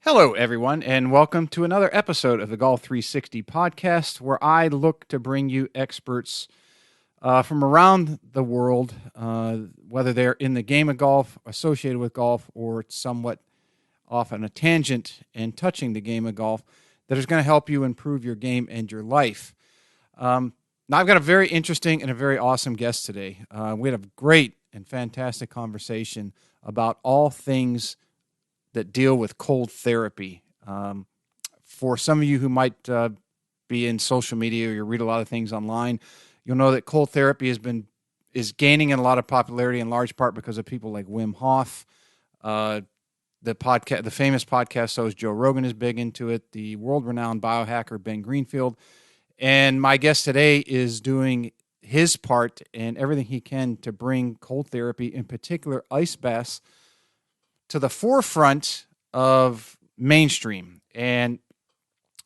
Hello, everyone, and welcome to another episode of the Golf 360 podcast, where I look to bring you experts from around the world, whether they're in the game of golf, associated with golf, or somewhat off on a tangent and touching the game of golf, that is going to help you improve your game and your life. Now, I've got a very interesting and a very awesome guest today. We had a great and fantastic conversation about all things that deal with cold therapy. For some of you who might be in social media or you read a lot of things online, you'll know that cold therapy is gaining in a lot of popularity in large part because of people like Wim Hof. The famous podcast host Joe Rogan is big into it. The world-renowned biohacker Ben Greenfield. And my guest today is doing his part and everything he can to bring cold therapy, in particular ice baths, to the forefront of mainstream. And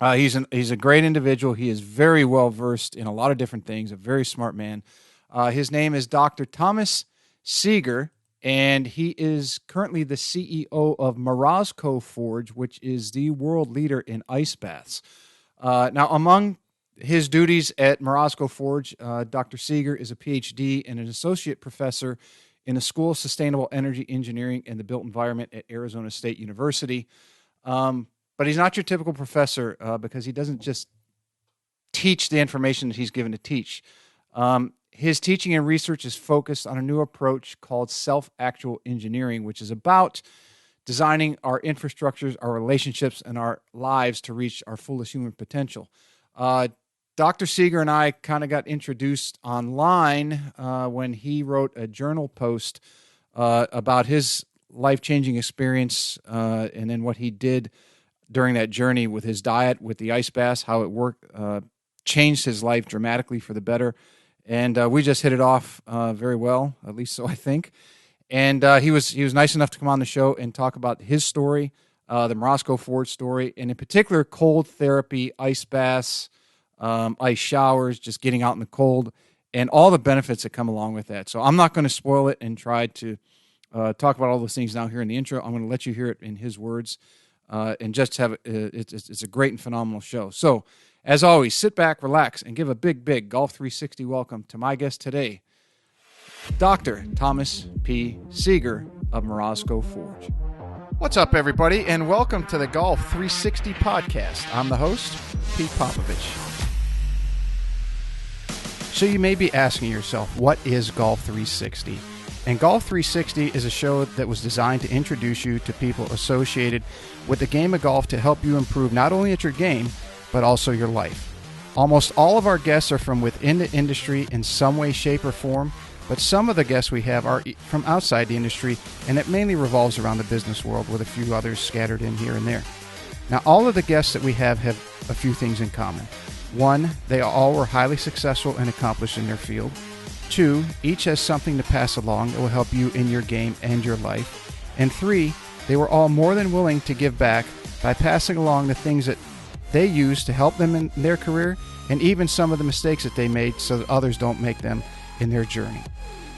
he's a great individual. He is very well versed in a lot of different things, a very smart man. His name is Dr. Thomas Seager, and he is currently the CEO of Morozkoforge, which is the world leader in ice baths. Now, among his duties at Morozkoforge, Dr. Seager is a PhD and an associate professor in the School of Sustainable Energy Engineering and the Built Environment at Arizona State University. But he's not your typical professor because he doesn't just teach the information that he's given to teach. His teaching and research is focused on a new approach called self-actual engineering, which is about designing our infrastructures, our relationships, and our lives to reach our fullest human potential. Dr. Seager and I kind of got introduced online when he wrote a journal post about his life-changing experience and then what he did during that journey with his diet, with the ice baths, how it worked, changed his life dramatically for the better. And we just hit it off very well, at least so I think. And he was nice enough to come on the show and talk about his story, the Morozkoforge story, and in particular cold therapy, ice baths, ice showers, just getting out in the cold, and all the benefits that come along with that. So I'm not going to spoil it and try to talk about all those things now here in the intro. I'm going to let you hear it in his words and just have it's a great and phenomenal show. So as always, sit back, relax, and give a big Golf 360 welcome to my guest today, Dr. Thomas P. Seager of Morozkoforge. What's up, everybody, and welcome to the Golf 360 podcast. I'm the host, Pete Popovich. So you may be asking yourself, what is Golf 360? And Golf 360 is a show that was designed to introduce you to people associated with the game of golf to help you improve not only at your game, but also your life. Almost all of our guests are from within the industry in some way, shape, or form, but some of the guests we have are from outside the industry, and it mainly revolves around the business world with a few others scattered in here and there. Now, all of the guests that we have a few things in common. One, they all were highly successful and accomplished in their field. Two, each has something to pass along that will help you in your game and your life. And three, they were all more than willing to give back by passing along the things that they used to help them in their career, and even some of the mistakes that they made so that others don't make them in their journey.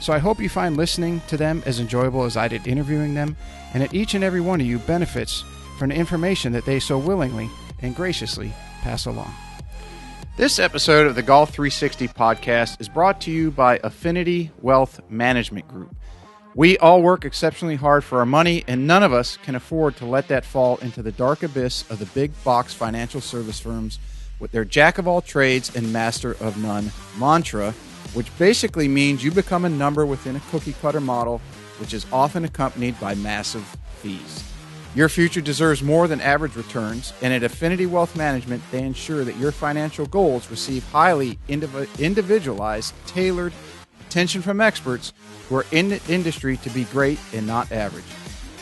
So I hope you find listening to them as enjoyable as I did interviewing them, and that each and every one of you benefits from the information that they so willingly and graciously pass along. This episode of the Golf 360 podcast is brought to you by Affinity Wealth Management Group. We all work exceptionally hard for our money, and none of us can afford to let that fall into the dark abyss of the big box financial service firms with their jack of all trades and master of none mantra, which basically means you become a number within a cookie cutter model, which is often accompanied by massive fees. Your future deserves more than average returns, and at Affinity Wealth Management, they ensure that your financial goals receive highly individualized, tailored attention from experts who are in the industry to be great and not average.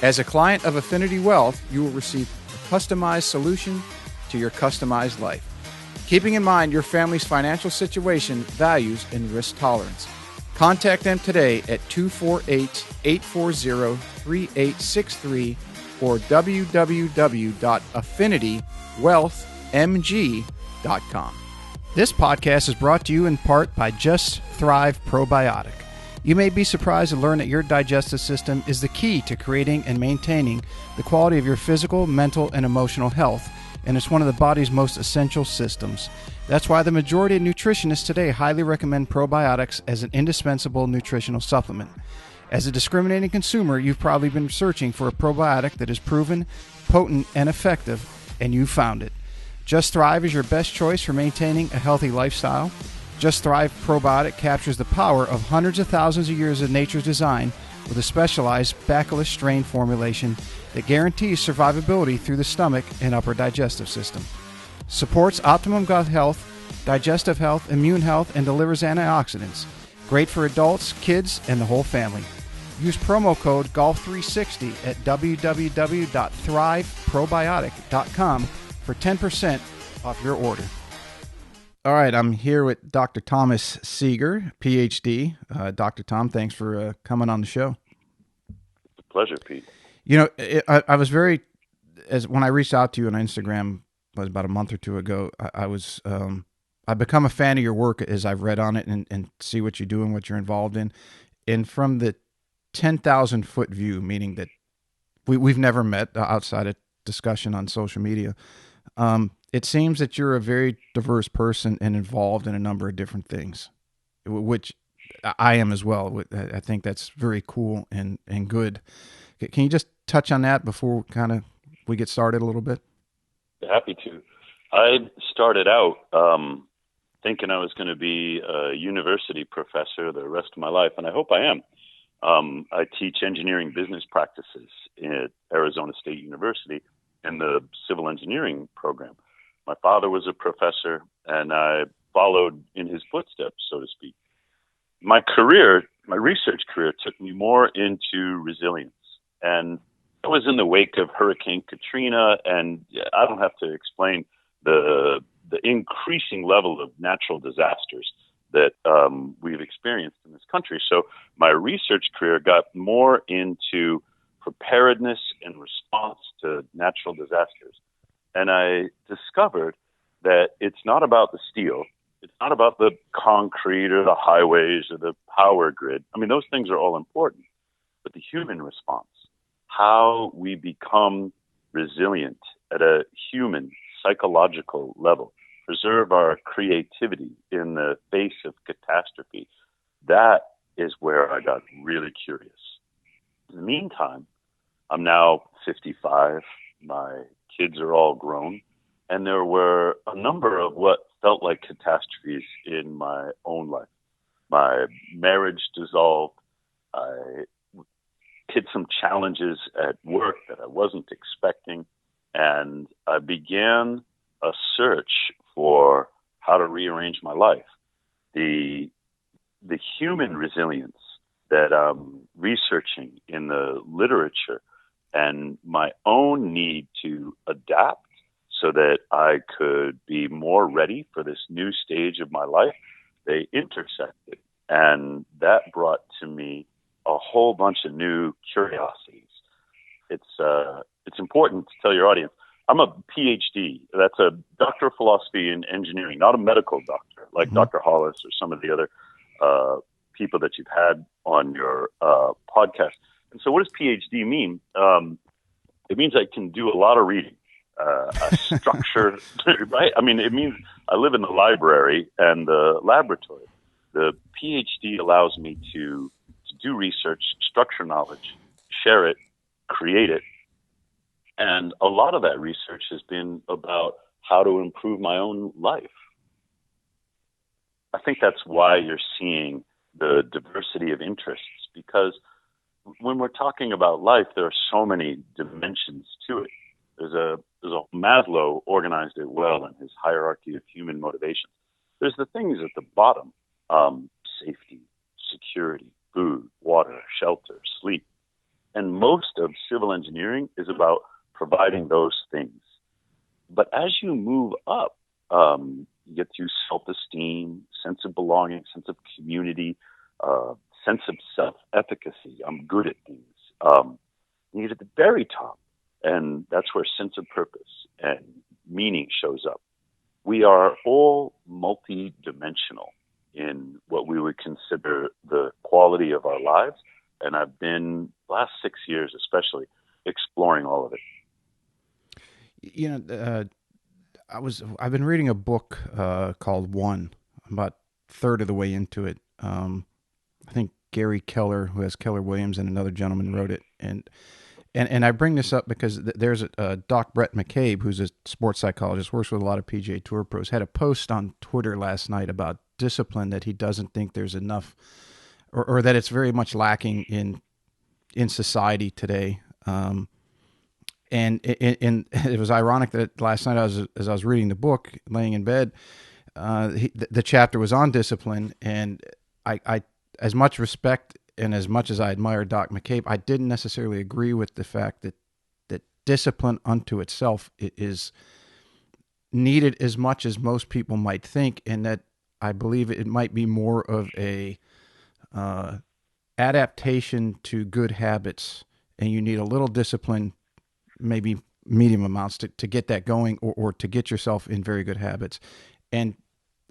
As a client of Affinity Wealth, you will receive a customized solution to your customized life, keeping in mind your family's financial situation, values, and risk tolerance. Contact them today at 248-840-3863 or www.affinitywealthmg.com. This podcast is brought to you in part by Just Thrive Probiotic. You may be surprised to learn that your digestive system is the key to creating and maintaining the quality of your physical, mental, and emotional health, and it's one of the body's most essential systems. That's why the majority of nutritionists today highly recommend probiotics as an indispensable nutritional supplement. As a discriminating consumer, you've probably been searching for a probiotic that is proven, potent, and effective, and you found it. Just Thrive is your best choice for maintaining a healthy lifestyle. Just Thrive Probiotic captures the power of hundreds of thousands of years of nature's design with a specialized bacillus strain formulation that guarantees survivability through the stomach and upper digestive system. Supports optimum gut health, digestive health, immune health, and delivers antioxidants. Great for adults, kids, and the whole family. Use promo code GOLF360 at www.thriveprobiotic.com for 10% off your order. All right, I'm here with Dr. Thomas Seager, PhD. Dr. Tom, thanks for coming on the show. It's a pleasure, Pete. You know, I was when I reached out to you on Instagram, was about a month or two ago. I've become a fan of your work as I've read on it and see what you do and what you're involved in. And from the 10,000 foot view, meaning that we've never met outside of discussion on social media. It seems that you're a very diverse person and involved in a number of different things, which I am as well. I think that's very cool and good. Can you just touch on that before we get started a little bit? Happy to. I started out thinking I was going to be a university professor the rest of my life, and I hope I am. I teach engineering business practices at Arizona State University in the civil engineering program. My father was a professor, and I followed in his footsteps, so to speak. My research career took me more into resilience, and I was in the wake of Hurricane Katrina, and I don't have to explain the increasing level of natural disasters that we've experienced in this country. So my research career got more into preparedness and response to natural disasters. And I discovered that it's not about the steel. It's not about the concrete or the highways or the power grid. I mean, those things are all important. But the human response, how we become resilient at a human psychological level, preserve our creativity in the face of catastrophe, that is where I got really curious. In the meantime, I'm now 55. My kids are all grown, and there were a number of what felt like catastrophes in my own life. My marriage dissolved. I hit some challenges at work that I wasn't expecting, and I began a search for how to rearrange my life. The human resilience that I'm researching in the literature and my own need to adapt so that I could be more ready for this new stage of my life, they intersected. And that brought to me a whole bunch of new curiosities. It's important to tell your audience, I'm a PhD. That's a doctor of philosophy in engineering, not a medical doctor like Dr. Hollis or some of the other people that you've had on your podcast. And so what does PhD mean? It means I can do a lot of reading, a structure, right? I mean, it means I live in the library and the laboratory. The PhD allows me to do research, structure knowledge, share it, create it. And a lot of that research has been about how to improve my own life. I think that's why you're seeing the diversity of interests, because when we're talking about life, there are so many dimensions to it. There's a Maslow organized it well in his hierarchy of human motivations. There's the things at the bottom, safety, security, food, water, shelter, sleep. And most of civil engineering is about providing those things. But as you move up, you get to self-esteem, sense of belonging, sense of community, sense of self-efficacy. I'm good at things. You get at the very top, and that's where sense of purpose and meaning shows up. We are all multi-dimensional in what we would consider the quality of our lives. And I've been, last 6 years especially, exploring all of it. I've been reading a book called One. I'm about a third of the way into it. I think Gary Keller, who has Keller Williams, and another gentleman wrote it. And I bring this up because there's Doc Brett McCabe, who's a sports psychologist, works with a lot of PGA Tour pros, had a post on Twitter last night about discipline, that he doesn't think there's enough, or that it's very much lacking in society today. And it was ironic that last night, as I was reading the book, laying in bed, the chapter was on discipline, and I as much respect and as much as I admire Doc McCabe, I didn't necessarily agree with the fact that discipline unto itself is needed as much as most people might think, and that I believe it might be more of a adaptation to good habits, and you need a little discipline, maybe medium amounts, to get that going, or to get yourself in very good habits. And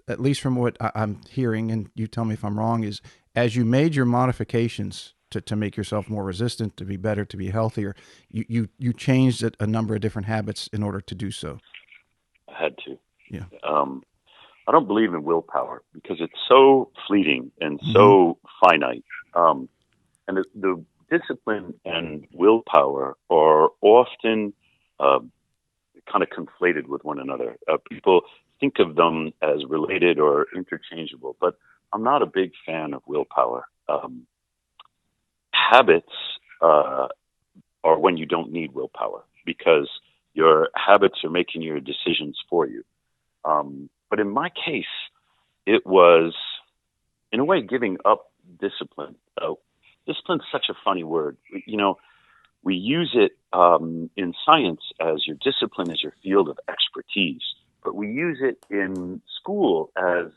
at least from what I'm hearing, and you tell me if I'm wrong, is as you made your modifications to make yourself more resistant, to be better, to be healthier, you changed a number of different habits in order to do so. I had to. Yeah. I don't believe in willpower because it's so fleeting and so finite. And the discipline and willpower are often kind of conflated with one another. People think of them as related or interchangeable, but I'm not a big fan of willpower. Habits are when you don't need willpower because your habits are making your decisions for you. But in my case, it was, in a way, giving up discipline. Discipline's such a funny word. We use it in science as your discipline is your field of expertise, but we use it in school as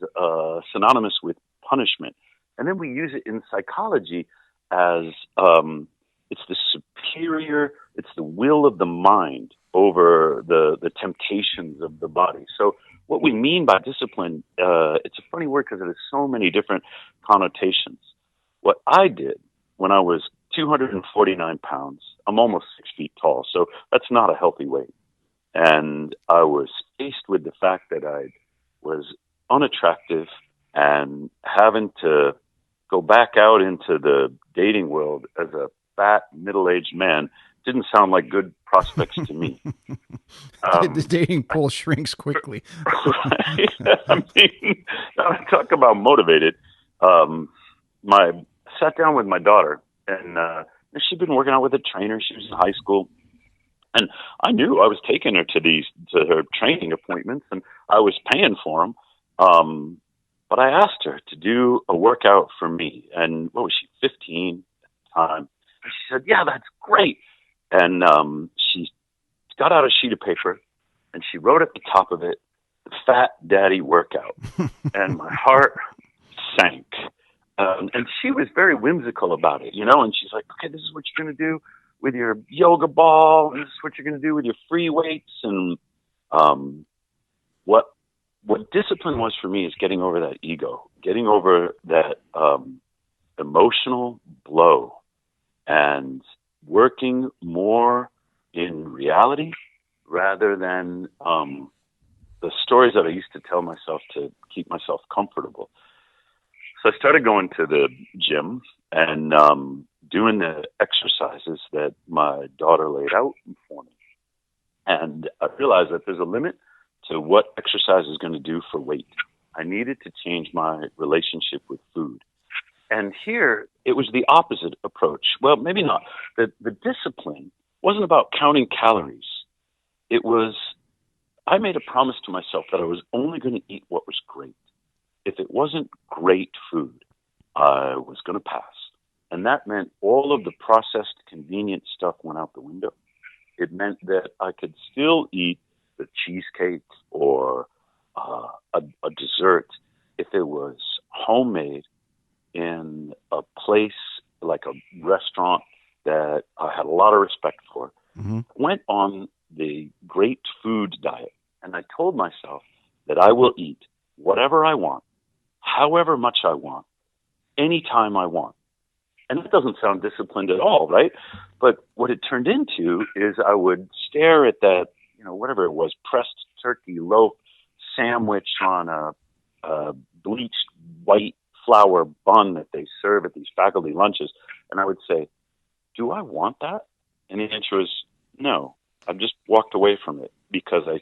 synonymous with punishment. And then we use it in psychology as it's the superior, it's the will of the mind over the temptations of the body. So what we mean by discipline, it's a funny word because it has so many different connotations. What I did when I was 249 pounds, I'm almost 6 feet tall, so that's not a healthy weight. And I was faced with the fact that I was unattractive and having to go back out into the dating world as a fat, middle-aged man didn't sound like good prospects to me. The dating pool shrinks quickly. Right? I mean, talk about motivated. I sat down with my daughter, and she'd been working out with a trainer. She was in high school. And I knew I was taking her to her training appointments, and I was paying for them. But I asked her to do a workout for me. And what was she, 15 at the time? And she said, "Yeah, that's great." And she got out a sheet of paper, and she wrote at the top of it, "The Fat Daddy Workout." And my heart sank. And she was very whimsical about it, and she's like, "Okay, this is what you're going to do with your yoga ball, and this is what you're going to do with your free weights." And what discipline was for me is getting over that ego, getting over that emotional blow, and working more in reality rather than the stories that I used to tell myself to keep myself comfortable. So I started going to the gym and doing the exercises that my daughter laid out for me. And I realized that there's a limit to what exercise is going to do for weight. I needed to change my relationship with food. And here, it was the opposite approach. Well, maybe not. The discipline wasn't about counting calories. It was, I made a promise to myself that I was only going to eat what was great. If it wasn't great food, I was going to pass. And that meant all of the processed, convenient stuff went out the window. It meant that I could still eat the cheesecake or a dessert if it was homemade in a place like a restaurant that I had a lot of respect for. Mm-hmm. Went on the great food diet, and I told myself that I will eat whatever I want however much I want, anytime I want. And that doesn't sound disciplined at all, right? But what it turned into is I would stare at that, whatever it was, pressed turkey loaf sandwich on a bleached white flour bun that they serve at these faculty lunches. And I would say, do I want that? And the answer was no. I just walked away from it because I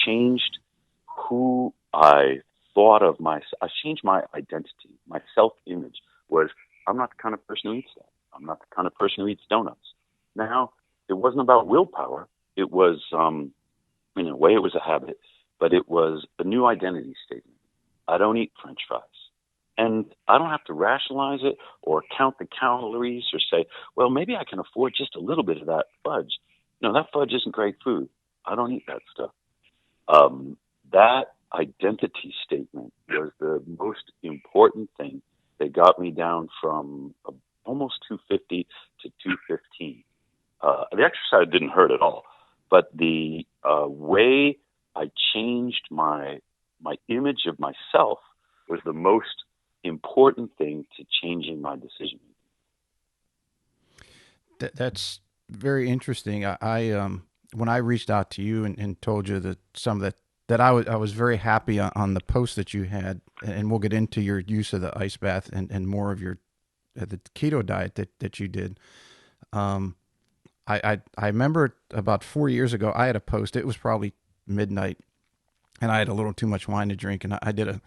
changed who I thought of I changed my identity. My self-image was, I'm not the kind of person who eats that. I'm not the kind of person who eats donuts. Now, it wasn't about willpower. It was, in a way, it was a habit, but it was a new identity statement. I don't eat French fries. And I don't have to rationalize it or count the calories or say, well, maybe I can afford just a little bit of that fudge. No, that fudge isn't great food. I don't eat that stuff. That identity statement was the most important thing that got me down from almost 250 to 215. The exercise didn't hurt at all, but the way I changed my image of myself was the most important thing to changing my decision making. That's very interesting. I when I reached out to you and told you that I was very happy on the post that you had, and we'll get into your use of the ice bath and more of your the keto diet that you did. I remember about 4 years ago I had a post. It was probably midnight, and I had a little too much wine to drink, and I did a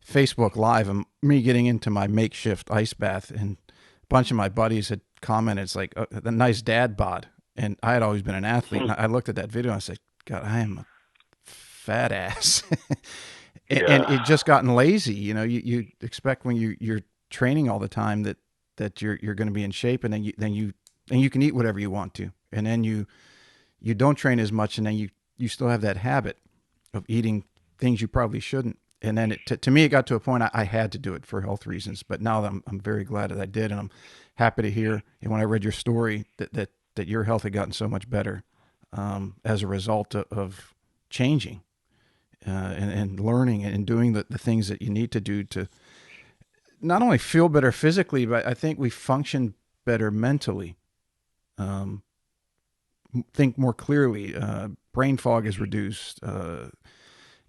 Facebook Live of me getting into my makeshift ice bath, and a bunch of my buddies had commented, it's like, the nice dad bod. And I had always been an athlete. And I looked at that video and I said, God, I am a fat ass. And it just gotten lazy. You expect when you're training all the time that you're going to be in shape, and then you can eat whatever you want to. And then you don't train as much, and then you still have that habit of eating things you probably shouldn't. And then to me, it got to a point I had to do it for health reasons. But now I'm very glad that I did, and I'm happy to hear. And when I read your story, that your health had gotten so much better as a result of changing and learning and doing the things that you need to do to not only feel better physically, but I think we function better mentally. Think more clearly. Brain fog is reduced.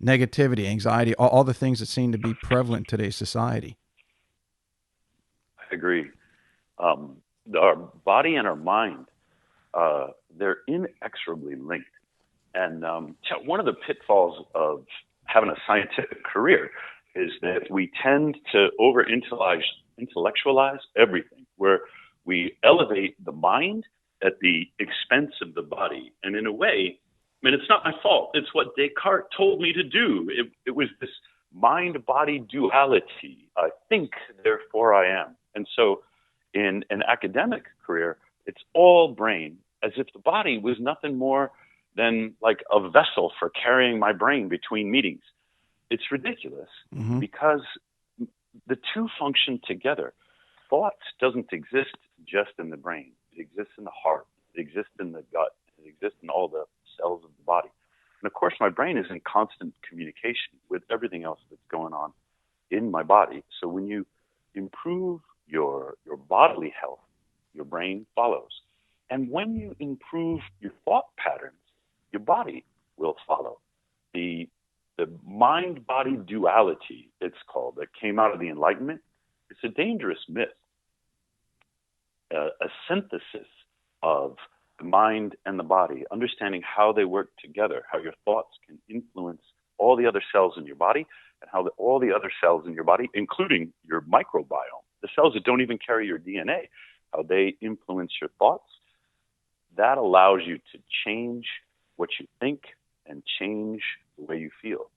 Negativity, anxiety, all the things that seem to be prevalent in today's society. I agree. Our body and our mind, they're inexorably linked. And one of the pitfalls of having a scientific career is that we tend to intellectualize everything, where we elevate the mind at the expense of the body. And in a way, it's not my fault. It's what Descartes told me to do. It was this mind-body duality. I think, therefore I am. And so in an academic career, it's all brain, as if the body was nothing more than like a vessel for carrying my brain between meetings. It's ridiculous because the two function together. Thought doesn't exist just in the brain. It exists in the heart. It exists in the gut. It exists in all the cells of the body. And of course, my brain is in constant communication with everything else that's going on in my body. So when you improve your bodily health, your brain follows. And when you improve your thought patterns, your body will follow. The mind-body duality, it's called, that came out of the Enlightenment, it's a dangerous myth, a synthesis of the mind and the body, understanding how they work together, how your thoughts can influence all the other cells in your body, and how all the other cells in your body, including your microbiome, the cells that don't even carry your DNA, how they influence your thoughts. That allows you to change what you think and change the way you feel.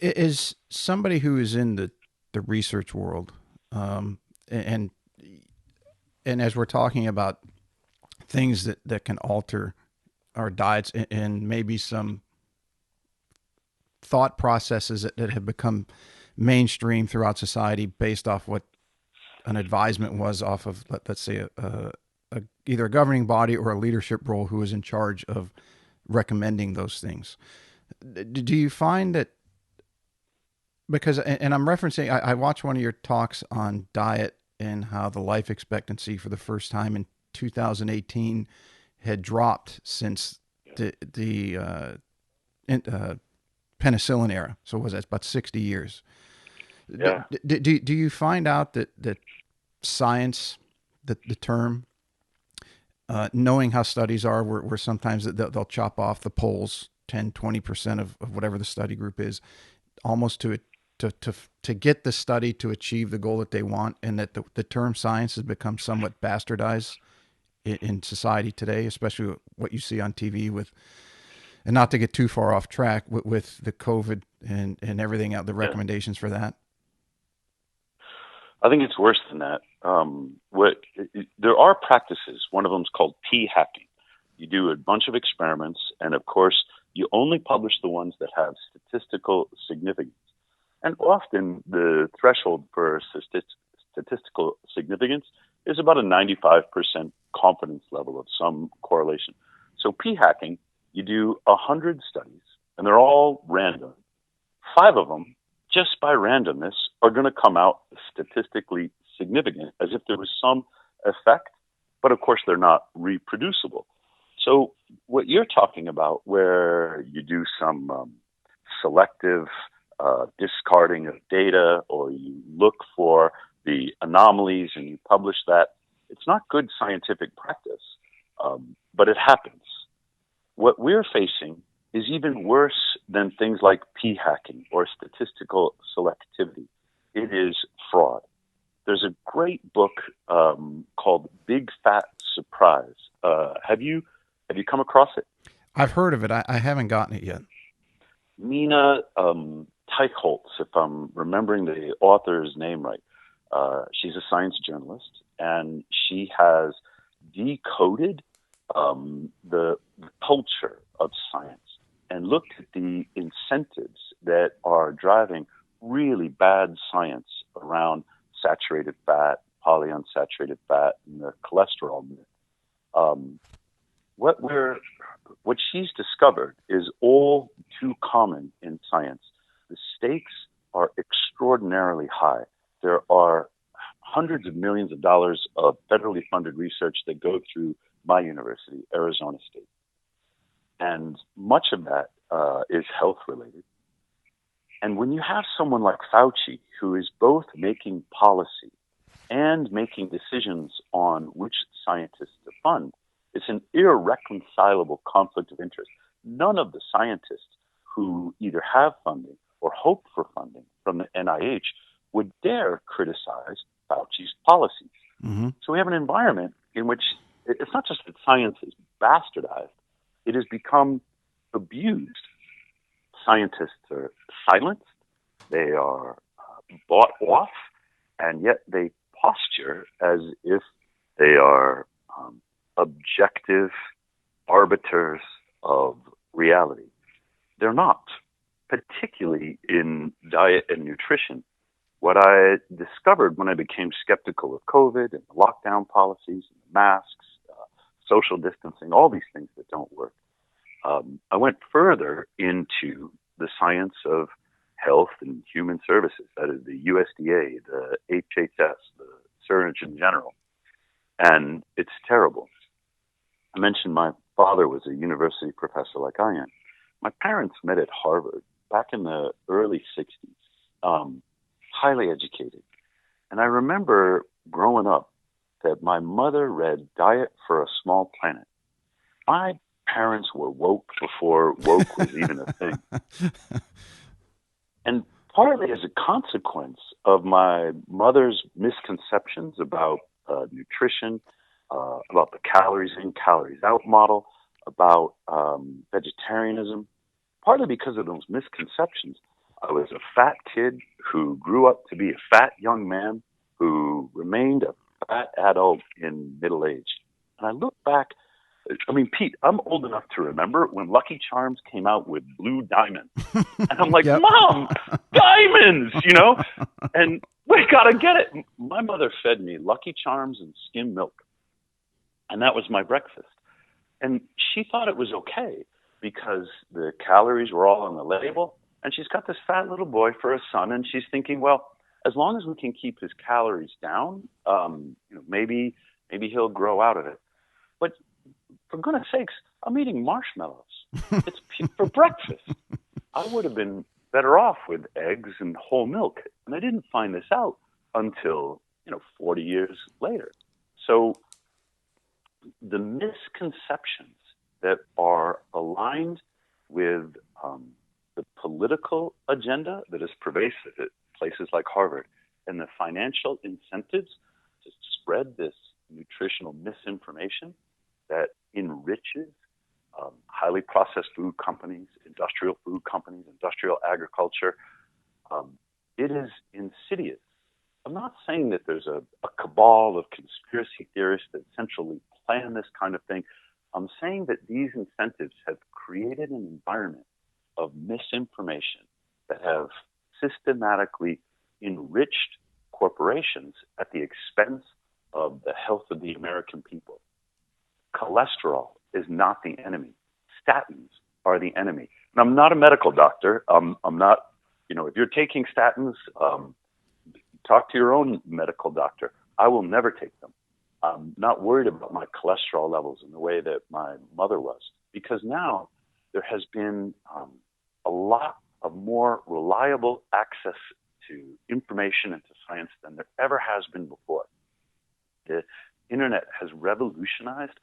As somebody who is in the research world, and as we're talking about things that can alter our diets and maybe some thought processes that have become mainstream throughout society based off what an advisement was off of, let's say, either a governing body or a leadership role who is in charge of recommending those things. Do you find that Because, and I'm referencing, I watched one of your talks on diet and how the life expectancy for the first time in 2018 had dropped since the penicillin era. So was that about 60 years? Yeah. Do you find out that science, the term, knowing how studies are, where sometimes they'll chop off the polls 10, 20% of whatever the study group is, almost to get the study to achieve the goal that they want, and that the term science has become somewhat bastardized in society today, especially what you see on TV with, and not to get too far off track with the COVID and everything out, the recommendations for that. I think it's worse than that. There are practices. One of them is called p-hacking. You do a bunch of experiments, and of course, you only publish the ones that have statistical significance. And often, the threshold for statistical significance is about a 95% confidence level of some correlation. So p-hacking, you do 100 studies, and they're all random. 5 of them, just by randomness, are going to come out statistically significant, as if there was some effect, but of course they're not reproducible. So what you're talking about, where you do some selective discarding of data, or you look for the anomalies and you publish that, it's not good scientific practice, but it happens. What we're facing is even worse than things like p-hacking or statistical selectivity. It is fraud. There's a great book called Big Fat Surprise. Have you come across it? I've heard of it. I haven't gotten it yet. Mina Teichholz, if I'm remembering the author's name right. She's a science journalist, and she has decoded the culture of science and looked at the incentives that are driving really bad science around saturated fat, polyunsaturated fat, and the cholesterol myth. What she's discovered is all too common in science. The stakes are extraordinarily high. There are hundreds of millions of dollars of federally funded research that go through my university, Arizona State. And much of that is health related. And when you have someone like Fauci, who is both making policy and making decisions on which scientists to fund, it's an irreconcilable conflict of interest. None of the scientists who either have funding or hope for funding from the NIH would dare criticize Fauci's policies. Mm-hmm. So we have an environment in which it's not just that science is bastardized, it has become abused. Scientists are silenced, they are bought off, and yet they posture as if they are objective arbiters of reality. They're not, particularly in diet and nutrition. What I discovered when I became skeptical of COVID and the lockdown policies and the masks, social distancing, all these things that don't work, I went further into the science of health and human services, that is the USDA, the HHS, the Surgeon General, and it's terrible. I mentioned my father was a university professor like I am. My parents met at Harvard back in the early 60s, highly educated. And I remember growing up that my mother read Diet for a Small Planet. My parents were woke before woke was even a thing. And partly as a consequence of my mother's misconceptions about nutrition, about the calories in, calories out model, about vegetarianism, partly because of those misconceptions, I was a fat kid who grew up to be a fat young man who remained a fat adult in middle age. And I look back, I mean, Pete, I'm old enough to remember when Lucky Charms came out with blue diamonds. And I'm like, yep. Mom, diamonds, you know? And we got to get it. My mother fed me Lucky Charms and skim milk. And that was my breakfast. And she thought it was okay because the calories were all on the label. And she's got this fat little boy for a son, and she's thinking, well, as long as we can keep his calories down, maybe he'll grow out of it. But for goodness sakes, I'm eating marshmallows. It's for breakfast. I would have been better off with eggs and whole milk. And I didn't find this out until, 40 years later. So the misconceptions that are aligned with the political agenda that is pervasive at places like Harvard and the financial incentives to spread this nutritional misinformation that enriches highly processed food companies, industrial food companies, industrial agriculture. It is insidious. I'm not saying that there's a cabal of conspiracy theorists that centrally plan this kind of thing. I'm saying that these incentives have created an environment of misinformation that have systematically enriched corporations at the expense of the health of the American people. Cholesterol is not the enemy. Statins are the enemy. And I'm not a medical doctor. I'm not, if you're taking statins, talk to your own medical doctor. I will never take them. I'm not worried about my cholesterol levels in the way that my mother was, because now there has been a lot of more reliable access to information and to science than there ever has been before. The internet has revolutionized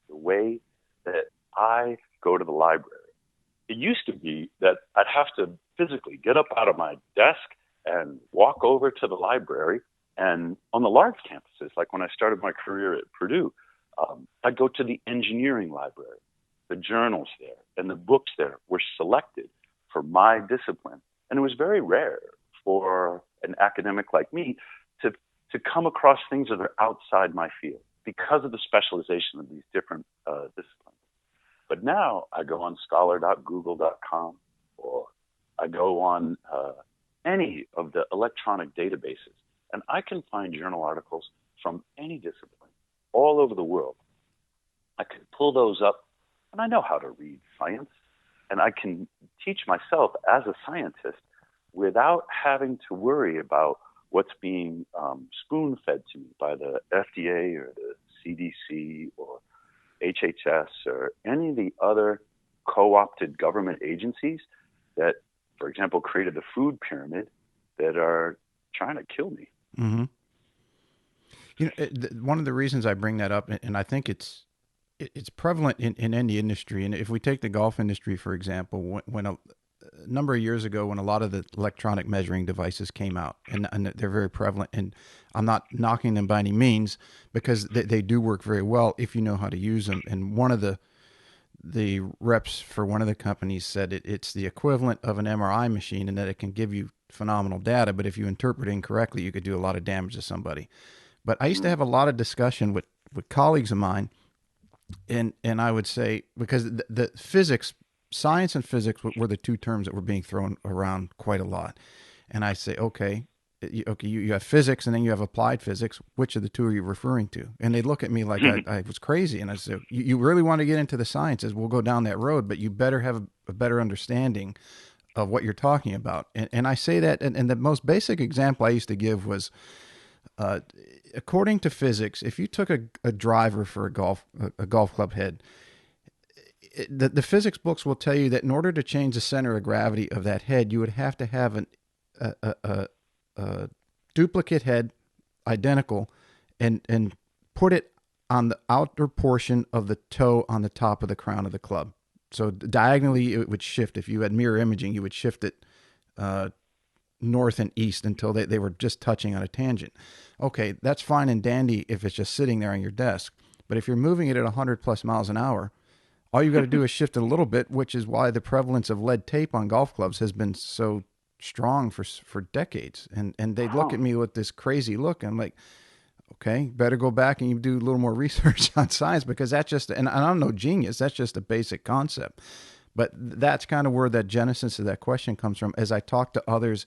the way that I go to the library. It used to be that I'd have to physically get up out of my desk and walk over to the library. And on the large campuses, like when I started my career at Purdue, I'd go to the engineering library. The journals there and the books there were selected for my discipline. And it was very rare for an academic like me to come across things that are outside my field because of the specialization of these different disciplines. But now I go on scholar.google.com, or I go on any of the electronic databases, and I can find journal articles from any discipline all over the world. I can pull those up, and I know how to read science, and I can teach myself as a scientist without having to worry about what's being spoon-fed to me by the FDA or the CDC or HHS or any of the other co-opted government agencies that, for example, created the food pyramid that are trying to kill me. Mm-hmm. One of the reasons I bring that up, and I think it's prevalent in any industry, and if we take the golf industry, for example, when a number of years ago, when a lot of the electronic measuring devices came out, and they're very prevalent, and I'm not knocking them by any means, because they do work very well if you know how to use them. And one of the reps for one of the companies said it's the equivalent of an MRI machine, and that it can give you phenomenal data, but if you interpret it incorrectly, you could do a lot of damage to somebody. But I used to have a lot of discussion with colleagues of mine, and I would say, because the physics, science and physics were the two terms that were being thrown around quite a lot. And I say, okay, you have physics and then you have applied physics. Which of the two are you referring to? And they look at me like I was crazy. And I said, you really want to get into the sciences? We'll go down that road, but you better have a better understanding of what you're talking about. And I say that, and the most basic example I used to give was, according to physics, if you took a driver for a golf club head, the physics books will tell you that in order to change the center of gravity of that head, you would have to have a duplicate head, identical, and put it on the outer portion of the toe on the top of the crown of the club. So diagonally, it would shift. If you had mirror imaging, you would shift it north and east until they were just touching on a tangent. Okay, that's fine and dandy if it's just sitting there on your desk. But if you're moving it at 100 plus miles an hour, all you got to do is shift it a little bit, which is why the prevalence of lead tape on golf clubs has been so strong for decades. And they look at me with this crazy look. I'm like, okay, better go back and you do a little more research on science, because that's just, and I'm no genius, that's just a basic concept. But that's kind of where that genesis of that question comes from. As I talk to others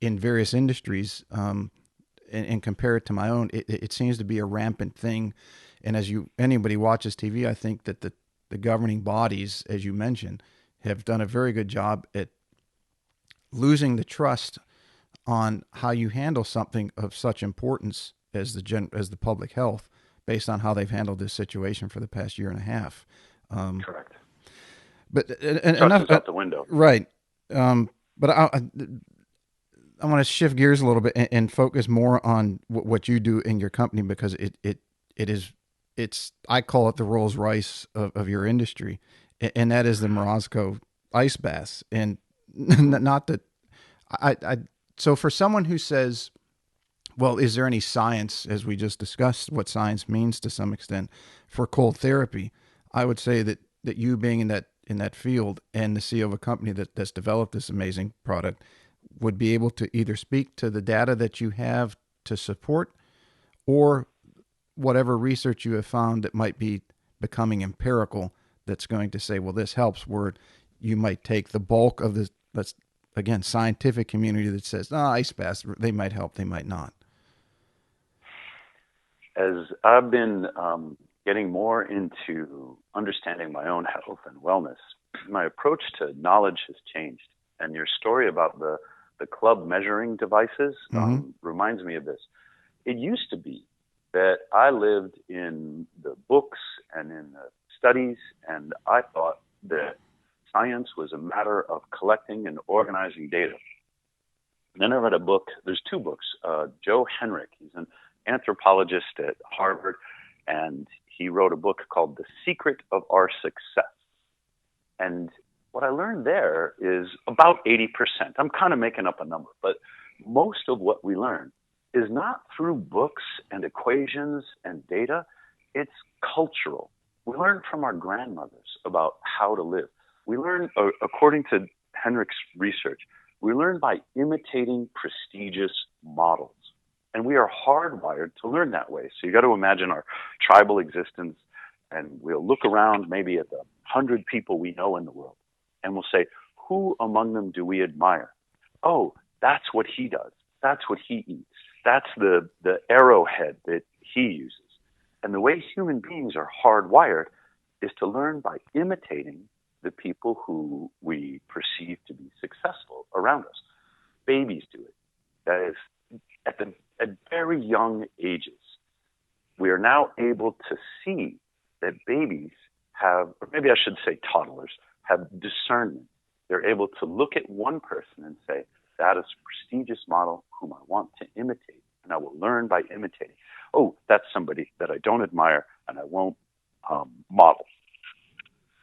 in various industries and compare it to my own, it seems to be a rampant thing. And as anybody watches TV, I think that the governing bodies, as you mentioned, have done a very good job at losing the trust on how you handle something of such importance as as the public health, based on how they've handled this situation for the past year and a half. Correct. But Trust is out the window. Right. But I want to shift gears a little bit and focus more on what you do in your company, because it's I call it the Rolls Royce of your industry, and that is the Morozko ice baths. And not that so for someone who says, well, is there any science, as we just discussed, what science means to some extent for cold therapy? I would say that you being in that field and the CEO of a company that's developed this amazing product would be able to either speak to the data that you have to support, or whatever research you have found that might be becoming empirical that's going to say, well, this helps, where you might take the bulk of the, let's again, scientific community that says, ice baths, they might help, they might not. As I've been getting more into understanding my own health and wellness, my approach to knowledge has changed. And your story about the club measuring devices reminds me of this. It used to be that I lived in the books and in the studies, and I thought that science was a matter of collecting and organizing data. And then I read a book. There's two books. Joe Henrich, he's an anthropologist at Harvard, and he wrote a book called The Secret of Our Success. And what I learned there is about 80%. I'm kind of making up a number, but most of what we learn is not through books and equations and data. It's cultural. We learn from our grandmothers about how to live. We learn, according to Henrich's research, we learn by imitating prestigious models. And we are hardwired to learn that way. So you got to imagine our tribal existence, and we'll look around maybe at the 100 people we know in the world, and we'll say, who among them do we admire? Oh, that's what he does. That's what he eats. That's the arrowhead that he uses. And the way human beings are hardwired is to learn by imitating the people who we perceive to be successful around us. Babies do it. That is, at very young ages, we are now able to see that babies have, or maybe I should say toddlers, have discernment. They're able to look at one person and say, that is a prestigious model whom I want to imitate, and I will learn by imitating. Oh, that's somebody that I don't admire, and I won't model.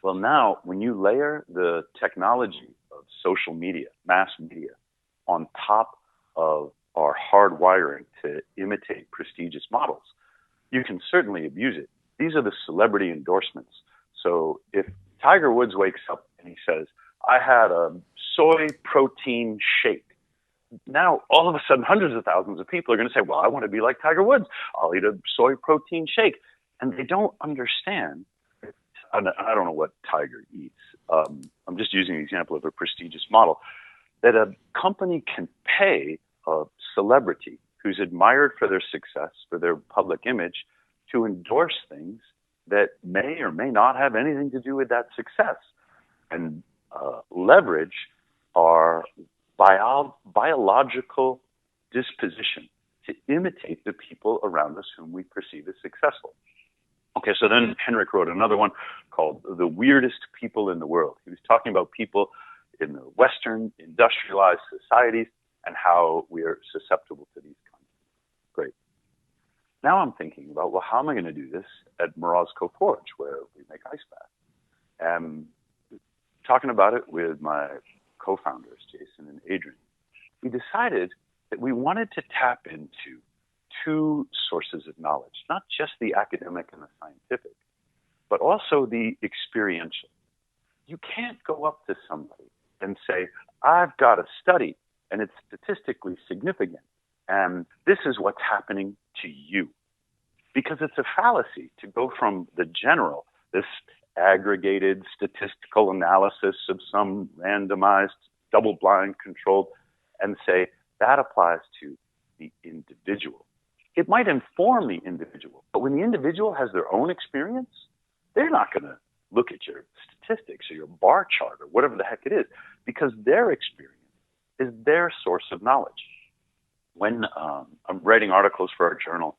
Well, now, when you layer the technology of social media, mass media, on top of our hardwiring to imitate prestigious models, you can certainly abuse it. These are the celebrity endorsements. So if Tiger Woods wakes up and he says, I had a soy protein shake, now all of a sudden hundreds of thousands of people are going to say, well, I want to be like Tiger Woods. I'll eat a soy protein shake. And they don't understand. I don't know what Tiger eats. I'm just using the example of a prestigious model, that a company can pay a celebrity who's admired for their success, for their public image, to endorse things that may or may not have anything to do with that success, and leverage our biological disposition to imitate the people around us whom we perceive as successful. Okay, so then Henrich wrote another one called The Weirdest People in the World. He was talking about people in the Western industrialized societies and how we are susceptible to these kinds of things. Great. Now I'm thinking about, well, how am I going to do this at Morozkoforge, where we make ice baths? And talking about it with my co-founders, Jason and Adrian, we decided that we wanted to tap into two sources of knowledge, not just the academic and the scientific, but also the experiential. You can't go up to somebody and say, I've got a study and it's statistically significant, and this is what's happening to you. Because it's a fallacy to go from the general, this aggregated statistical analysis of some randomized, double-blind controlled, and say that applies to the individual. It might inform the individual, but when the individual has their own experience, they're not going to look at your statistics or your bar chart or whatever the heck it is, because their experience is their source of knowledge. When I'm writing articles for our journal,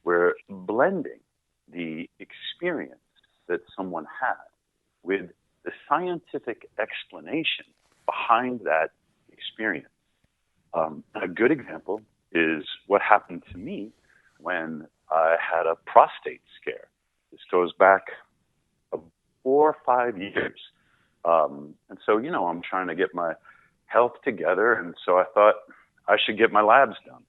we're blending the experience that someone had with the scientific explanation behind that experience. A good example is what happened to me when I had a prostate scare. This goes back 4 or 5 years. And so, I'm trying to get my health together. And so I thought I should get my labs done.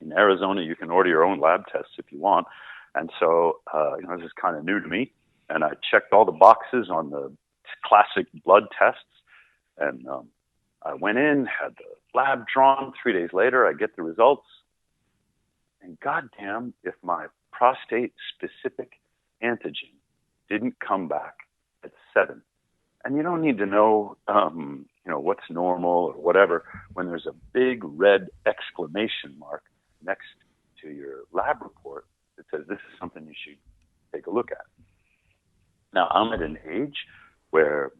In Arizona, you can order your own lab tests if you want. And so, this is kind of new to me. And I checked all the boxes on the classic blood tests. And I went in, had the lab drawn. 3 days later, I get the results. And goddamn, if my prostate-specific antigen didn't come back at 7. And you don't need to know, what's normal or whatever when there's a big red exclamation mark next to your lab report that says this is something you should take a look at. Now, I'm at an age where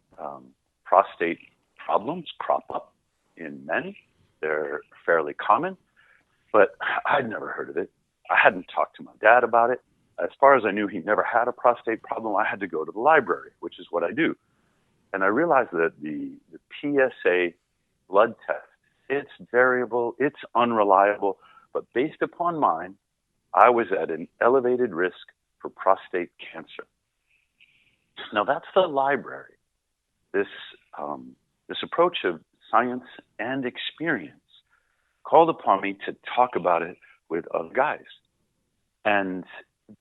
prostate problems crop up in men. They're fairly common, but I'd never heard of it. I hadn't talked to my dad about it. As far as I knew, he never had a prostate problem. I had to go to the library, which is what I do. And I realized that the PSA blood test, it's variable, it's unreliable, but based upon mine, I was at an elevated risk for prostate cancer. Now that's the library. This approach of science and experience called upon me to talk about it with other guys. And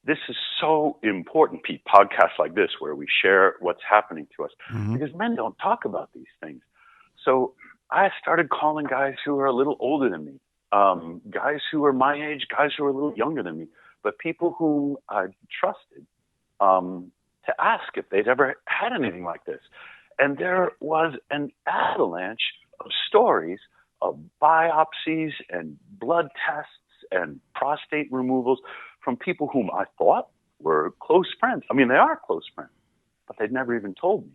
this is so important, Pete, podcasts like this where we share what's happening to us, because men don't talk about these things. So I started calling guys who are a little older than me, guys who are my age, guys who are a little younger than me, but people whom I trusted to ask if they'd ever had anything like this. And there was an avalanche of stories of biopsies and blood tests and prostate removals from people whom I thought were close friends. I mean, they are close friends, but they'd never even told me.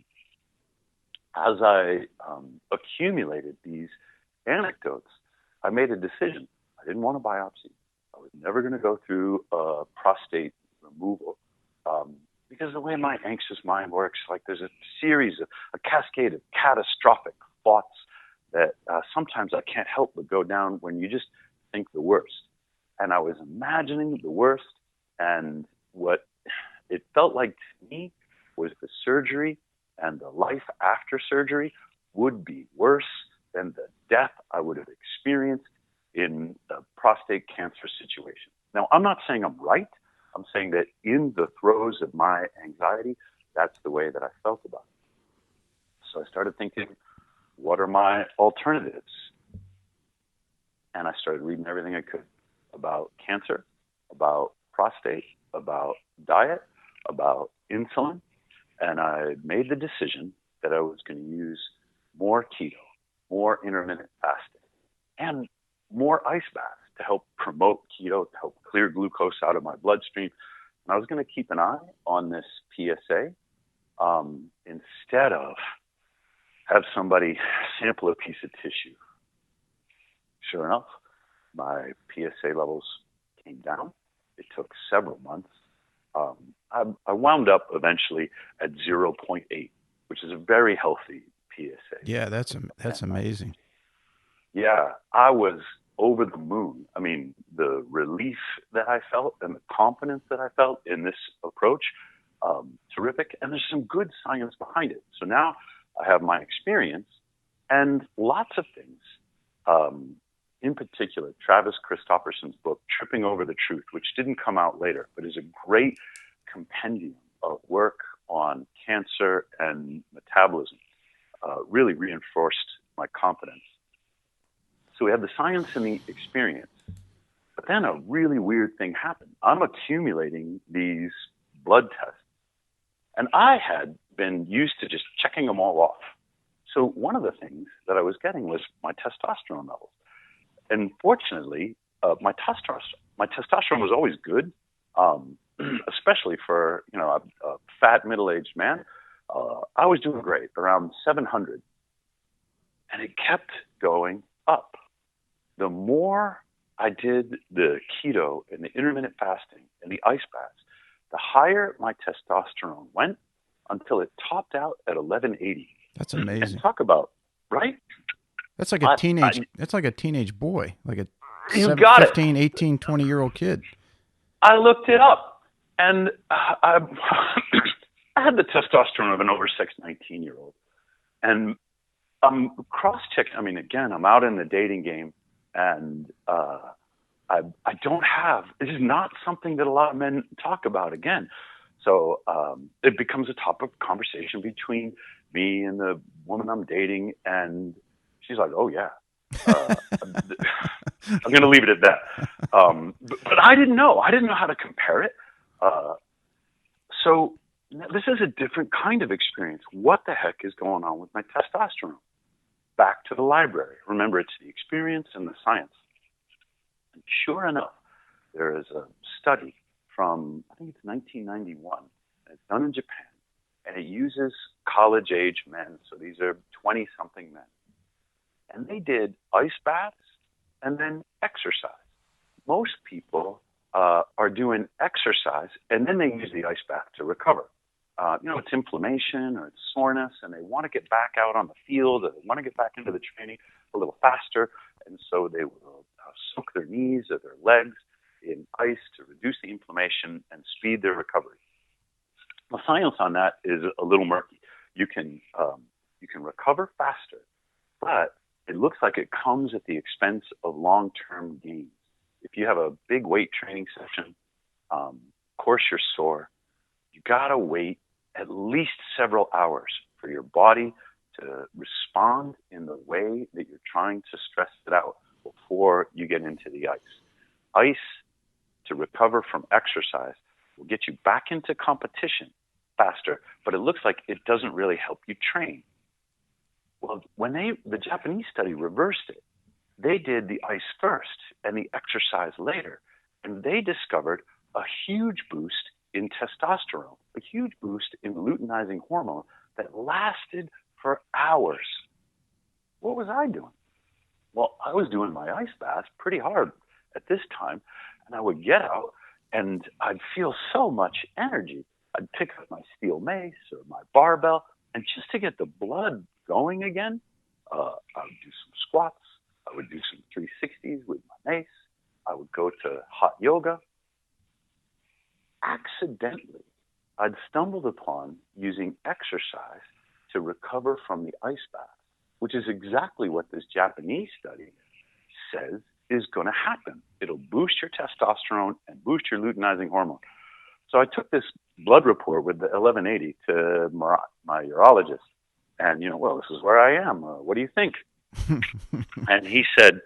As I accumulated these anecdotes, I made a decision. I didn't want a biopsy. I was never going to go through a prostate removal because the way my anxious mind works, like there's a cascade of catastrophic thoughts that sometimes I can't help but go down when you just think the worst. And I was imagining the worst, and what it felt like to me was the surgery and the life after surgery would be worse than the death I would have experienced in the prostate cancer situation. Now, I'm not saying I'm right. I'm saying that in the throes of my anxiety, that's the way that I felt about it. So I started thinking, what are my alternatives? And I started reading everything I could about cancer, about prostate, about diet, about insulin. And I made the decision that I was going to use more keto, more intermittent fasting, and more ice baths to help promote keto, to help clear glucose out of my bloodstream. And I was going to keep an eye on this PSA instead of have somebody sample a piece of tissue. Sure enough, my PSA levels came down. It took several months. I wound up eventually at 0.8, which is a very healthy PSA. Yeah, that's amazing. Yeah, I was over the moon. I mean, the relief that I felt and the confidence that I felt in this approach, terrific. And there's some good science behind it. So now I have my experience and lots of things. In particular, Travis Christofferson's book, Tripping Over the Truth, which didn't come out later, but is a great compendium of work on cancer and metabolism, really reinforced my confidence. So we have the science and the experience. But then a really weird thing happened. I'm accumulating these blood tests. And I had been used to just checking them all off. So one of the things that I was getting was my testosterone levels. And fortunately, my testosterone was always good, especially for a fat middle-aged man. I was doing great, around 700. And it kept going up. The more I did the keto and the intermittent fasting and the ice baths, the higher my testosterone went until it topped out at 1180. That's amazing. And talk about, right? That's like a teenage. That's like a teenage boy, like a 15, 18, 20-year-old kid. I looked it up, and I had the testosterone of an over 19-year-old, and I'm cross-checking. I mean, again, I'm out in the dating game, and I don't have. This is not something that a lot of men talk about. Again, so it becomes a topic of conversation between me and the woman I'm dating, and she's like, "Oh yeah." I'm going to leave it at that. But I didn't know. I didn't know how to compare it. So this is a different kind of experience. What the heck is going on with my testosterone? Back to the library. Remember, it's the experience and the science. And sure enough, there is a study from, I think it's 1991. And it's done in Japan. And it uses college-age men. So these are 20-something men. And they did ice baths and then exercise. Most people are doing exercise, and then they use the ice bath to recover. It's inflammation or it's soreness, and they want to get back out on the field, or they want to get back into the training a little faster, and so they will soak their knees or their legs in ice to reduce the inflammation and speed their recovery. The science on that is a little murky. You can recover faster, but it looks like it comes at the expense of long-term gains. If you have a big weight training session, of course you're sore, you gotta wait at least several hours for your body to respond in the way that you're trying to stress it out before you get into the ice. Ice, to recover from exercise, will get you back into competition faster, but it looks like it doesn't really help you train. Well, when the Japanese study reversed it, they did the ice first and the exercise later, and they discovered a huge boost in testosterone, a huge boost in luteinizing hormone that lasted for hours. What was I doing? Well, I was doing my ice baths pretty hard at this time, and I would get out and I'd feel so much energy. I'd pick up my steel mace or my barbell, and just to get the blood going again, I would do some squats. I would do some 360s with my mace. I would go to hot yoga. Accidentally, I'd stumbled upon using exercise to recover from the ice bath, which is exactly what this Japanese study says is going to happen. It'll boost your testosterone and boost your luteinizing hormone. So I took this blood report with the 1180 to my urologist. And, well, this is where I am. What do you think? And he said,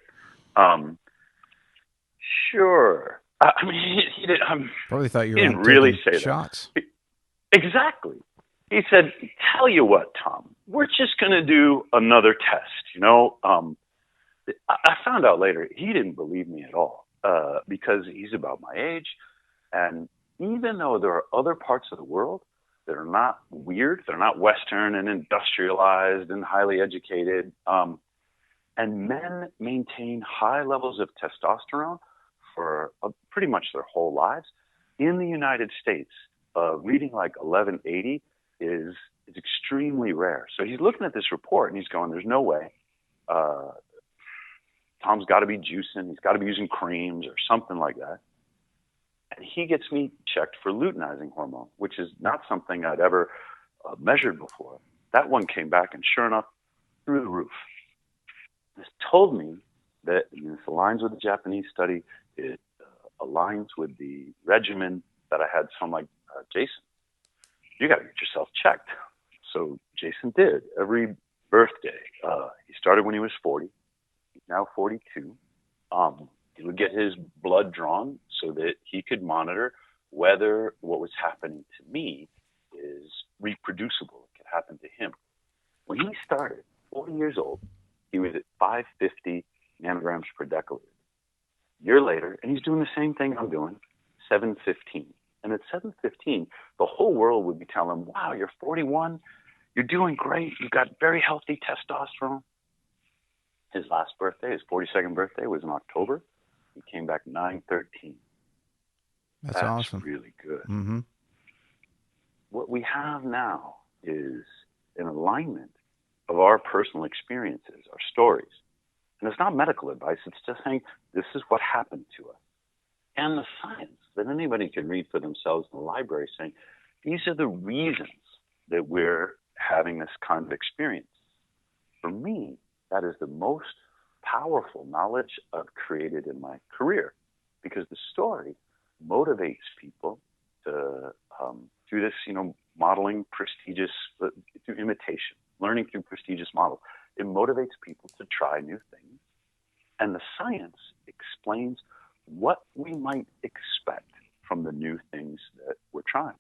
sure. I mean, he didn't. Probably thought you were didn't really say shots. That. Exactly. He said, tell you what, Tom, we're just going to do another test. I found out later he didn't believe me at all because he's about my age. And even though there are other parts of the world that are not weird, they're not Western and industrialized and highly educated, and men maintain high levels of testosterone for pretty much their whole lives. In the United States, reading like 1180 is extremely rare. So he's looking at this report and he's going, there's no way. Tom's got to be juicing. He's got to be using creams or something like that. And he gets me checked for luteinizing hormone, which is not something I'd ever measured before. That one came back, and sure enough, through the roof. This told me that this aligns with the Japanese study. It aligns with the regimen that I had. So I'm like, Jason, you got to get yourself checked. So Jason did. Every birthday, he started when he was 40. He's now 42. He would get his blood drawn so that he could monitor whether what was happening to me is reproducible. It could happen to him. When he started, 40 years old, he was at 550 nanograms per deciliter. A year later, and he's doing the same thing I'm doing, 715. And at 715, the whole world would be telling him, wow, you're 41, you're doing great, you've got very healthy testosterone. His last birthday, his 42nd birthday, was in October. He came back 913. That's That's awesome. really good. Mm-hmm. What we have now is an alignment of our personal experiences, our stories. And it's not medical advice. It's just saying this is what happened to us. And the science that anybody can read for themselves in the library saying these are the reasons that we're having this kind of experience. For me, that is the most powerful knowledge I've created in my career because the story motivates people to, through this, modeling prestigious, through imitation, learning through prestigious models. It motivates people to try new things. And the science explains what we might expect from the new things that we're trying.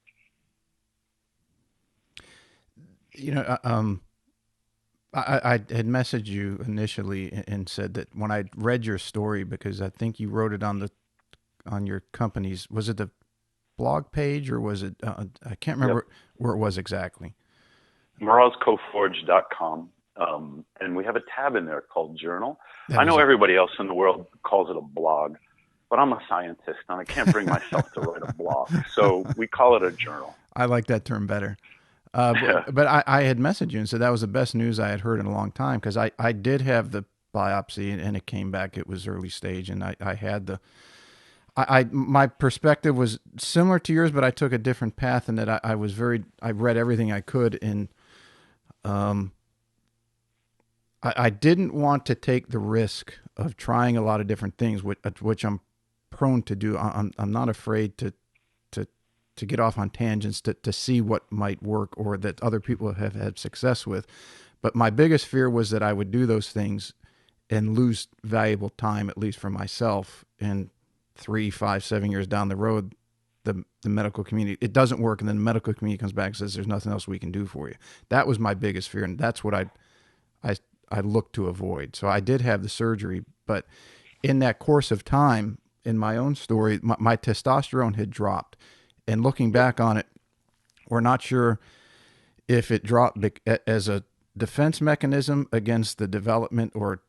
I had messaged you initially and said that when I read your story, because I think you wrote it on your company's, was it the blog page or was it, I can't remember where it was exactly. Morozkoforge.com. And we have a tab in there called Journal. I know everybody else in the world calls it a blog, but I'm a scientist and I can't bring myself to write a blog. So we call it a journal. I like that term better. But I had messaged you and said that was the best news I had heard in a long time because I did have the biopsy and it came back. It was early stage and I had my perspective was similar to yours, but I took a different path in that I read everything I could and I didn't want to take the risk of trying a lot of different things, which I'm prone to do. I'm not afraid to get off on tangents to see what might work or that other people have had success with. But my biggest fear was that I would do those things and lose valuable time, at least for myself. And 3, 5, 7 years down the road, the medical community, it doesn't work. And then the medical community comes back and says, there's nothing else we can do for you. That was my biggest fear. And that's what I looked to avoid. So I did have the surgery, but in that course of time, in my own story, my testosterone had dropped. And looking back on it, we're not sure if it dropped as a defense mechanism against the development or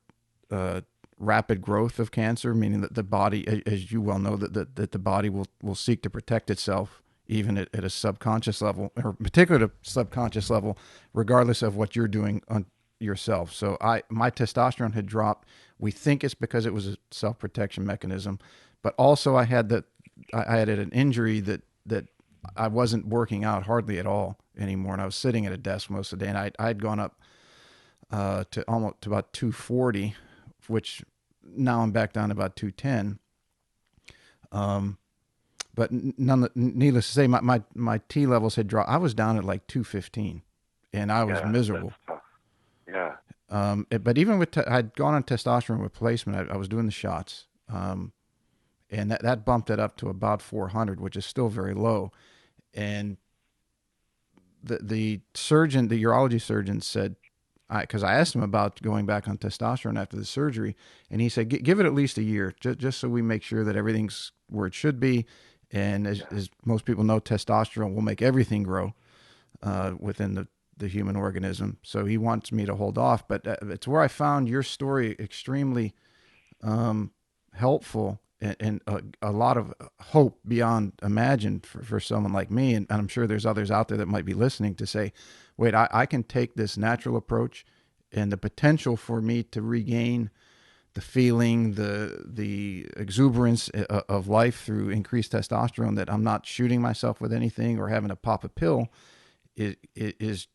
rapid growth of cancer, meaning that the body, as you well know, that the body will seek to protect itself even at a subconscious level, or particularly subconscious level, regardless of what you're doing on yourself. So my testosterone had dropped. We think it's because it was a self-protection mechanism, but also I had an injury that I wasn't working out hardly at all anymore. And I was sitting at a desk most of the day and I'd gone up to about 240, which now I'm back down to about 210. But needless to say, my T levels had dropped. I was down at like 215 and I was miserable. Yeah. But even I'd gone on testosterone replacement. I was doing the shots. And that bumped it up to about 400, which is still very low. And the surgeon, the urology surgeon said, because I asked him about going back on testosterone after the surgery, and he said, give it at least a year, just so we make sure that everything's where it should be. And as most people know, testosterone will make everything grow within the human organism. So he wants me to hold off. But it's where I found your story extremely helpful and a lot of hope beyond imagine for someone like me. And I'm sure there's others out there that might be listening to say, wait, I can take this natural approach and the potential for me to regain the feeling, the exuberance of life through increased testosterone, that I'm not shooting myself with anything or having to pop a pill. It is,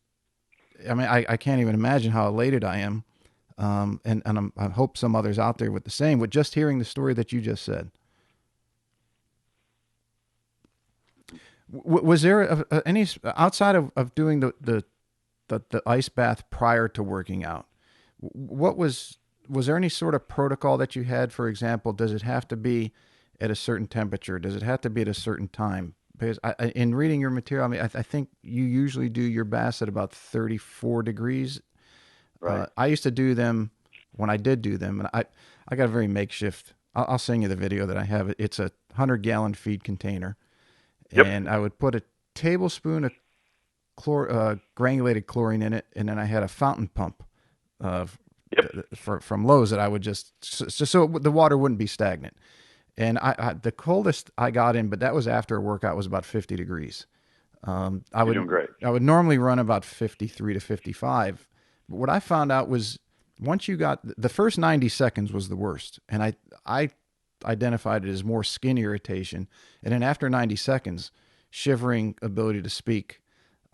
I mean, I can't even imagine how elated I am. And I hope some others out there with the same, with just hearing the story that you just said. Was there any, outside of doing the ice bath prior to working out, was there any sort of protocol that you had? For example, does it have to be at a certain temperature? Does it have to be at a certain time? Because in reading your material, I mean, I think you usually do your baths at about 34 degrees. Right. I used to do them when I did do them, and I got a very makeshift. I'll send you the video that I have. It's a 100-gallon feed container, and I would put a tablespoon of granulated chlorine in it, and then I had a fountain pump from Lowe's that I would just so the water wouldn't be stagnant. And the coldest I got in, but that was after a workout, was about 50 degrees. You're doing great. I would normally run about 53 to 55. But what I found out was once you got the first 90 seconds was the worst. And I identified it as more skin irritation. And then after 90 seconds, shivering, ability to speak,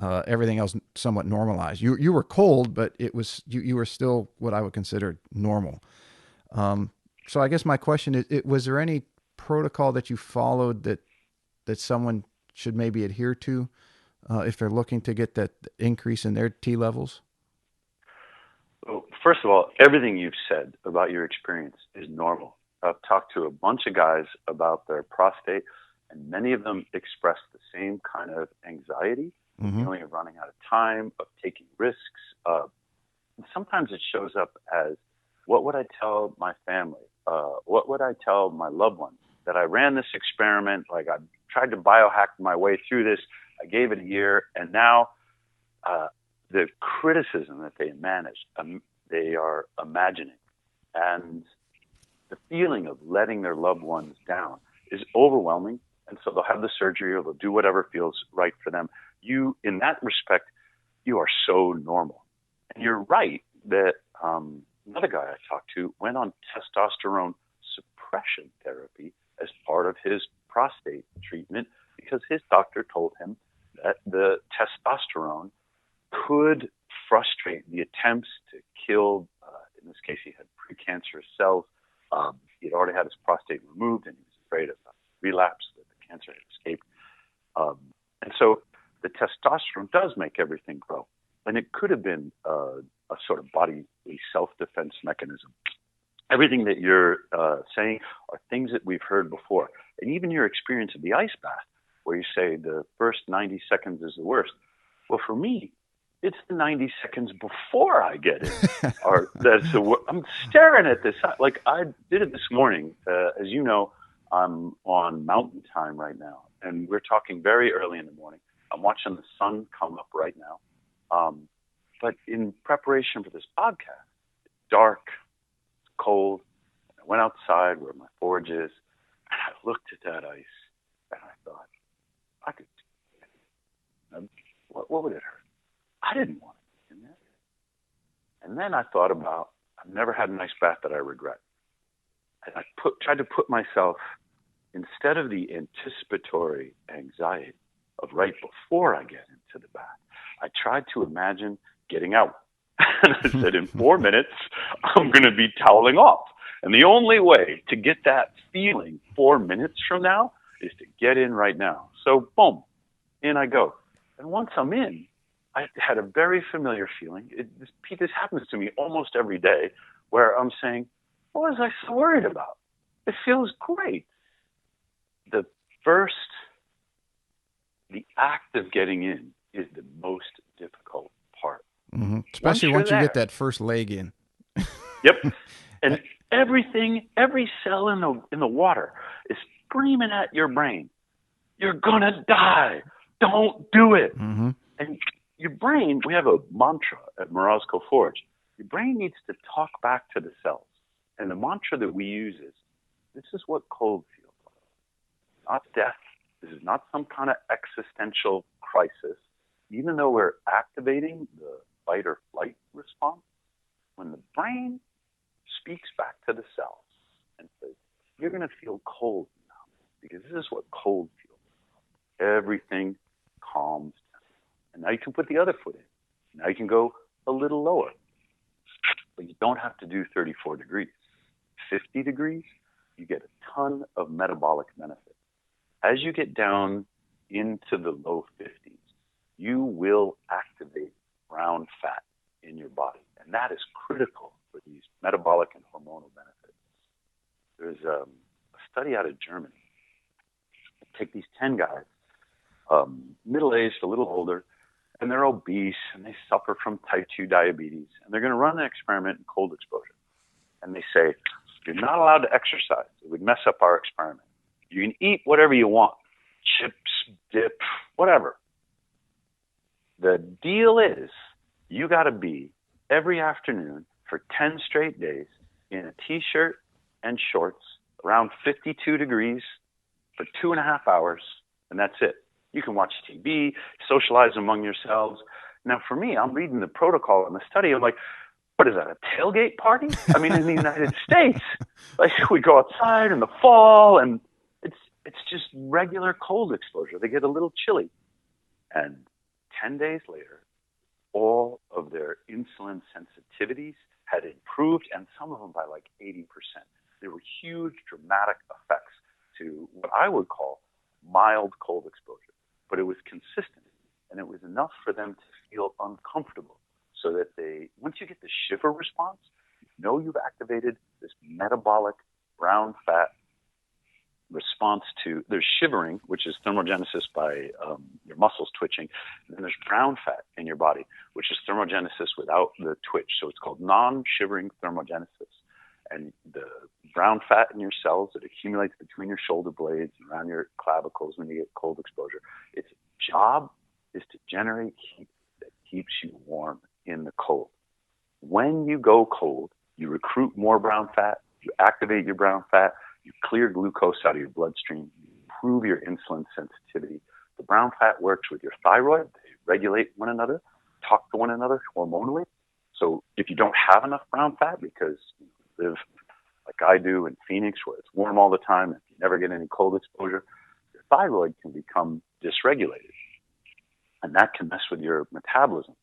everything else somewhat normalized. You were cold, but it was, you were still what I would consider normal. So I guess my question is, was there any protocol that you followed that someone should maybe adhere to if they're looking to get that increase in their T levels? Well, first of all, everything you've said about your experience is normal. I've talked to a bunch of guys about their prostate, and many of them express the same kind of anxiety, feeling of running out of time, of taking risks. And sometimes it shows up as, what would I tell my family? What would I tell my loved ones? That I ran this experiment, like I tried to biohack my way through this. I gave it a year, and now the criticism that they are imagining, and the feeling of letting their loved ones down is overwhelming. And so they'll have the surgery, or they'll do whatever feels right for them. You, in that respect, you are so normal. And you're right that another guy I talked to went on testosterone suppression therapy as part of his prostate treatment because his doctor told him that the testosterone could frustrate the attempts to kill, in this case, he had precancerous cells. He'd already had his prostate removed, and he was afraid of relapse, that the cancer had escaped. And so the testosterone does make everything grow. And it could have been a sort of bodily self-defense mechanism. Everything that you're saying are things that we've heard before. And even your experience of the ice bath, where you say the first 90 seconds is the worst. Well, for me, it's the 90 seconds before I get in. I'm staring at this. Like, I did it this morning. As you know, I'm on mountain time right now. And we're talking very early in the morning. I'm watching the sun come up right now. But in preparation for this podcast, it's dark, it's cold. I went outside where my forge is, and I looked at that ice, and I thought, I could do it. What would it hurt? I didn't want to be in there. And then I thought about, I've never had an ice bath that I regret. And I tried to put myself, instead of the anticipatory anxiety of right before I get into the bath, I tried to imagine getting out. And I said, in 4 minutes, I'm going to be toweling off. And the only way to get that feeling 4 minutes from now is to get in right now. So, boom, in I go. And once I'm in, I had a very familiar feeling. This happens to me almost every day, where I'm saying, what was I so worried about? It feels great. The act of getting in is the most difficult part. Mm-hmm. Especially once you get that first leg in. Yep. And every cell in the water is screaming at your brain, you're going to die. Don't do it. Mm-hmm. And your brain, we have a mantra at Morozkoforge. Your brain needs to talk back to the cells. And the mantra that we use is, this is what cold feels like. Not death. This is not some kind of existential crisis. Even though we're activating the fight or flight response, when the brain speaks back to the cells and says, you're going to feel cold now, because this is what cold feels like, everything calms down. And now you can put the other foot in. Now you can go a little lower. But you don't have to do 34 degrees. 50 degrees, you get a ton of metabolic benefits. As you get down into the low 50s, you will activate brown fat in your body. And that is critical for these metabolic and hormonal benefits. There's a study out of Germany. They take these 10 guys, middle-aged, a little older, and they're obese, and they suffer from type 2 diabetes. And they're going to run an experiment in cold exposure. And they say, you're not allowed to exercise. It would mess up our experiment. You can eat whatever you want, chips, dip, whatever. The deal is, you got to be every afternoon for 10 straight days in a t-shirt and shorts around 52 degrees for 2.5 hours, and that's it. You can watch TV, socialize among yourselves. Now, for me, I'm reading the protocol in the study. I'm like, what is that, a tailgate party? I mean, in the United States, like we go outside in the fall, and it's just regular cold exposure. They get a little chilly. And 10 days later, all of their insulin sensitivities had improved, and some of them by like 80%. There were huge, dramatic effects to what I would call mild cold exposure. But it was consistent, and it was enough for them to feel uncomfortable so that once you get the shiver response, you know you've activated this metabolic brown fat response to, there's shivering, which is thermogenesis by your muscles twitching, and then there's brown fat in your body, which is thermogenesis without the twitch. So it's called non-shivering thermogenesis. And the brown fat in your cells that accumulates between your shoulder blades and around your clavicles when you get cold exposure, its job is to generate heat that keeps you warm in the cold. When you go cold, you recruit more brown fat, you activate your brown fat, you clear glucose out of your bloodstream, you improve your insulin sensitivity. The brown fat works with your thyroid. They regulate one another, talk to one another hormonally. So if you don't have enough brown fat because you live like I do in Phoenix where it's warm all the time and you never get any cold exposure, your thyroid can become dysregulated. And that can mess with your metabolism.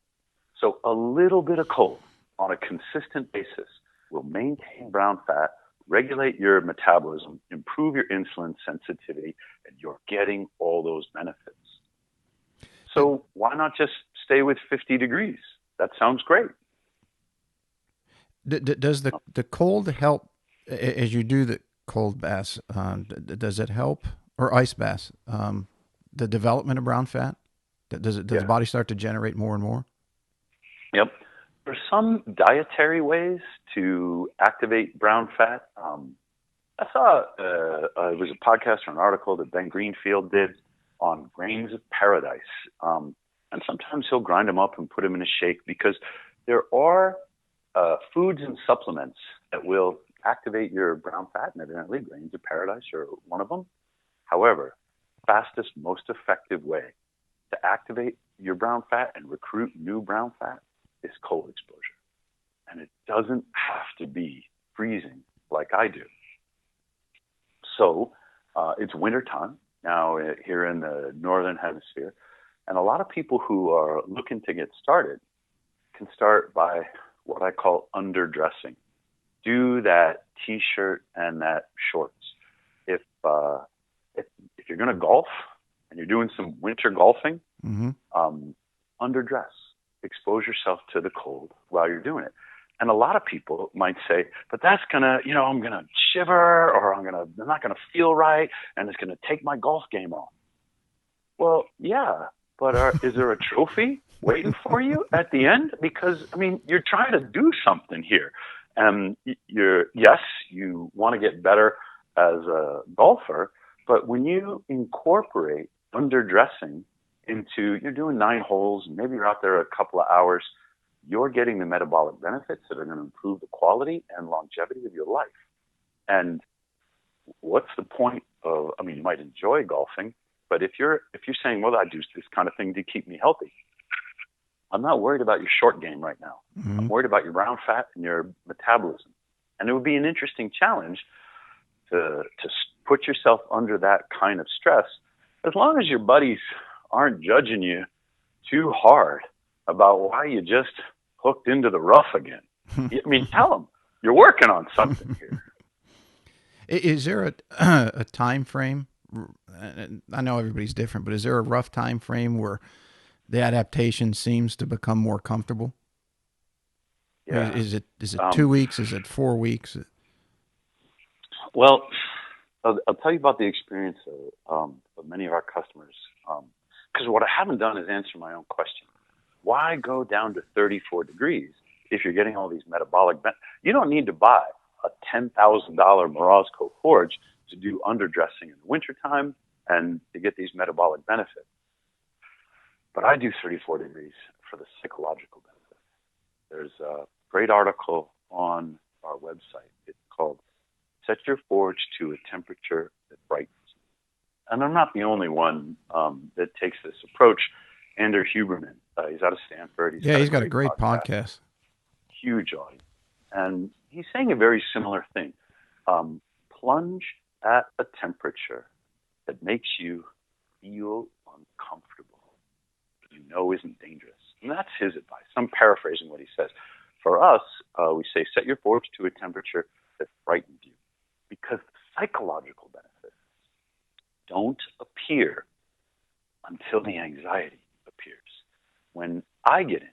So a little bit of cold on a consistent basis will maintain brown fat, regulate your metabolism, improve your insulin sensitivity, and you're getting all those benefits. So why not just stay with 50 degrees? That sounds great. Does the cold help as you do the cold baths? Does it help, or ice baths, the development of brown fat? Does the body start to generate more and more? Yep. There's some dietary ways to activate brown fat. I saw it was a podcast or an article that Ben Greenfield did on grains of paradise. And sometimes he'll grind them up and put them in a shake because there are foods and supplements that will activate your brown fat, and evidently grains of paradise are one of them. However, fastest, most effective way to activate your brown fat and recruit new brown fat is cold exposure. And it doesn't have to be freezing like I do. So it's wintertime now here in the northern hemisphere. And a lot of people who are looking to get started can start by what I call underdressing. Do that t-shirt and that shorts. If you're going to golf and you're doing some winter golfing, underdress. Expose yourself to the cold while you're doing it. And a lot of people might say, but that's gonna, I'm gonna shiver, or I'm not gonna feel right, and it's gonna take my golf game off. Well, yeah, but is there a trophy waiting for you at the end? Because you're trying to do something here, and you want to get better as a golfer, but when you incorporate underdressing into, you're doing 9 holes, and maybe you're out there a couple of hours, you're getting the metabolic benefits that are going to improve the quality and longevity of your life. And what's the point of, you might enjoy golfing, but if you're saying, well, I do this kind of thing to keep me healthy, I'm not worried about your short game right now. I'm worried about your brown fat and your metabolism. And it would be an interesting challenge to put yourself under that kind of stress, as long as your buddies aren't judging you too hard about why you just hooked into the rough again. Tell them you're working on something here. Is there a time frame? I know everybody's different, but is there a rough time frame where the adaptation seems to become more comfortable? Yeah. Is it 2 weeks? Is it 4 weeks? Well, I'll tell you about the experience of many of our customers. Because what I haven't done is answer my own question. Why go down to 34 degrees if you're getting all these metabolic benefits? You don't need to buy a $10,000 Morozkoforge to do underdressing in the wintertime and to get these metabolic benefits. But I do 34 degrees for the psychological benefit. There's a great article on our website. It's called Set Your Forge to a Temperature That Brightens. And I'm not the only one that takes this approach. Andrew Huberman, he's out of Stanford. He's got a great podcast. Huge audience. And he's saying a very similar thing. Plunge at a temperature that makes you feel uncomfortable, but you know isn't dangerous. And that's his advice. I'm paraphrasing what he says. For us, we say set your forge to a temperature that frightens you, because the psychological benefits don't appear until the anxiety appears. When I get in,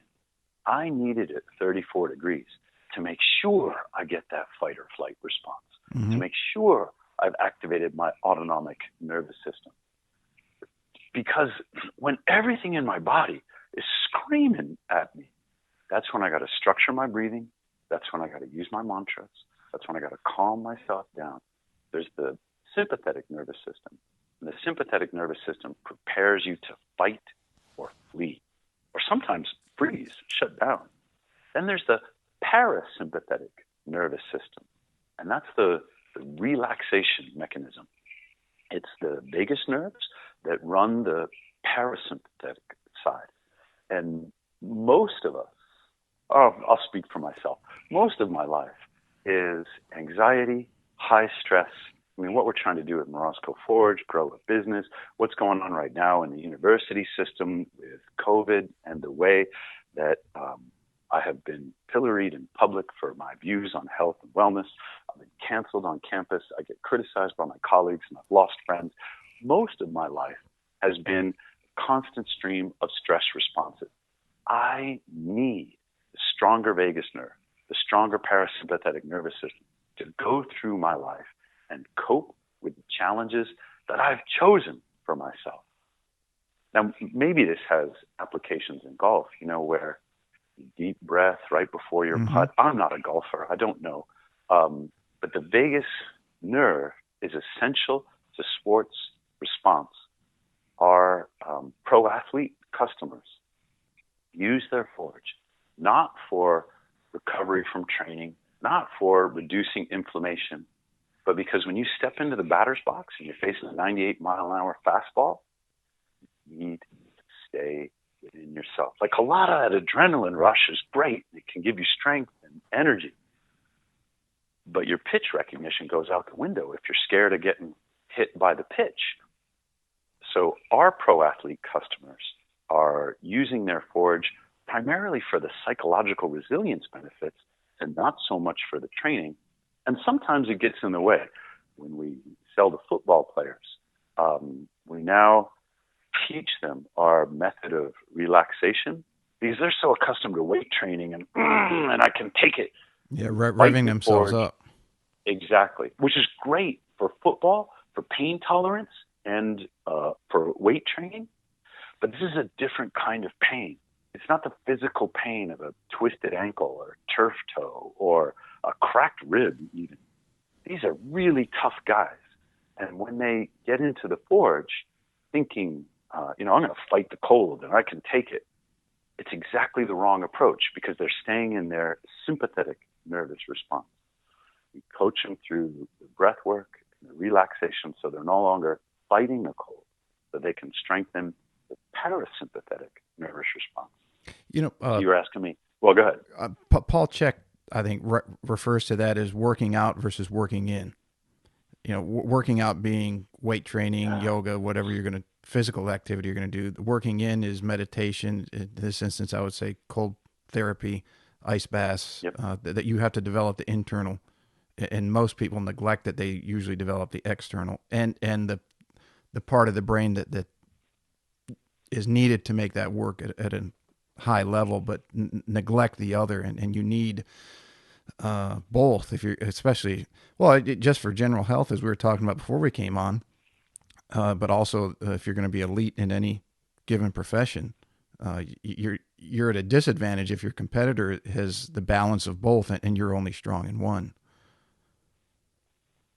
I need it at 34 degrees to make sure I get that fight or flight response, to make sure I've activated my autonomic nervous system. Because when everything in my body is screaming at me, that's when I got to structure my breathing. That's when I got to use my mantras. That's when I got to calm myself down. There's the sympathetic nervous system. And the sympathetic nervous system prepares you to fight or flee, or sometimes freeze, shut down. Then there's the parasympathetic nervous system, and that's the relaxation mechanism. It's the vagus nerves that run the parasympathetic side. And most of us, I'll speak for myself, most of my life is anxiety, high stress. I mean, what we're trying to do at Morozkoforge, grow a business, what's going on right now in the university system with COVID, and the way that I have been pilloried in public for my views on health and wellness. I've been canceled on campus. I get criticized by my colleagues, and I've lost friends. Most of my life has been a constant stream of stress responses. I need the stronger vagus nerve, the stronger parasympathetic nervous system to go through my life and cope with the challenges that I've chosen for myself. Now, maybe this has applications in golf, where deep breath right before your putt. I'm not a golfer. I don't know. But the vagus nerve is essential to sports response. Our pro athlete customers use their forge not for recovery from training, not for reducing inflammation, but because when you step into the batter's box and you're facing a 98-mile-an-hour fastball, you need to stay within yourself. Like a lot of that adrenaline rush is great. It can give you strength and energy. But your pitch recognition goes out the window if you're scared of getting hit by the pitch. So our pro athlete customers are using their forge primarily for the psychological resilience benefits and not so much for the training. And sometimes it gets in the way. When we sell to football players, we now teach them our method of relaxation because they're so accustomed to weight training and I can take it. Yeah, revving themselves up. Exactly, which is great for football, for pain tolerance, and for weight training. But this is a different kind of pain. It's not the physical pain of a twisted ankle or turf toe or a cracked rib even. These are really tough guys. And when they get into the forge thinking, I'm going to fight the cold and I can take it, it's exactly the wrong approach because they're staying in their sympathetic nervous response. We coach them through the breath work and the relaxation so they're no longer fighting the cold, so they can strengthen the parasympathetic nervous response. You were asking me. Well, go ahead. Paul Chek, I think, refers to that as working out versus working in. Working out being weight training, yoga, whatever physical activity you're going to do. Working in is meditation. In this instance, I would say cold therapy, ice baths, that you have to develop the internal. And most people neglect that they usually develop the external and the part of the brain that is needed to make that work at a high level, but neglect the other. And you need both if you're especially, just for general health, as we were talking about before we came on, but also if you're going to be elite in any given profession, you're at a disadvantage if your competitor has the balance of both and you're only strong in one.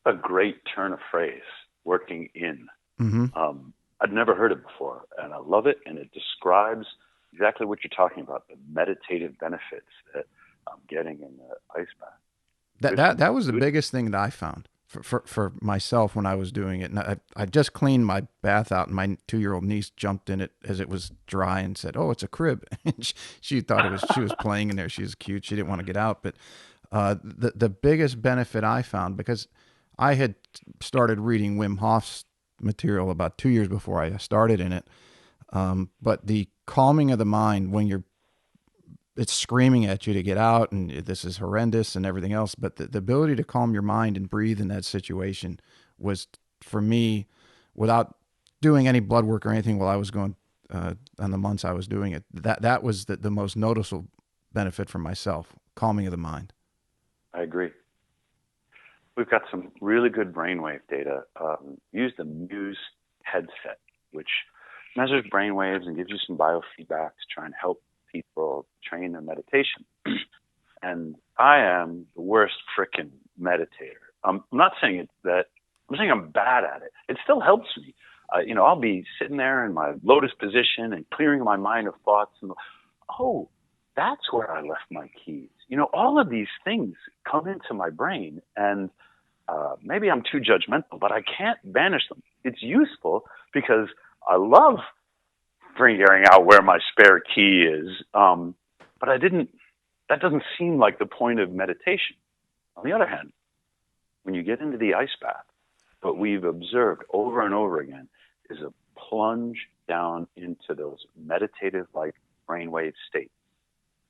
A great turn of phrase, working in. I'd never heard it before, and I love it, and it describes exactly what you're talking about, the meditative benefits that I'm getting in the ice bath. That was the biggest thing that I found for myself when I was doing it. And I just cleaned my bath out, and my 2-year-old niece jumped in it as it was dry and said, "Oh, it's a crib." And she thought it was, she was playing in there. She was cute. She didn't want to get out. But the biggest benefit I found, because I had started reading Wim Hof's material about 2 years before I started in it. But the calming of the mind when it's screaming at you to get out and this is horrendous and everything else. But the ability to calm your mind and breathe in that situation was, for me, without doing any blood work or anything while I was going, on the months I was doing it, that was the most noticeable benefit for myself, calming of the mind. I agree. We've got some really good brainwave data. Use the Muse headset, which measures brainwaves and gives you some biofeedback to try and help people train their meditation. And I am the worst frickin' meditator. I'm not saying I'm saying I'm bad at it. It still helps me. I'll be sitting there in my lotus position and clearing my mind of thoughts, and oh, that's where I left my keys. All of these things come into my brain, and maybe I'm too judgmental, but I can't banish them. It's useful because I love figuring out where my spare key is. But that doesn't seem like the point of meditation. On the other hand, when you get into the ice bath, what we've observed over and over again is a plunge down into those meditative-like brainwave states.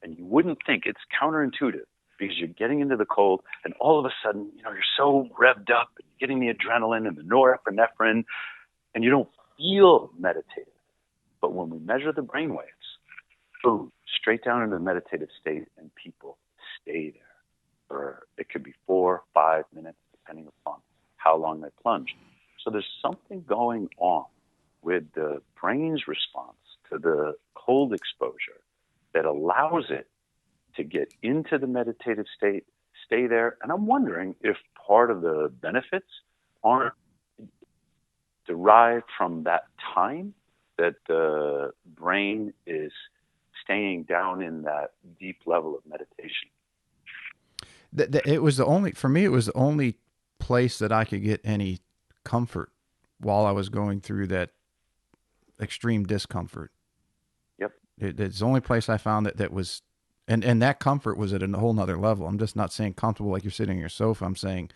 And you wouldn't think, it's counterintuitive, because you're getting into the cold and all of a sudden, you're so revved up and you're getting the adrenaline and the norepinephrine, and you don't feel meditative. But when we measure the brain waves, boom, straight down into the meditative state, and people stay there for, it could be 4 or 5 minutes, depending upon how long they plunge. So there's something going on with the brain's response to the cold exposure that allows it to get into the meditative state, stay there. And I'm wondering if part of the benefits aren't derived from that time that the brain is staying down in that deep level of meditation. It was for me, it was the only place that I could get any comfort while I was going through that extreme discomfort. Yep. It's the only place I found that was, and that comfort was at a whole nother level. I'm just not saying comfortable like you're sitting on your sofa. I'm saying,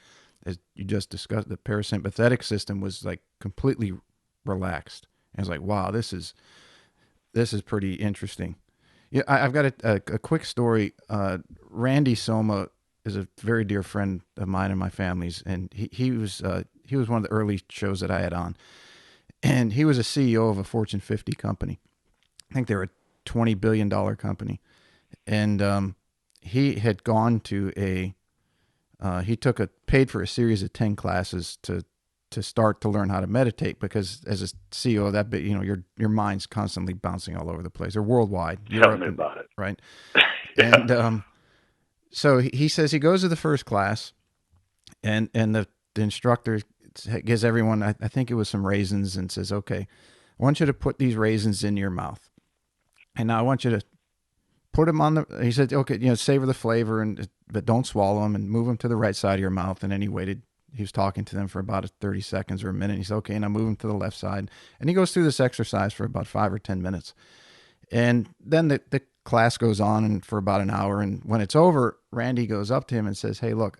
as you just discussed, the parasympathetic system was like completely relaxed. And it's like, wow, this is pretty interesting. Yeah, I've got a quick story. Randy Soma is a very dear friend of mine and my family's, and he was one of the early shows that I had on, and he was a CEO of a Fortune 50 company. I think they were a $20 billion company, and he had gone to he paid for a series of 10 classes to start to learn how to meditate, because as a CEO of that bit, your mind's constantly bouncing all over the place, or worldwide. Tell me about it. Right. And so he says he goes to the first class, and the instructor gives everyone, I think it was some raisins, and says, okay, I want you to put these raisins in your mouth. And now I want you to put them he said, okay, savor the flavor, but don't swallow them, and move them to the right side of your mouth. And then he was talking to them for about 30 seconds or a minute. He said, okay, now move them to the left side. And he goes through this exercise for about 5 or 10 minutes. And then the class goes on and for about an hour. And when it's over, Randy goes up to him and says, hey, look,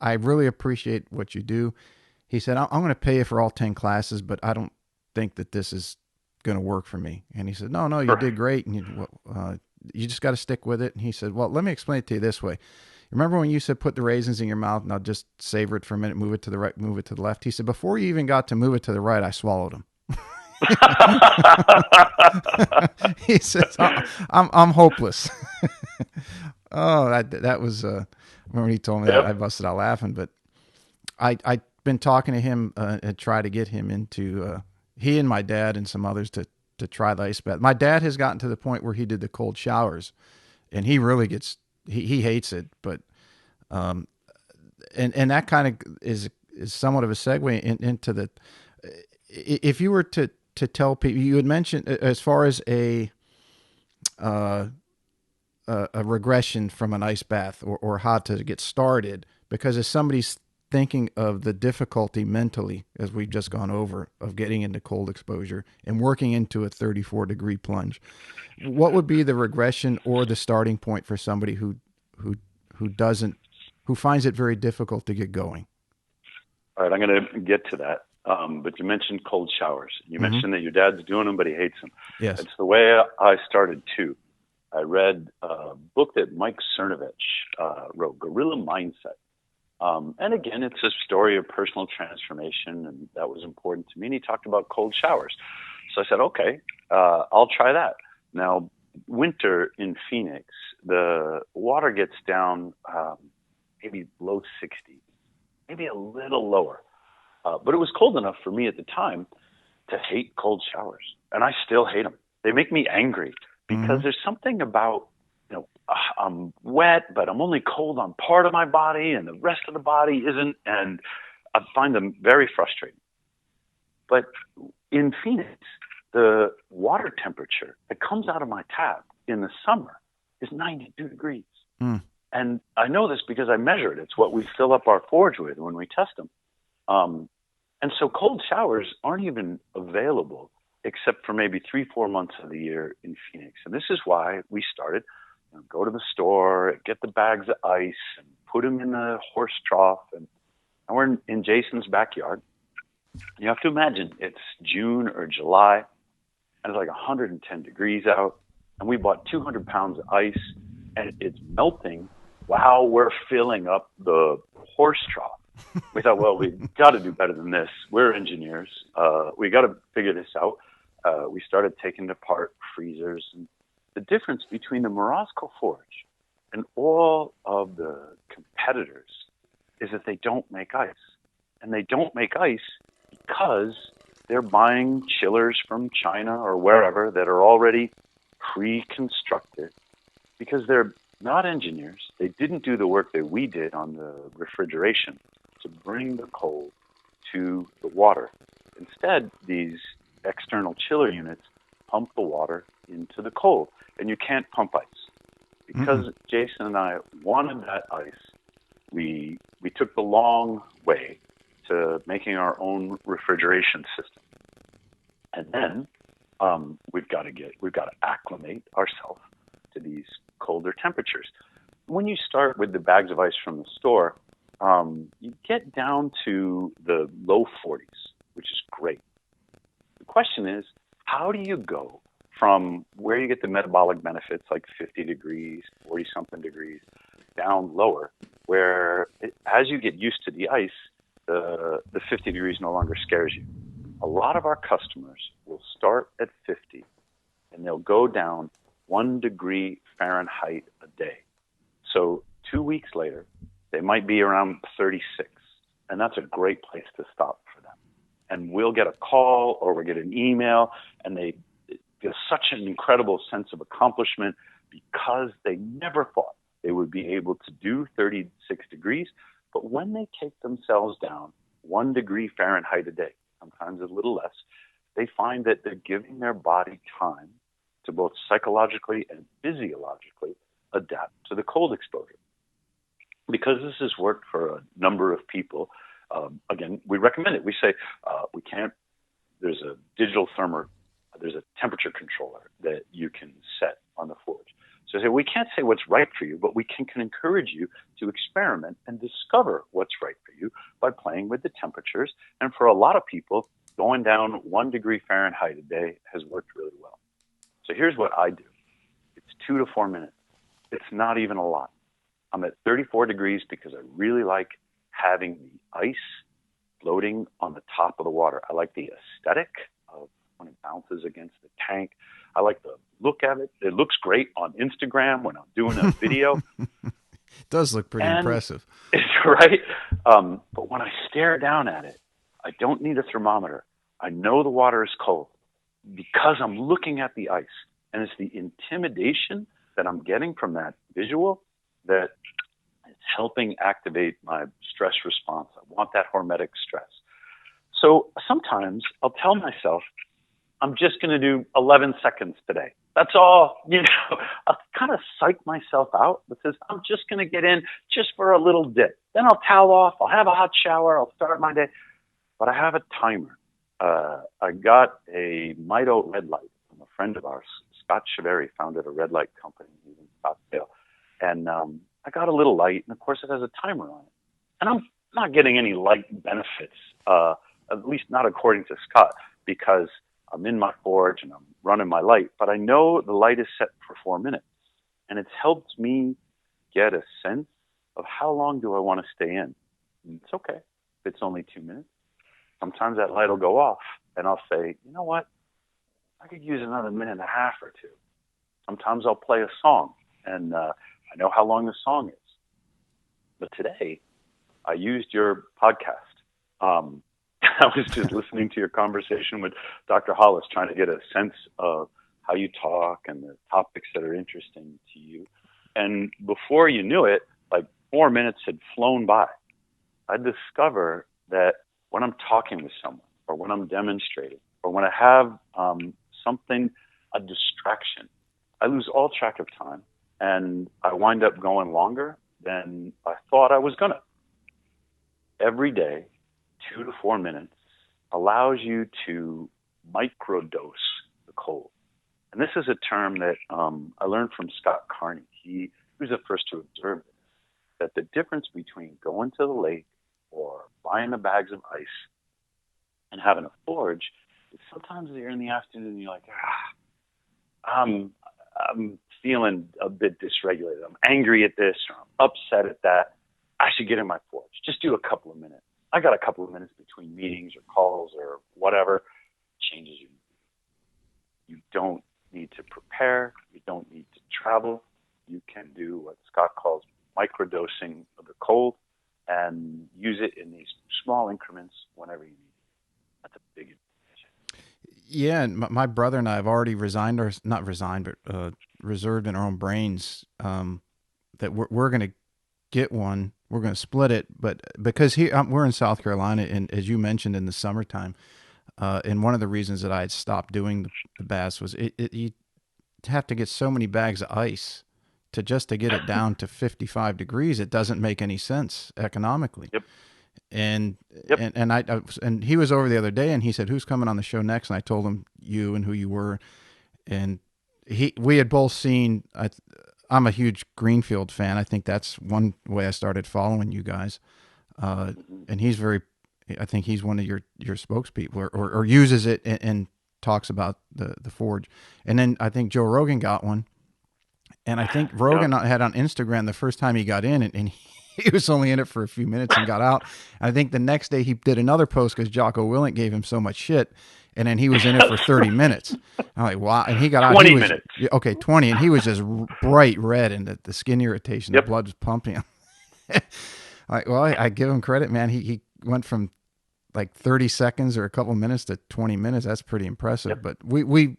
I really appreciate what you do. He said, I'm going to pay you for all 10 classes, but I don't think that this is going to work for me. And he said, no, you did great. And you just got to stick with it. And he said, well, let me explain it to you this way. Remember when you said put the raisins in your mouth and I'll just savor it for a minute, move it to the right, move it to the left? He said, before you even got to move it to the right, I swallowed them. He says, I'm hopeless. Oh, that was, remember when he told me that, I busted out laughing. But I've been talking to him and try to get him into, he and my dad and some others to try the ice bath. My dad has gotten to the point where he did the cold showers, and he really he hates it. But, and that kind of is somewhat of a segue into the, if you were to tell people, you had mentioned as far as a a regression from an ice bath or how to get started, because if somebody's thinking of the difficulty mentally, as we've just gone over, of getting into cold exposure and working into a 34-degree plunge, what would be the regression or the starting point for somebody who finds it very difficult to get going? All right, I'm going to get to that. But you mentioned cold showers. You mentioned that your dad's doing them, but he hates them. Yes. It's the way I started too. I read a book that Mike Cernovich wrote, Gorilla Mindset. And again, it's a story of personal transformation, and that was important to me. And he talked about cold showers. So I said, okay, I'll try that. Now, winter in Phoenix, the water gets down maybe below 60, maybe a little lower. But it was cold enough for me at the time to hate cold showers. And I still hate them. They make me angry because there's something about, I'm wet, but I'm only cold on part of my body and the rest of the body isn't. And I find them very frustrating. But in Phoenix, the water temperature that comes out of my tap in the summer is 92 degrees. And I know this because I measure it. It's what we fill up our forge with when we test them. And so cold showers aren't even available except for maybe 3-4 months of the year in Phoenix. And this is why we started, go to the store, get the bags of ice and put them in the horse trough. And we're in Jason's backyard. You have to imagine it's June or July and it's like 110 degrees out. And we bought 200 pounds of ice and it's melting while we're filling up the horse trough. We thought, well, we've got to do better than this. We're engineers. We got to figure this out. We started taking apart freezers. And the difference between the Morozkoforge and all of the competitors is that they don't make ice. And they don't make ice because they're buying chillers from China or wherever that are already pre-constructed, because they're not engineers. They didn't do the work that we did on the refrigeration to bring the cold to the water. Instead, these external chiller units pump the water into the cold, and you can't pump ice. Because Jason and I wanted that ice, we took the long way to making our own refrigeration system. And then we've got to acclimate ourselves to these colder temperatures. When you start with the bags of ice from the store, you get down to the low 40s, which is great. The question is, how do you go from where you get the metabolic benefits, like 50 degrees, 40-something degrees, down lower, where as you get used to the ice, the 50 degrees no longer scares you? A lot of our customers will start at 50, and they'll go down 1 degree Fahrenheit a day. So 2 weeks later, they might be around 36, and that's a great place to stop for them. And we'll get a call or we'll get an email, and they feel such an incredible sense of accomplishment because they never thought they would be able to do 36 degrees. But when they take themselves down 1 degree Fahrenheit a day, sometimes a little less, they find that they're giving their body time to both psychologically and physiologically adapt to the cold exposure. Because this has worked for a number of people, again, we recommend it. We say we can't, there's a digital thermometer, there's a temperature controller that you can set on the forge. So I say, we can't say what's right for you, but we can encourage you to experiment and discover what's right for you by playing with the temperatures. And for a lot of people, going down 1 degree Fahrenheit a day has worked really well. So here's what I do. It's 2 to 4 minutes. It's not even a lot. I'm at 34 degrees because I really like having the ice floating on the top of the water. I like the aesthetic of when it bounces against the tank. I like the look of it. It looks great on Instagram when I'm doing a video. It does look pretty impressive. It's right. But when I stare down at it, I don't need a thermometer. I know the water is cold because I'm looking at the ice. And it's the intimidation that I'm getting from that visual that is helping activate my stress response. I want that hormetic stress. So sometimes I'll tell myself, I'm just going to do 11 seconds today. That's all, I'll kind of psych myself out because I'm just going to get in just for a little dip. Then I'll towel off. I'll have a hot shower. I'll start my day. But I have a timer. I got a Mito red light from a friend of ours. Scott Cheveri founded a red light company in Scottsdale. And I got a little light, and of course it has a timer on it. And I'm not getting any light benefits, at least not according to Scott, because I'm in my forge and I'm running my light. But I know the light is set for 4 minutes. And it's helped me get a sense of how long do I want to stay in. And it's okay if it's only 2 minutes. Sometimes that light will go off, and I'll say, you know what? I could use another minute and a half or two. Sometimes I'll play a song, and I know how long the song is. But today, I used your podcast. I was just listening to your conversation with Dr. Hollis, trying to get a sense of how you talk and the topics that are interesting to you. And before you knew it, like 4 minutes had flown by. I discover that when I'm talking with someone, or when I'm demonstrating, or when I have a distraction, I lose all track of time, and I wind up going longer than I thought I was going to. Every day, 2 to 4 minutes allows you to microdose the cold. And this is a term that I learned from Scott Carney. He was the first to observe this, that the difference between going to the lake or buying the bags of ice and having a forge is sometimes you're in the afternoon and you're like, I'm feeling a bit dysregulated. I'm angry at this, or I'm upset at that. I should get in my forge. Just do a couple of minutes. I got a couple of minutes between meetings or calls or whatever. Changes you. You don't need to prepare. You don't need to travel. You can do what Scott calls microdosing of the cold and use it in these small increments whenever you need it. That's a big advantage. Yeah, and my brother and I have already resigned, or not resigned, but reserved in our own brains that we're going to get one. We're going to split it, but because we're in South Carolina, and as you mentioned, in the summertime, and one of the reasons that I had stopped doing the baths was you have to get so many bags of ice to get it down to 55 degrees. It doesn't make any sense economically. Yep. And Yep. and he was over the other day, and he said, "Who's coming on the show next?" And I told him you and who you were, and we had both seen. I'm a huge Greenfield fan. I think that's one way I started following you guys. And I think he's one of your spokespeople, or uses it and talks about the forge. And then I think Joe Rogan got one. And I think Rogan had on Instagram the first time he got in, and he was only in it for a few minutes and got out. And I think the next day he did another post because Jocko Willink gave him so much shit. And then he was in it for 30 minutes. I'm like, wow. And he got out. 20 minutes. Okay, 20. And he was just bright red, and the skin irritation, the blood was pumping. I give him credit, man. He went from like 30 seconds or a couple minutes to 20 minutes. That's pretty impressive. Yep. But we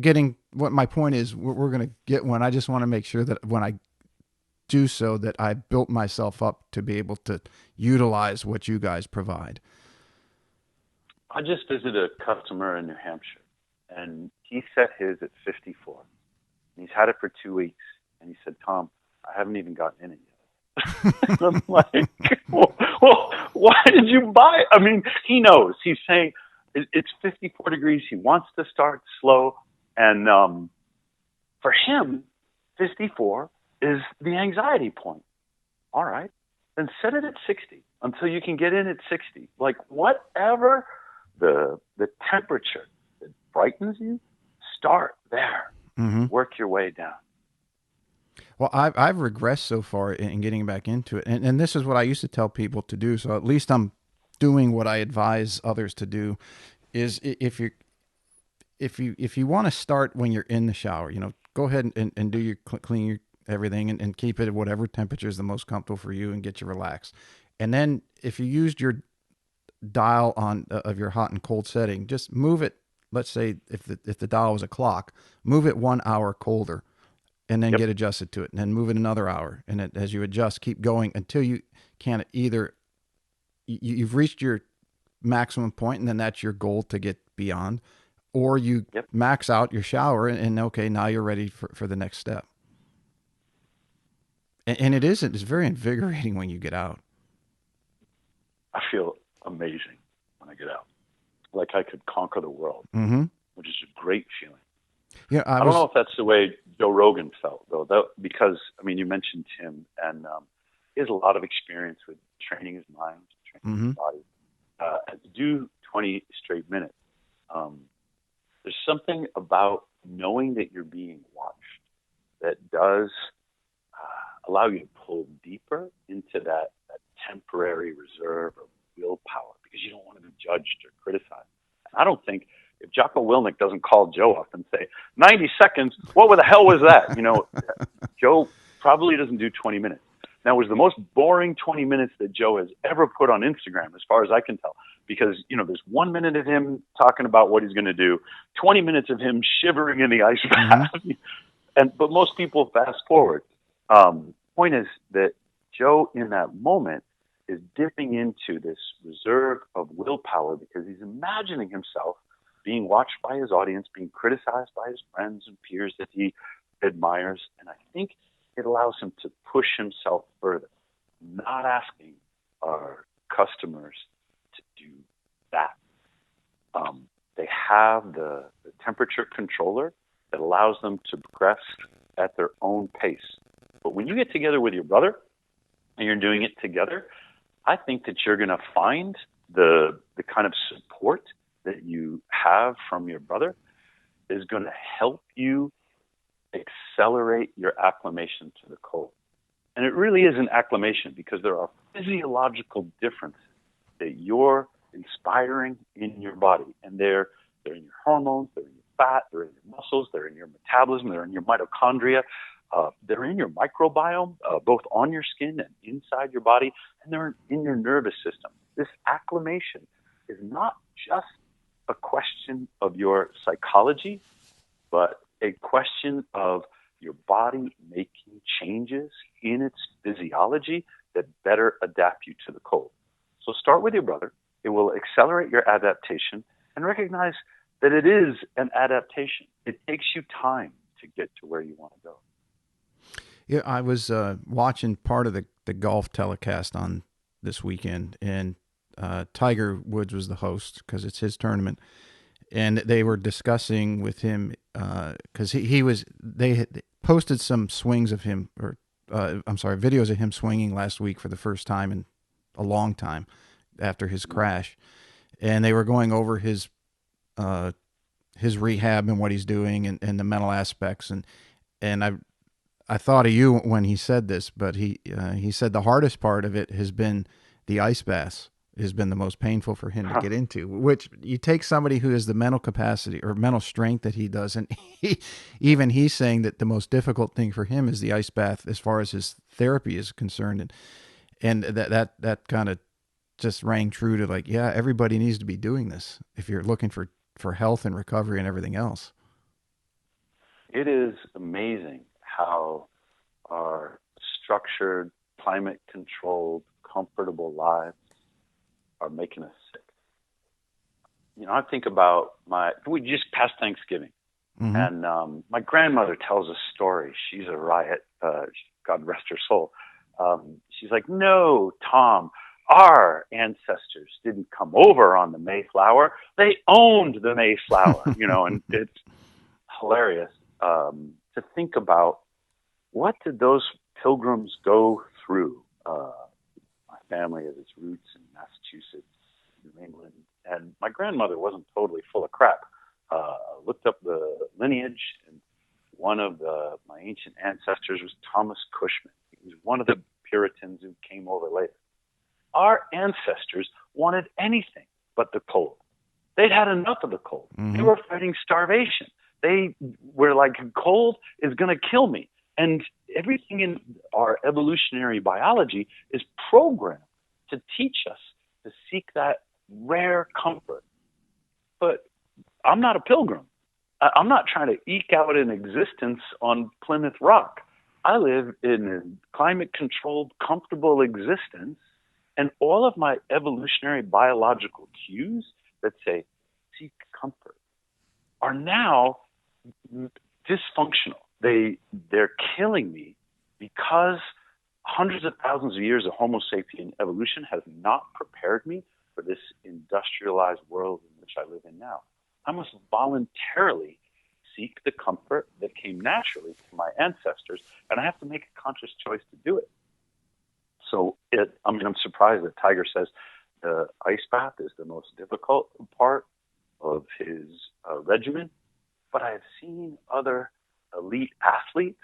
getting, what my point is, we're going to get one. I just want to make sure that when I do so, that I built myself up to be able to utilize what you guys provide. I just visited a customer in New Hampshire, and he set his at 54. And he's had it for 2 weeks, and he said, "Tom, I haven't even gotten in it yet." I'm like, well, why did you buy it? I mean, he knows. He's saying it's 54 degrees. He wants to start slow, and for him, 54 is the anxiety point. All right, then set it at 60 until you can get in at 60. Like, whatever the temperature that brightens you, start there. Mm-hmm. Work your way down. Well, I've regressed so far in getting back into it, and this is what I used to tell people to do. So at least I'm doing what I advise others to do. Is if you want to start when you're in the shower, go ahead and do your clean your everything and keep it at whatever temperature is the most comfortable for you and get you relaxed. And then if you used your dial on of your hot and cold setting, just move it. Let's say if the dial was a clock, move it 1 hour colder, and then get adjusted to it, and then move it another hour. And as you adjust, keep going until you can either you've reached your maximum point, and then that's your goal to get beyond, or you Yep. max out your shower and okay, now you're ready for the next step. And it's very invigorating when you get out. I feel amazing when I get out. Like I could conquer the world, Mm-hmm. which is a great feeling. Yeah, I don't know if that's the way Joe Rogan felt, though, because, I mean, you mentioned him, and he has a lot of experience with training his mind, training mm-hmm. his body. And to do 20 straight minutes, there's something about knowing that you're being watched that does allow you to pull deeper into that temporary reserve of willpower, because you don't want to be judged or criticized. And I don't think if Jocko Willink doesn't call Joe up and say, 90 seconds, what the hell was that? Joe probably doesn't do 20 minutes. Now, it was the most boring 20 minutes that Joe has ever put on Instagram, as far as I can tell, because, there's 1 minute of him talking about what he's going to do, 20 minutes of him shivering in the ice bath. Mm-hmm. But most people fast forward. Point is that Joe, in that moment, is dipping into this reserve of willpower because he's imagining himself being watched by his audience, being criticized by his friends and peers that he admires. And I think it allows him to push himself further, not asking our customers to do that. They have the temperature controller that allows them to progress at their own pace. But when you get together with your brother and you're doing it together, I think that you're going to find the kind of support that you have from your brother is going to help you accelerate your acclimation to the cold. And it really is an acclimation because there are physiological differences that you're inspiring in your body. And they're in your hormones, they're in your fat, they're in your muscles, they're in your metabolism, they're in your mitochondria. They're in your microbiome, both on your skin and inside your body, and they're in your nervous system. This acclimation is not just a question of your psychology, but a question of your body making changes in its physiology that better adapt you to the cold. So start with your brother. It will accelerate your adaptation, and recognize that it is an adaptation. It takes you time to get to where you want to go. Yeah, I was watching part of the golf telecast on this weekend, and Tiger Woods was the host because it's his tournament, and they were discussing with him because they had posted some swings of him, or videos of him swinging last week for the first time in a long time after his crash, and they were going over his rehab and what he's doing and the mental aspects, and I thought of you when he said this, but he said the hardest part of it has been the ice baths has been the most painful for him to get into, which you take somebody who has the mental capacity or mental strength that he does. And he's saying that the most difficult thing for him is the ice bath as far as his therapy is concerned. And that kind of just rang true to like, yeah, everybody needs to be doing this if you're looking for health and recovery and everything else. It is amazing how our structured, climate-controlled, comfortable lives are making us sick. I think about we just passed Thanksgiving, mm-hmm. and my grandmother tells a story. She's a riot, God rest her soul. She's like, no, Tom, our ancestors didn't come over on the Mayflower. They owned the Mayflower, and it's hilarious to think about what did those pilgrims go through. My family has its roots in Massachusetts, New England, and my grandmother wasn't totally full of crap. Looked up the lineage, and one of my ancient ancestors was Thomas Cushman. He was one of the Puritans who came over later. Our ancestors wanted anything but the cold. They'd had enough of the cold. Mm-hmm. They were fighting starvation. They were like, cold is going to kill me. And everything in our evolutionary biology is programmed to teach us to seek that rare comfort. But I'm not a pilgrim. I'm not trying to eke out an existence on Plymouth Rock. I live in a climate-controlled, comfortable existence, and all of my evolutionary biological cues that say, seek comfort, are now dysfunctional. They're killing me because hundreds of thousands of years of Homo sapien evolution has not prepared me for this industrialized world in which I live in now. I must voluntarily seek the comfort that came naturally to my ancestors, and I have to make a conscious choice to do it. So I'm surprised that Tiger says the ice bath is the most difficult part of his regimen, but I have seen other elite athletes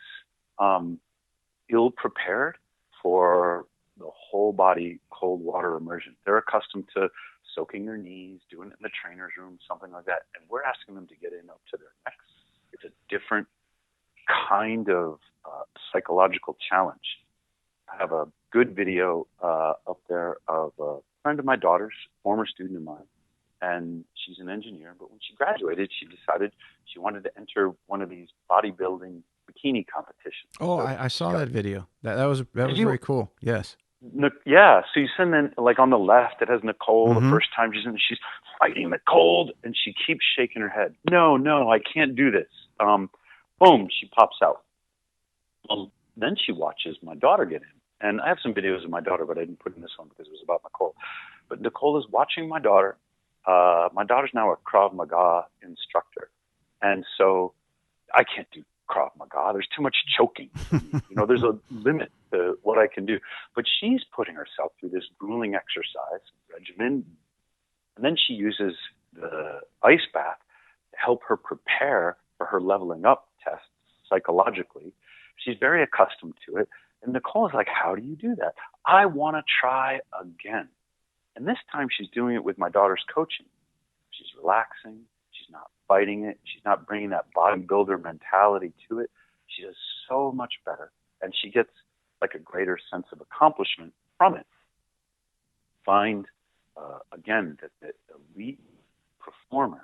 ill prepared for the whole body cold water immersion. They're accustomed to soaking their knees, doing it in the trainer's room, something like that. And we're asking them to get in up to their necks. It's a different kind of psychological challenge. I have a good video up there of a friend of my daughter's, former student of mine, and she's an engineer. But when she graduated, she decided she wanted to enter one of these bodybuilding bikini competitions. Oh, so I saw that video. That was very cool. Yes. Yeah. So you send in, like on the left, it has Nicole. The first time she's fighting the cold, and she keeps shaking her head. No, I can't do this. Boom, she pops out. Then she watches my daughter get in. And I have some videos of my daughter, but I didn't put in this one because it was about Nicole. But Nicole is watching my daughter. My daughter's now a Krav Maga instructor. And so I can't do Krav Maga. There's too much choking. There's a limit to what I can do. But she's putting herself through this grueling exercise regimen. And then she uses the ice bath to help her prepare for her leveling up tests psychologically. She's very accustomed to it. And Nicole is like, how do you do that? I want to try again. And this time she's doing it with my daughter's coaching. She's relaxing. She's not fighting it. She's not bringing that bodybuilder mentality to it. She does so much better. And she gets like a greater sense of accomplishment from it. Find, again, that the elite performers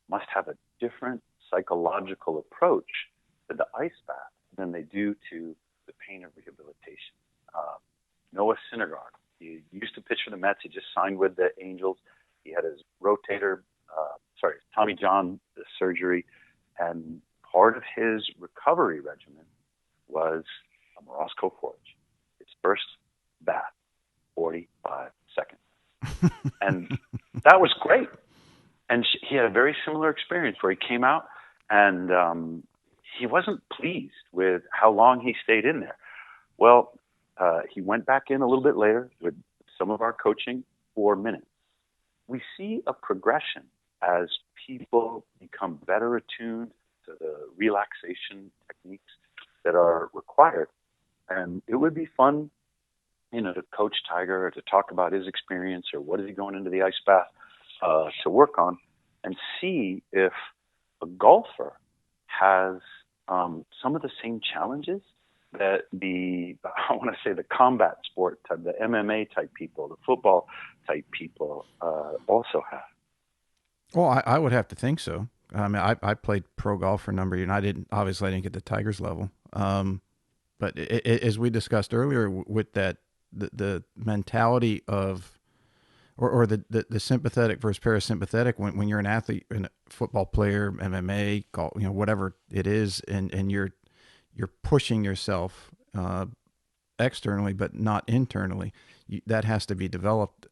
must have a different psychological approach to the ice bath than they do to the pain of rehabilitation. Noah Syndergaard, he used to pitch for the Mets. He just signed with the Angels. He had his Tommy John surgery, and part of his recovery regimen was a Morozkoforge. His first bath, 45 seconds. And that was great. And he had a very similar experience where he came out and he wasn't pleased with how long he stayed in there. Well, he went back in a little bit later with some of our coaching, 4 minutes. We see a progression as people become better attuned to the relaxation techniques that are required. And it would be fun, to coach Tiger or to talk about his experience or what is he going into the ice bath to work on, and see if a golfer has some of the same challenges that the combat sport type, the MMA type people, the football type people also have. Well, I would have to think so. I mean, I played pro golf for a number of years, and I didn't get the Tigers level. But as we discussed earlier, with that, the mentality of, or the sympathetic versus parasympathetic, when you're an athlete, a football player, MMA, golf, whatever it is, and you're pushing yourself externally, but not internally, that has to be developed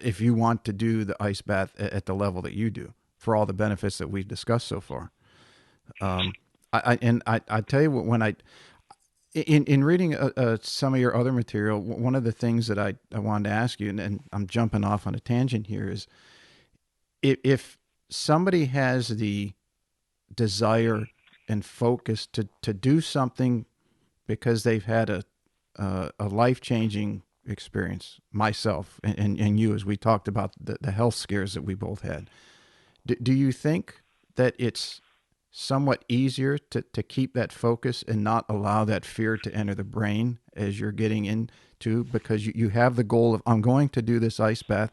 if you want to do the ice bath at the level that you do, for all the benefits that we've discussed so far. I tell you what, when in reading some of your other material, one of the things that I wanted to ask you, and I'm jumping off on a tangent here, is if somebody has the desire and focus to do something because they've had a life-changing experience, myself and you, as we talked about the health scares that we both had, do you think that it's somewhat easier to keep that focus and not allow that fear to enter the brain as you're getting into, because you have the goal of, I'm going to do this ice bath,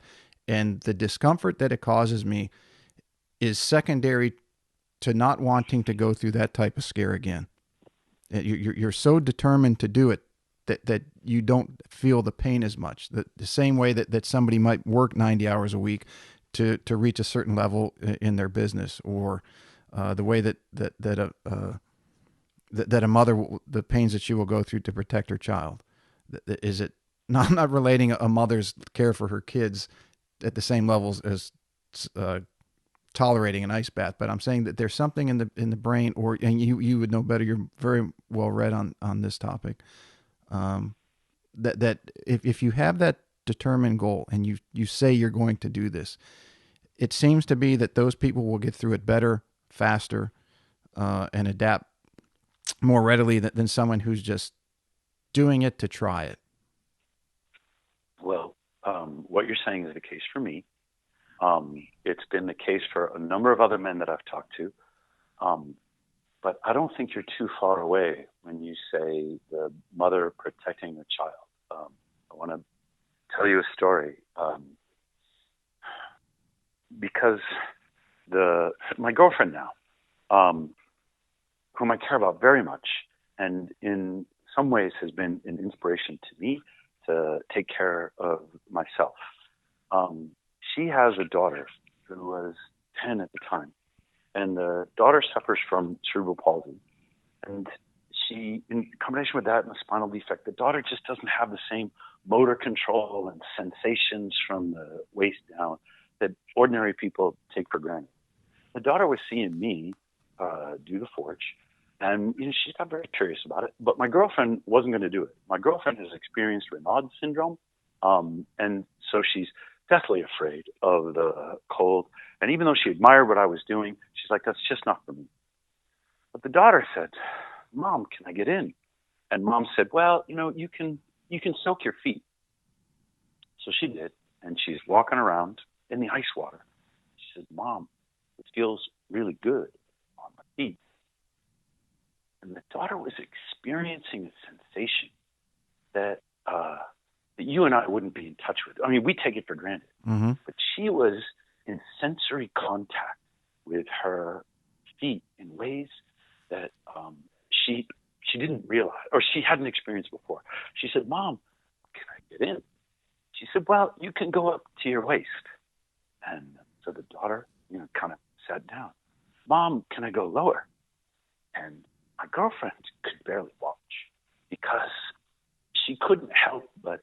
and the discomfort that it causes me is secondary to not wanting to go through that type of scare again? You're so determined to do it that you don't feel the pain as much. The same way that somebody might work 90 hours a week to reach a certain level in their business, or the way that a mother, the pains that she will go through to protect her child. Is it? No, I'm not relating a mother's care for her kids at the same levels as tolerating an ice bath, but I'm saying that there's something in the brain, and you would know better. You're very well read on this topic. That if you have that determined goal and you say you're going to do this, it seems to be that those people will get through it better, faster, and adapt more readily than someone who's just doing it to try it. Well, what you're saying is the case for me. It's been the case for a number of other men that I've talked to. But I don't think you're too far away when you say the mother protecting the child. I want to tell you a story. Because my girlfriend now, whom I care about very much, and in some ways has been an inspiration to me to take care of myself. She has a daughter who was 10 at the time, and the daughter suffers from cerebral palsy. And she, in combination with that and a spinal defect, the daughter just doesn't have the same motor control and sensations from the waist down that ordinary people take for granted. The daughter was seeing me do the forge, and she got very curious about it. But my girlfriend wasn't going to do it. My girlfriend has experienced Raynaud's syndrome, and so she's deathly afraid of the cold. And even though she admired what I was doing, she's like, that's just not for me. But the daughter said, Mom, can I get in? And Mom said, well, you can soak your feet. So she did, and she's walking around in the ice water. She said, Mom, it feels really good on my feet. And the daughter was experiencing a sensation that you and I wouldn't be in touch with. I mean, we take it for granted. Mm-hmm. But she was in sensory contact with her feet in ways that she didn't realize, or she hadn't experienced before. She said, Mom, can I get in? She said, well, you can go up to your waist. And so the daughter, kind of sat down. Mom, can I go lower? And my girlfriend could barely watch because she couldn't help but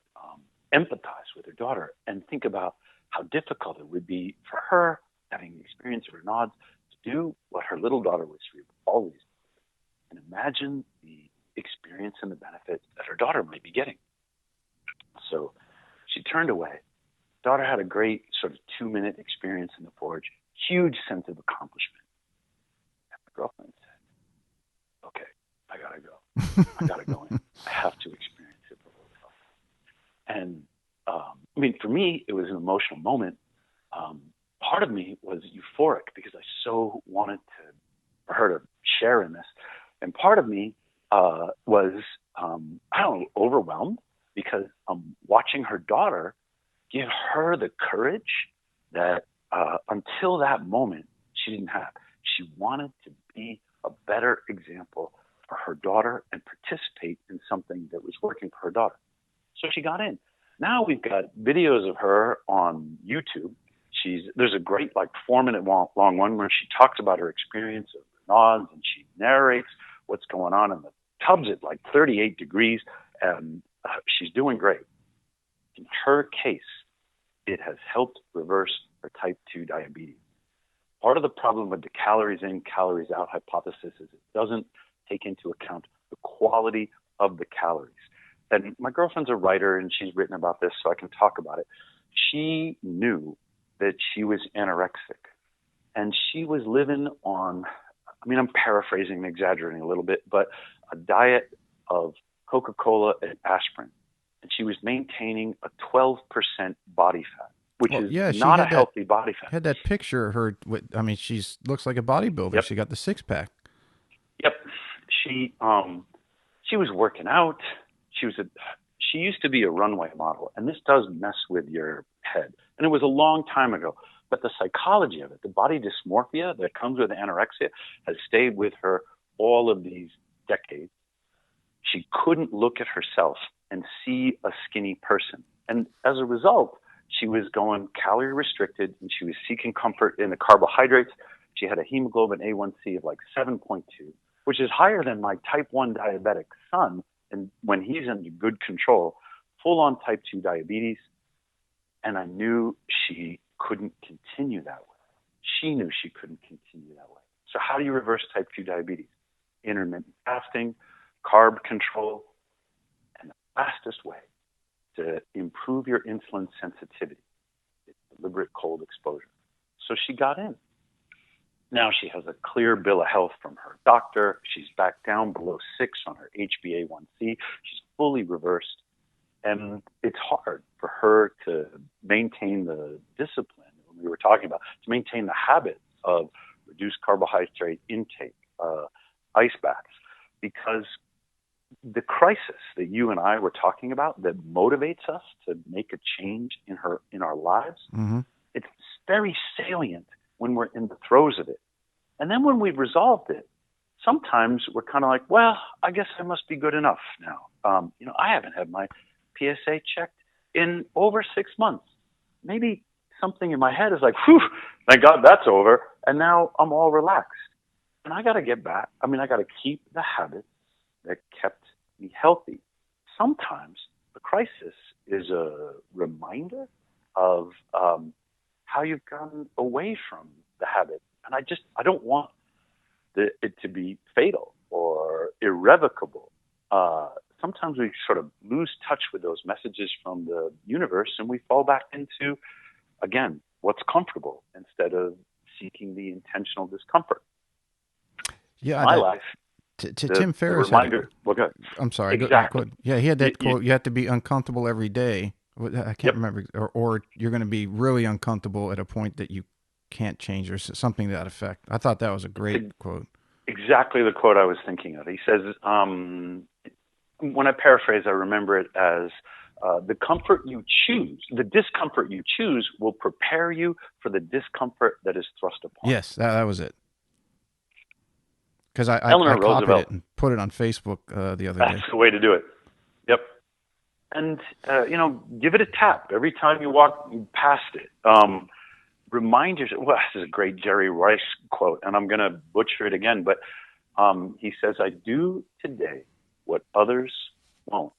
empathize with her daughter and think about how difficult it would be for her, having the experience of Raynaud's, to do what her little daughter was always doing. And imagine the experience and the benefit that her daughter might be getting. So she turned away. Daughter had a great sort of 2-minute experience in the forge, huge sense of accomplishment. And my girlfriend said, okay, I gotta go. I gotta go in. I have to experience it for myself. And for me, it was an emotional moment. Part of me was euphoric because I so wanted for her to share in this. And part of me was, overwhelmed because watching her daughter give her the courage that until that moment she didn't have. She wanted to be a better example for her daughter and participate in something that was working for her daughter. So she got in. Now we've got videos of her on YouTube. There's a great 4-minute long one where she talks about her experience of Raynaud's, and she narrates what's going on in the tubs at 38 degrees, and she's doing great. In her case, it has helped reverse her type 2 diabetes. Part of the problem with the calories in, calories out hypothesis is it doesn't take into account the quality of the calories. And my girlfriend's a writer, and she's written about this, so I can talk about it. She knew that she was anorexic, and she was living on, I'm paraphrasing and exaggerating a little bit, but a diet of Coca-Cola and aspirin. And she was maintaining a 12% body fat, which is not a healthy body fat. Had that picture of her. She looks like a bodybuilder. Yep. She got the 6-pack. Yep. She was working out. She used to be a runway model, and this does mess with your head. And it was a long time ago, but the psychology of it, the body dysmorphia that comes with anorexia, has stayed with her all of these decades. She couldn't look at herself and see a skinny person. And as a result, She was going calorie restricted, and she was seeking comfort in the carbohydrates. She had a hemoglobin A1C of like 7.2, which is higher than my type 1 diabetic son, and when he's in good control, full-on type 2 diabetes. And I knew she couldn't continue that way. She knew she couldn't continue that way. So how do you reverse type 2 diabetes? Intermittent fasting, carb control, and the fastest way to improve your insulin sensitivity is deliberate cold exposure. So she got in. Now she has a clear bill of health from her doctor. She's back down below 6 on her HbA1c. She's fully reversed. And it's hard for her to maintain the discipline we were talking about, to maintain the habit of reduced carbohydrate intake, ice baths, because the crisis that you and I were talking about that motivates us to make a change in our lives, it's very salient when we're in the throes of it. And then when we've resolved it, sometimes we're kind of like, well, I guess I must be good enough now. I haven't had my PSA checked in over 6 months. Maybe something in my head is like, whew, thank God that's over. And now I'm all relaxed. And I got to get back. I got to keep the habits that kept me healthy. Sometimes the crisis is a reminder of how you've gone away from the habit. And I don't want it to be fatal or irrevocable. Sometimes we sort of lose touch with those messages from the universe, and we fall back into, again, what's comfortable instead of seeking the intentional discomfort. Yeah, my life. Tim Ferriss. I'm sorry. Exactly. Go. Yeah, he had that quote. You have to be uncomfortable every day. I can't remember, or you're going to be really uncomfortable at a point that you can't change, or something to that effect. I thought that was a great quote. Exactly the quote I was thinking of. He says, when I paraphrase, I remember it as, the comfort you choose, the discomfort you choose will prepare you for the discomfort that is thrust upon. Yes, that was it. Because I copied it and put it on Facebook the other day. That's the way to do it. Yep. And, give it a tap every time you walk past it. Remind yourself, well, this is a great Jerry Rice quote, and I'm going to butcher it again, but he says, I do today what others won't,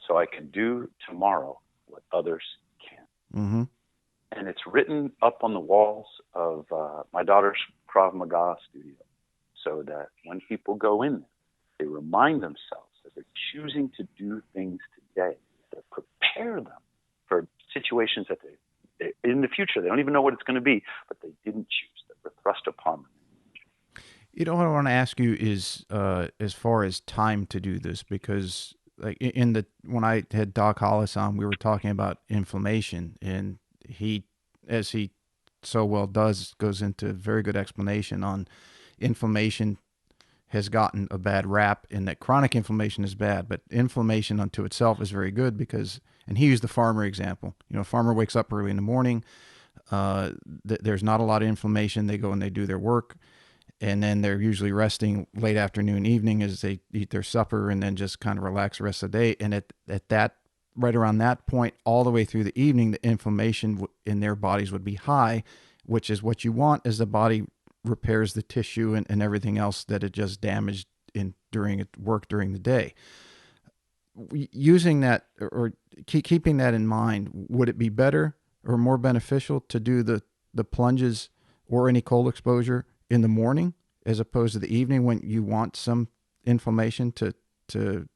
so I can do tomorrow what others can't. Mm-hmm. And it's written up on the walls of my daughter's Krav Maga studio, so that when people go in there, they remind themselves that they're choosing to do things today that prepare them for situations that they in the future, they don't even know what it's going to be, but they didn't choose, that were thrust upon them. What I want to ask you is, as far as time to do this, because like when I had Doc Hollis on, we were talking about inflammation, and he, as he so well does, goes into very good explanation on inflammation has gotten a bad rap, and that chronic inflammation is bad, but inflammation unto itself is very good because, and he used the farmer example. A farmer wakes up early in the morning. There's not a lot of inflammation. They go and they do their work, and then they're usually resting late afternoon, evening as they eat their supper, and then just kind of relax the rest of the day. And at that, right around that point, all the way through the evening, the inflammation in their bodies would be high, which is what you want as the body repairs the tissue and everything else that it just damaged during its work during the day. Using that or keeping that in mind, would it be better or more beneficial to do the plunges or any cold exposure in the morning as opposed to the evening when you want some inflammation to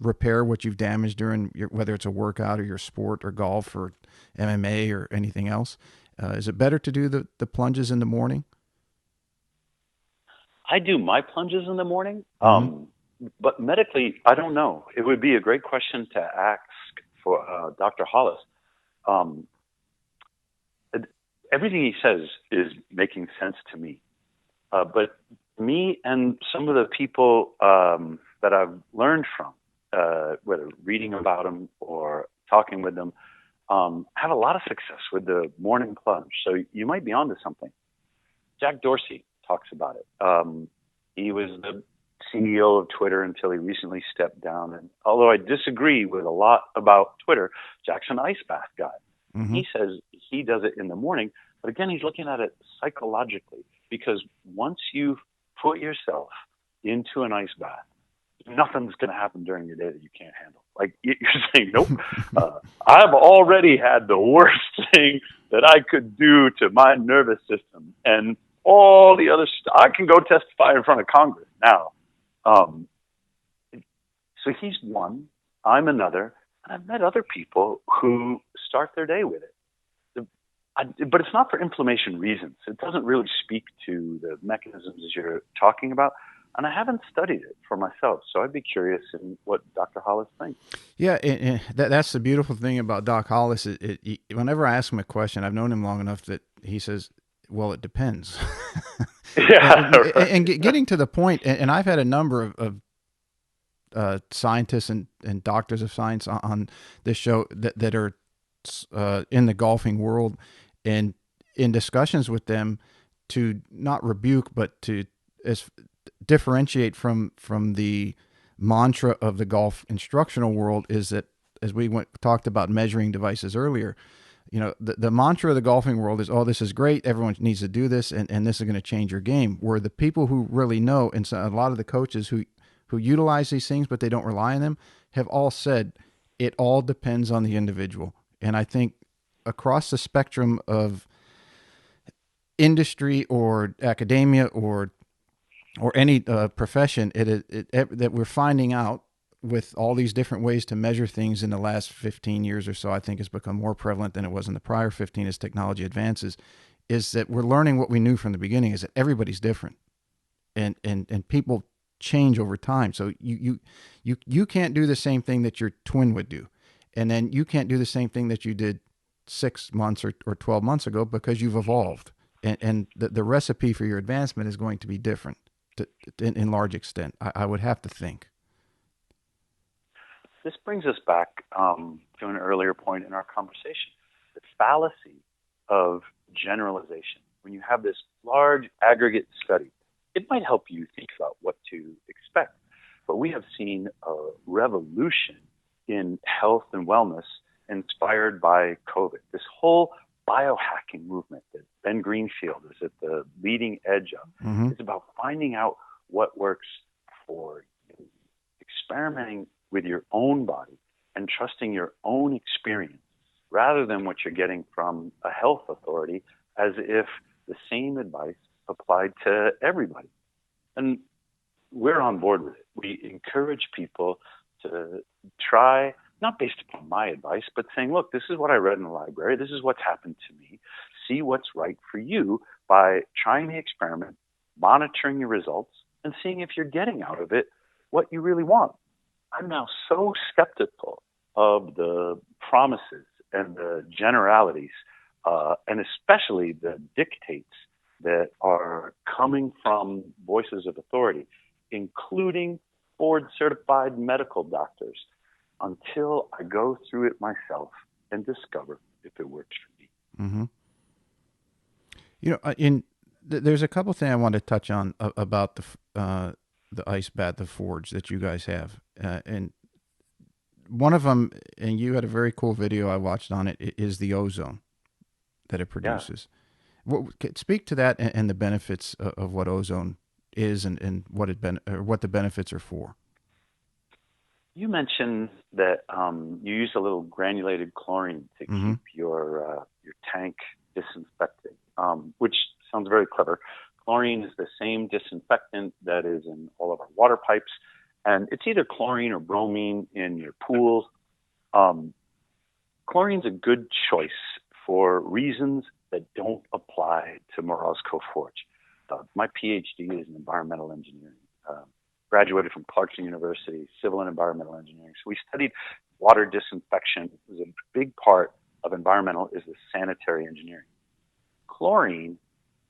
repair what you've damaged during whether it's a workout or your sport or golf or MMA or anything else? Is it better to do the plunges in the morning? I do my plunges in the morning, but medically, I don't know. It would be a great question to ask for Dr. Hollis. Everything he says is making sense to me. But me and some of the people that I've learned from, whether reading about them or talking with them, have a lot of success with the morning plunge. So you might be onto something. Jack Dorsey talks about it. He was the CEO of Twitter until he recently stepped down. And although I disagree with a lot about Twitter, Jack's an ice bath guy. Mm-hmm. He says he does it in the morning, but again, he's looking at it psychologically, because once you've put yourself into an ice bath, nothing's going to happen during your day that you can't handle. Like, you're saying, nope, I've already had the worst thing that I could do to my nervous system and all the other stuff. I can go testify in front of Congress now. So he's one, I'm another, and I've met other people who start their day with it. But it's not for inflammation reasons. It doesn't really speak to the mechanisms as you're talking about. And I haven't studied it for myself, so I'd be curious in what Dr. Hollis thinks. Yeah, that's the beautiful thing about Doc Hollis. Whenever I ask him a question, I've known him long enough that he says, well, it depends. Yeah, right. And getting to the point, and I've had a number of scientists and doctors of science on this show that are in the golfing world, and in discussions with them to not rebuke, but to differentiate from the mantra of the golf instructional world is that, as we talked about measuring devices earlier, the mantra of the golfing world is, oh, this is great, everyone needs to do this, and this is going to change your game. Where the people who really know, and so a lot of the coaches who utilize these things but they don't rely on them, have all said it all depends on the individual. And I think across the spectrum of industry or academia or any profession, that we're finding out with all these different ways to measure things in the last 15 years or so, I think has become more prevalent than it was in the prior 15 as technology advances, is that we're learning what we knew from the beginning, is that everybody's different, and people change over time. So you can't do the same thing that your twin would do, and then you can't do the same thing that you did 6 months or 12 months ago, because you've evolved, and the recipe for your advancement is going to be different in large extent, I would have to think. This brings us back to an earlier point in our conversation, the fallacy of generalization. When you have this large aggregate study, it might help you think about what to expect. But we have seen a revolution in health and wellness inspired by COVID. This whole biohacking movement that Ben Greenfield is at the leading edge of, Mm-hmm. is about finding out what works for you, experimenting with your own body and trusting your own experience rather than what you're getting from a health authority, as if the same advice applied to everybody. And we're on board with it. We encourage people to try, not based upon my advice, but saying, look, this is what I read in the library. This is what's happened to me. See what's right for you by trying the experiment, monitoring your results, and seeing if you're getting out of it what you really want. I'm now so skeptical of the promises and the generalities, and especially the dictates that are coming from voices of authority, including board-certified medical doctors, until I go through it myself and discover if it works for me. Mm-hmm. There's a couple things I want to touch on about the ice bath, the forge that you guys have, and one of them, and you had a very cool video I watched on it, is the ozone that it produces. Yeah. Speak to that and the benefits of what ozone is and what the benefits are for. You mentioned that you use a little granulated chlorine to mm-hmm. keep your tank disinfected, which sounds very clever. Chlorine is the same disinfectant that is in all of our water pipes, and it's either chlorine or bromine in your pools. Chlorine's a good choice for reasons that don't apply to Morozkoforge. My PhD is in environmental engineering. Graduated from Clarkson University, civil and environmental engineering. So we studied water disinfection. It was a big part of environmental is the sanitary engineering. Chlorine,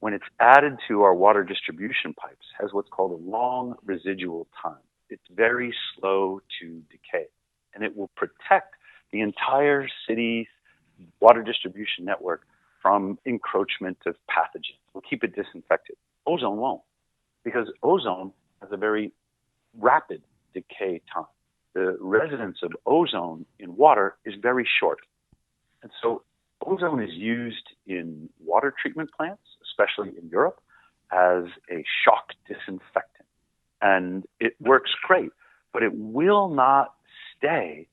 when it's added to our water distribution pipes, has what's called a long residual time. It's very slow to decay, and it will protect the entire city's water distribution network from encroachment of pathogens. We'll keep it disinfected. Ozone won't, because ozone has a very rapid decay time. The residence of ozone in water is very short. And so ozone is used in water treatment plants, especially in Europe, as a shock disinfectant. And it works great, but it will not stay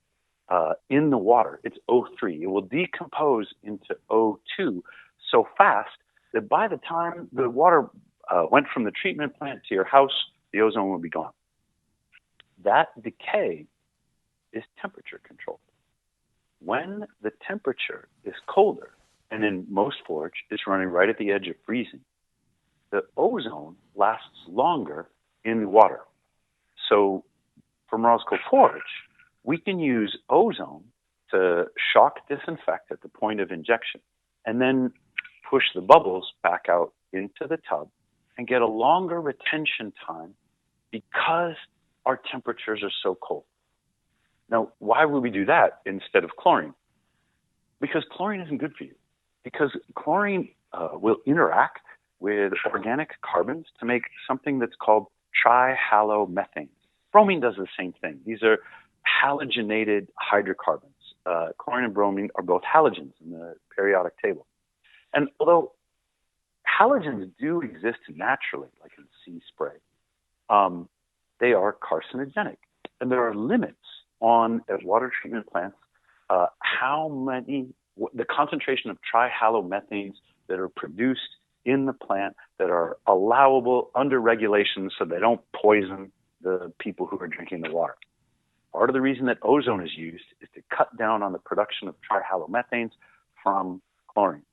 in the water. It's O3. It will decompose into O2 so fast that by the time the water went from the treatment plant to your house, the ozone will be gone. That decay is temperature controlled. When the temperature is colder, and in most forge, it's running right at the edge of freezing, the ozone lasts longer in the water. So for Morozkoforge, we can use ozone to shock disinfect at the point of injection and then push the bubbles back out into the tub and get a longer retention time because our temperatures are so cold. Now, why would we do that instead of chlorine? Because chlorine isn't good for you. Because chlorine will interact with organic carbons to make something that's called trihalomethane. Bromine does the same thing. These are halogenated hydrocarbons. Chlorine and bromine are both halogens in the periodic table. And although halogens do exist naturally, like in sea spray, they are carcinogenic. And there are limits at water treatment plants, the concentration of trihalomethanes that are produced in the plant that are allowable under regulations so they don't poison the people who are drinking the water. Part of the reason that ozone is used is to cut down on the production of trihalomethanes from chlorine.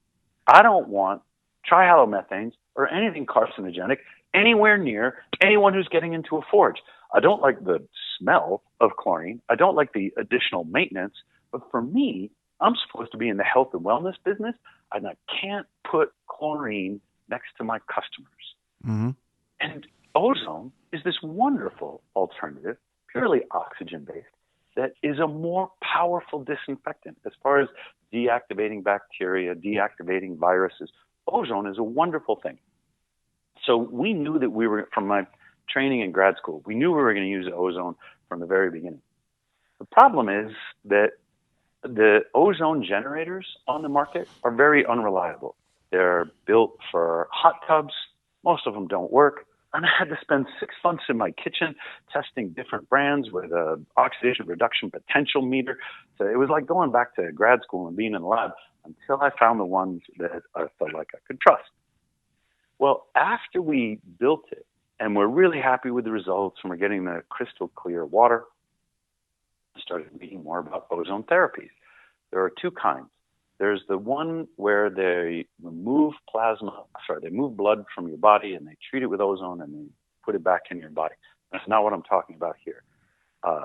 I don't want trihalomethanes or anything carcinogenic anywhere near anyone who's getting into a forge. I don't like the smell of chlorine. I don't like the additional maintenance. But for me, I'm supposed to be in the health and wellness business, and I can't put chlorine next to my customers. Mm-hmm. And ozone is this wonderful alternative, purely oxygen-based, that is a more powerful disinfectant as far as deactivating bacteria, deactivating viruses. Ozone is a wonderful thing. So we knew that we were, from my training in grad school, we knew we were going to use ozone from the very beginning. The problem is that the ozone generators on the market are very unreliable. They're built for hot tubs. Most of them don't work. And I had to spend 6 months in my kitchen testing different brands with an oxidation reduction potential meter. So it was like going back to grad school and being in the lab until I found the ones that I felt like I could trust. Well, after we built it, and we're really happy with the results, and we're getting the crystal clear water, I started reading more about ozone therapies. There are two kinds. There's the one where they remove blood from your body and they treat it with ozone and they put it back in your body. That's not what I'm talking about here.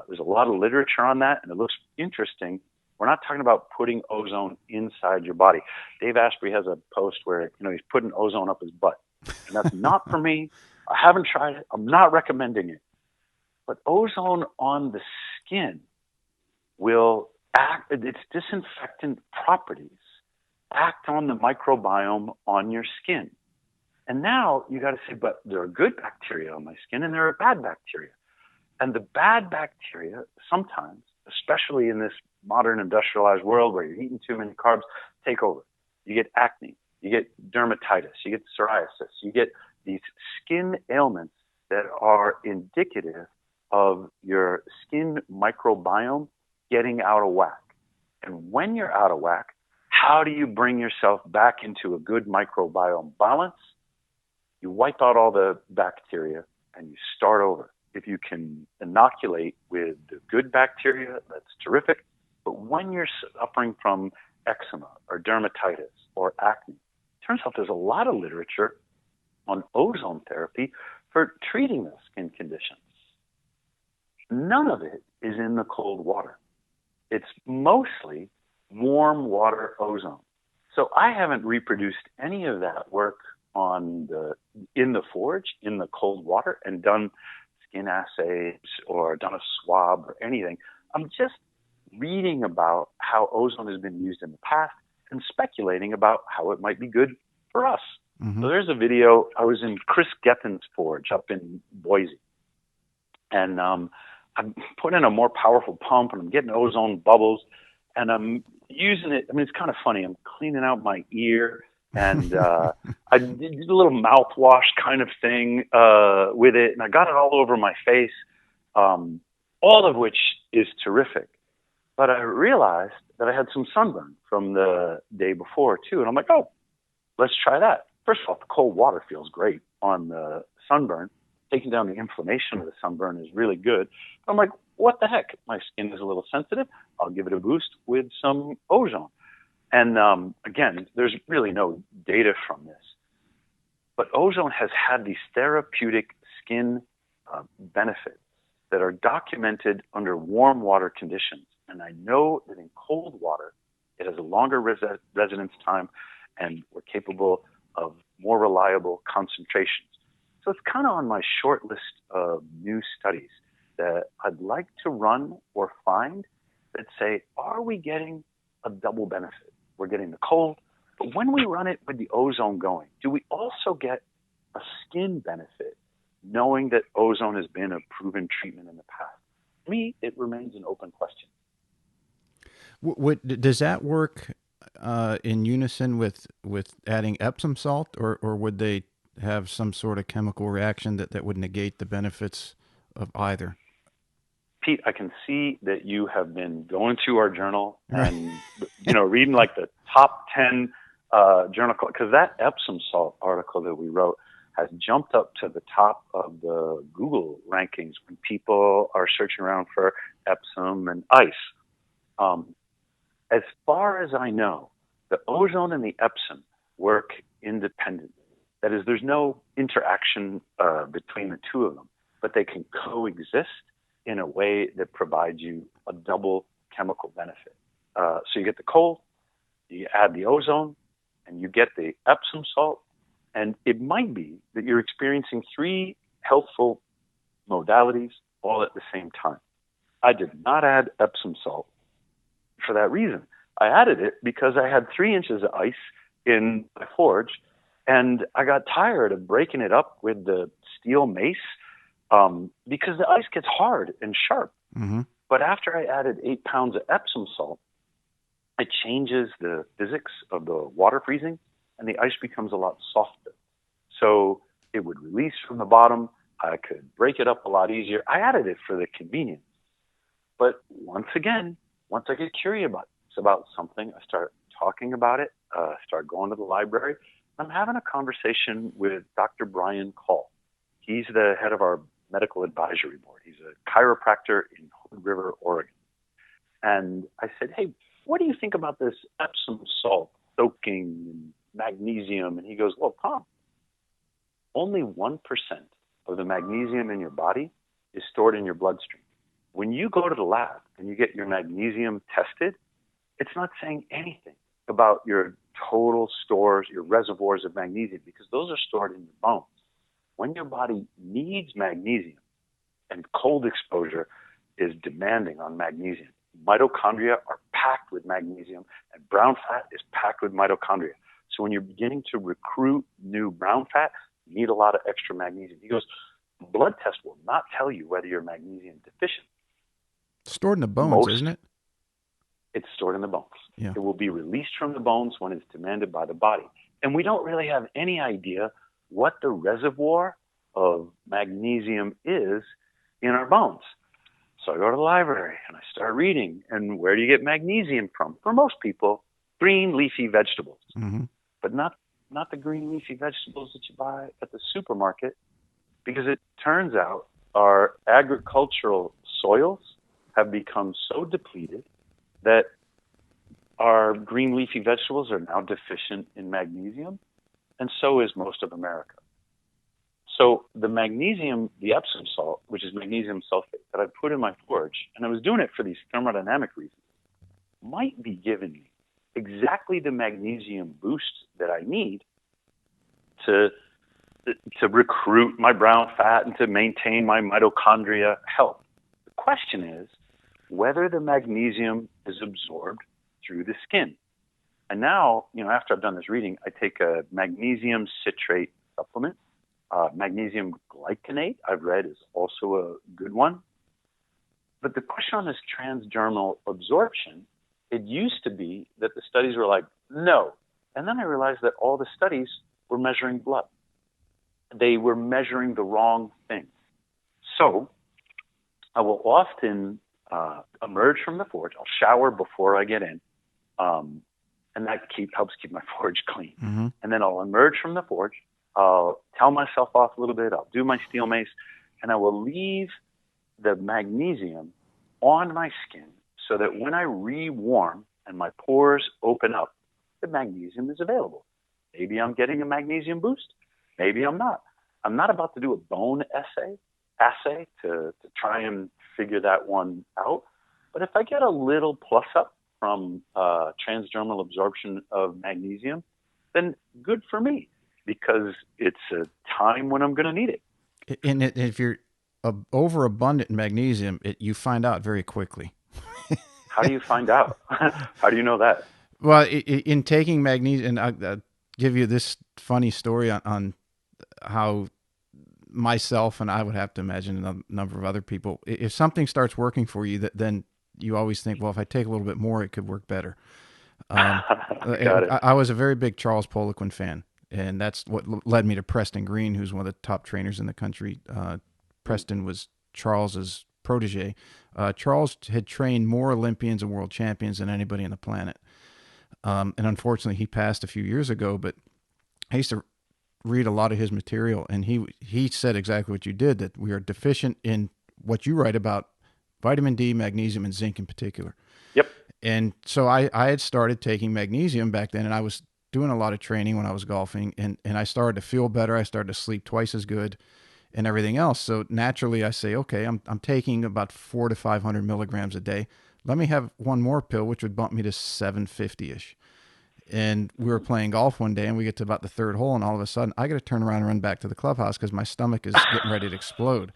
There's a lot of literature on that, and it looks interesting. We're not talking about putting ozone inside your body. Dave Asprey has a post where he's putting ozone up his butt, and that's not for me. I haven't tried it. I'm not recommending it. But ozone on the skin will act, its disinfectant properties act on the microbiome on your skin. And now you got to say, but there are good bacteria on my skin and there are bad bacteria. And the bad bacteria sometimes, especially in this modern industrialized world where you're eating too many carbs, take over. You get acne, you get dermatitis, you get psoriasis, you get these skin ailments that are indicative of your skin microbiome getting out of whack. And when you're out of whack, how do you bring yourself back into a good microbiome balance? You wipe out all the bacteria and you start over. If you can inoculate with the good bacteria, that's terrific. But when you're suffering from eczema or dermatitis or acne, it turns out there's a lot of literature on ozone therapy for treating the skin conditions. None of it is in the cold water. It's mostly warm water ozone. So I haven't reproduced any of that work in the forge, in the cold water, and done skin assays or done a swab or anything. I'm just reading about how ozone has been used in the past and speculating about how it might be good for us. Mm-hmm. So there's a video. I was in Chris Gethin's forge up in Boise, and I'm putting in a more powerful pump, and I'm getting ozone bubbles, and I'm using it. I mean, it's kind of funny. I'm cleaning out my ear, and I did a little mouthwash kind of thing with it, and I got it all over my face, all of which is terrific. But I realized that I had some sunburn from the day before, too, and I'm like, oh, let's try that. First of all, the cold water feels great on the sunburn. Taking down the inflammation of the sunburn is really good. I'm like, what the heck? My skin is a little sensitive. I'll give it a boost with some ozone. And again, there's really no data from this. But ozone has had these therapeutic skin benefits that are documented under warm water conditions. And I know that in cold water, it has a longer residence time, and we're capable of more reliable concentrations. So it's kind of on my short list of new studies that I'd like to run or find that say, are we getting a double benefit? We're getting the cold, but when we run it with the ozone going, do we also get a skin benefit, knowing that ozone has been a proven treatment in the past? For me, it remains an open question. Does that work in unison with adding Epsom salt, or would they have some sort of chemical reaction that would negate the benefits of either? Pete, I can see that you have been going to our journal and reading like the top 10 journal, because that Epsom salt article that we wrote has jumped up to the top of the Google rankings when people are searching around for Epsom and ice. As far as I know, the ozone and the Epsom work independently. That is, there's no interaction between the two of them, but they can coexist in a way that provides you a double chemical benefit. So you get the cold, you add the ozone, and you get the Epsom salt, and it might be that you're experiencing three healthful modalities all at the same time. I did not add Epsom salt for that reason. I added it because I had 3 inches of ice in my forge, and I got tired of breaking it up with the steel mace because the ice gets hard and sharp. Mm-hmm. But after I added 8 pounds of Epsom salt, it changes the physics of the water freezing, and the ice becomes a lot softer. So it would release from the bottom. I could break it up a lot easier. I added it for the convenience. But once again, once I get curious about something, I start talking about it, start going to the library. I'm having a conversation with Dr. Brian Call. He's the head of our medical advisory board. He's a chiropractor in Hood River, Oregon. And I said, hey, what do you think about this Epsom salt soaking and magnesium? And he goes, well, Tom, only 1% of the magnesium in your body is stored in your bloodstream. When you go to the lab and you get your magnesium tested, it's not saying anything about your total stores, your reservoirs of magnesium, because those are stored in your bones. When your body needs magnesium, and cold exposure is demanding on magnesium, mitochondria are packed with magnesium, and brown fat is packed with mitochondria. So when you're beginning to recruit new brown fat, you need a lot of extra magnesium. He goes, blood test will not tell you whether you're magnesium deficient. Stored in the bones, isn't it? It's stored in the bones. Yeah. It will be released from the bones when it's demanded by the body. And we don't really have any idea what the reservoir of magnesium is in our bones. So I go to the library and I start reading. And where do you get magnesium from? For most people, green leafy vegetables. Mm-hmm. But not the green leafy vegetables that you buy at the supermarket, because it turns out our agricultural soils have become so depleted that our green leafy vegetables are now deficient in magnesium, and so is most of America. So the magnesium, the Epsom salt, which is magnesium sulfate, that I put in my forge, and I was doing it for these thermodynamic reasons, might be giving me exactly the magnesium boost that I need to recruit my brown fat and to maintain my mitochondria health. The question is whether the magnesium is absorbed through the skin. And now, after I've done this reading, I take a magnesium citrate supplement. Magnesium glycinate, I've read, is also a good one. But the question on this transdermal absorption It used to be that the studies were like, no. And then I realized that all the studies were measuring blood. They were measuring the wrong thing. So I will often emerge from the forge. I'll shower before I get in, and that helps keep my forge clean. Mm-hmm. And then I'll emerge from the forge. I'll towel myself off a little bit. I'll do my steel mace, and I will leave the magnesium on my skin so that when I re-warm and my pores open up, the magnesium is available. Maybe I'm getting a magnesium boost. Maybe I'm not. I'm not about to do a bone assay to try and figure that one out. But if I get a little plus up from transdermal absorption of magnesium, then good for me, because it's a time when I'm going to need it. And if you're overabundant in magnesium, you find out very quickly. How do you find out? How do you know that? Well, in taking magnesium, and I'll give you this funny story on how myself, and I would have to imagine a number of other people, if something starts working for you, then you always think, well, if I take a little bit more, it could work better. I was a very big Charles Poliquin fan, and that's what led me to Preston Green, who's one of the top trainers in the country. Preston was Charles's protege. Charles had trained more Olympians and world champions than anybody on the planet. And unfortunately, he passed a few years ago, but I used to read a lot of his material, and he said exactly what you did, that we are deficient in what you write about, vitamin D, magnesium, and zinc in particular. Yep. And so I had started taking magnesium back then, and I was doing a lot of training when I was golfing, and I started to feel better. I started to sleep twice as good and everything else. So naturally I say, okay, I'm taking about 400 to 500 milligrams a day. Let me have one more pill, which would bump me to 750-ish. And we were playing golf one day, and we get to about the third hole, and all of a sudden I got to turn around and run back to the clubhouse because my stomach is getting ready to explode.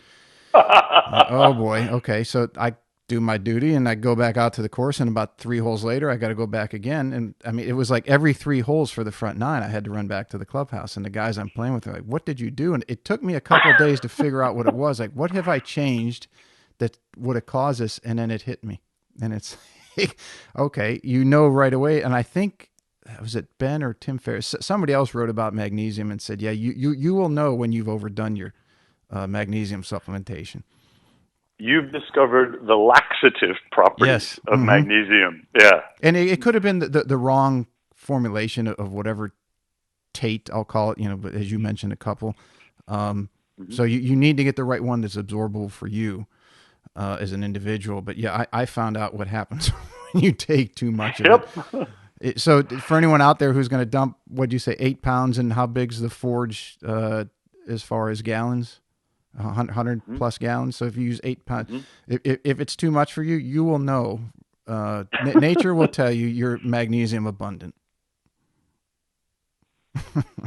Oh boy. Okay. So I do my duty and I go back out to the course, and about 3 holes later, I got to go back again. And I mean, it was like every 3 holes for the front 9, I had to run back to the clubhouse, and the guys I'm playing with are like, what did you do? And it took me a couple of days to figure out what it was. Like, what have I changed that would have caused this? And then it hit me, and it's okay, right away. And I think, was it Ben or Tim Ferriss? Somebody else wrote about magnesium and said, yeah, you will know when you've overdone your magnesium supplementation. You've discovered the laxative properties of magnesium. Yeah. And it could have been the wrong formulation of whatever Tate, I'll call it, but as you mentioned, a couple. So you need to get the right one that's absorbable for you as an individual. But yeah, I found out what happens when you take too much of it. So for anyone out there who's going to dump, what'd you say, 8 pounds, and how big's the forge as far as gallons? 100 plus gallons. So if you use 8 pounds, if it's too much for you, you will know. Nature will tell you you're magnesium abundant.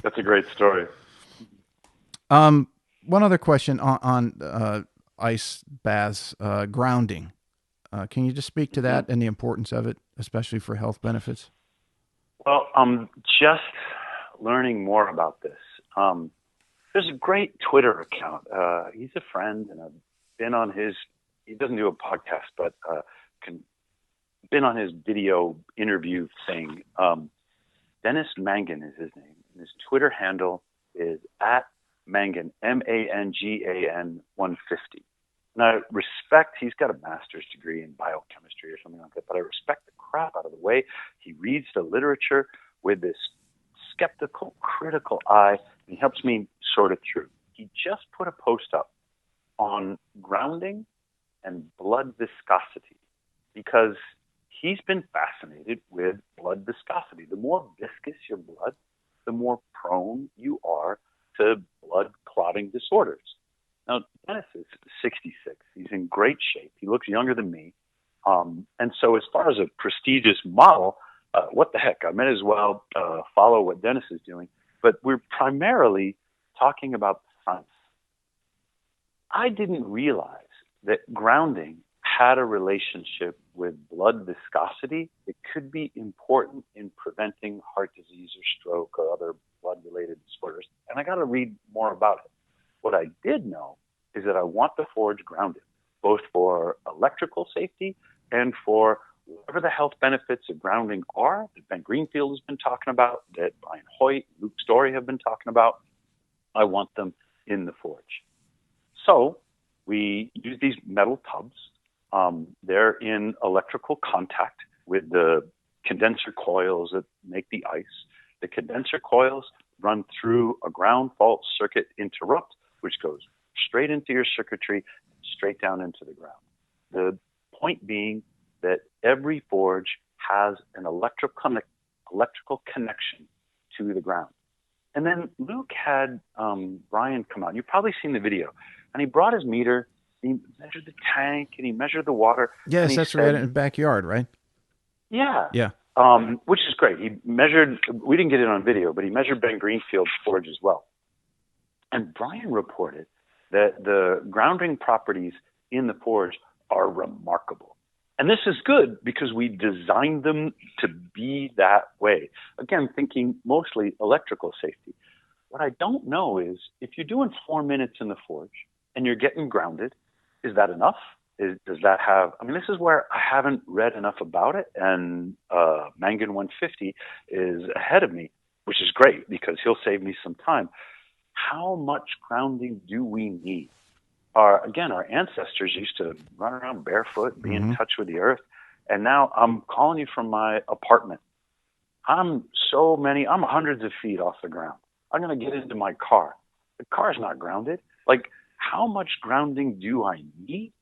That's a great story. One other question on ice baths, grounding. Can you just speak to that and the importance of it, especially for health benefits? Well, I'm just learning more about this. There's a great Twitter account. He's a friend, and I've been on his, he doesn't do a podcast, but been on his video interview thing. Dennis Mangan is his name. And his Twitter handle is @Mangan, MANGAN 150. And I respect, he's got a master's degree in biochemistry or something like that, but I respect the crap out of the way he reads the literature with this skeptical, critical eye, and he helps me sort it through. He just put a post up on grounding and blood viscosity because he's been fascinated with blood viscosity. The more viscous your blood, the more prone you are to blood clotting disorders. Now, Dennis is 66. He's in great shape. He looks younger than me. And so as far as a prestigious model, what the heck? I might as well follow what Dennis is doing. But we're primarily talking about science. I didn't realize that grounding had a relationship with blood viscosity. It could be important in preventing heart disease or stroke or other blood-related disorders. And I got to read more about it. What I did know is that I want the forge grounded, both for electrical safety and for whatever the health benefits of grounding are, that Ben Greenfield has been talking about, that Brian Hoyt, Luke Story have been talking about, I want them in the forge. So we use these metal tubs. They're in electrical contact with the condenser coils that make the ice. The condenser coils run through a ground fault circuit interrupt, which goes straight into your circuitry, straight down into the ground. The point being that every forge has an electrical connection to the ground. And then Luke had Brian come out. You've probably seen the video. And he brought his meter, he measured the tank, and he measured the water. Yes, that's right, in the backyard, right? Yeah. Yeah. Which is great. He measured, we didn't get it on video, but he measured Ben Greenfield's forge as well. And Brian reported that the grounding properties in the forge are remarkable. And this is good because we designed them to be that way. Again, thinking mostly electrical safety. What I don't know is if you're doing 4 minutes in the forge and you're getting grounded, is that enough? Does that have, I mean, this is where I haven't read enough about it, and Mangan 150 is ahead of me, which is great because he'll save me some time. How much grounding do we need? Our ancestors used to run around barefoot, be in touch with the earth, and now I'm calling you from my apartment. I'm hundreds of feet off the ground. I'm going to get into my car. The car's not grounded. Like, how much grounding do I need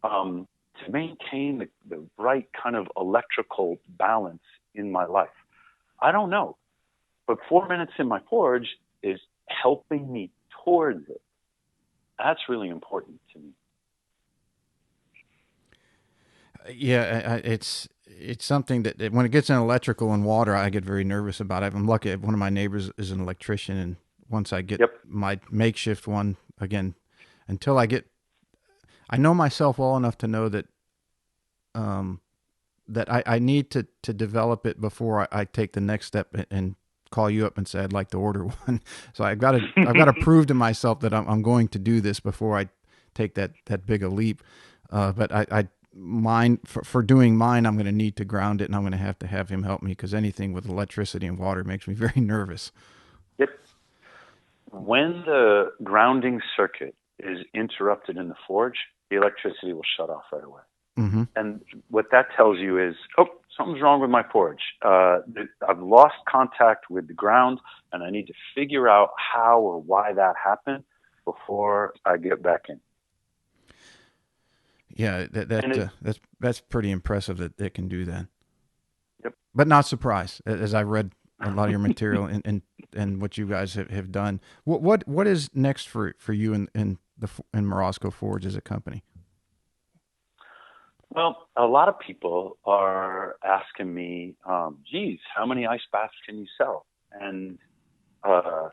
to maintain the right kind of electrical balance in my life? I don't know. But 4 minutes in my forge is helping me towards it. That's really important to me. Yeah, it's something that when it gets in electrical and water, I get very nervous about it. I'm lucky one of my neighbors is an electrician, and once I get my makeshift one, again, until I know myself well enough to know that that I need to develop it before I take the next step and call you up and say I'd like to order one. So I've got to prove to myself that I'm going to do this before I take that big a leap. But mine for doing mine, I'm going to need to ground it, and I'm going to have him help me because anything with electricity and water makes me very nervous. Yep. When the grounding circuit is interrupted in the forge, the electricity will shut off right away. Mm-hmm. And what that tells you is, something's wrong with my forge. I've lost contact with the ground, and I need to figure out how or why that happened before I get back in. Yeah, that's pretty impressive that it can do that. Yep. But not surprised, as I've read a lot of your material and what you guys have done. What is next for you in Morozkoforge as a company? Well, a lot of people are asking me, geez, how many ice baths can you sell? And I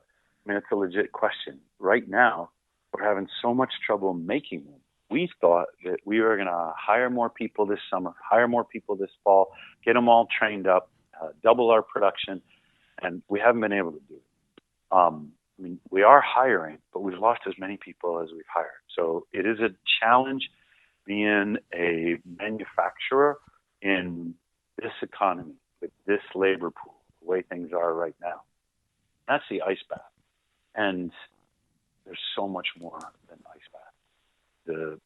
mean, it's a legit question. Right now, we're having so much trouble making them. We thought that we were going to hire more people this summer, hire more people this fall, get them all trained up, double our production, and we haven't been able to do it. I mean, we are hiring, but we've lost as many people as we've hired. So it is a challenge being a manufacturer in this economy with this labor pool, the way things are right now. That's the ice bath. And there's so much more than ice bath.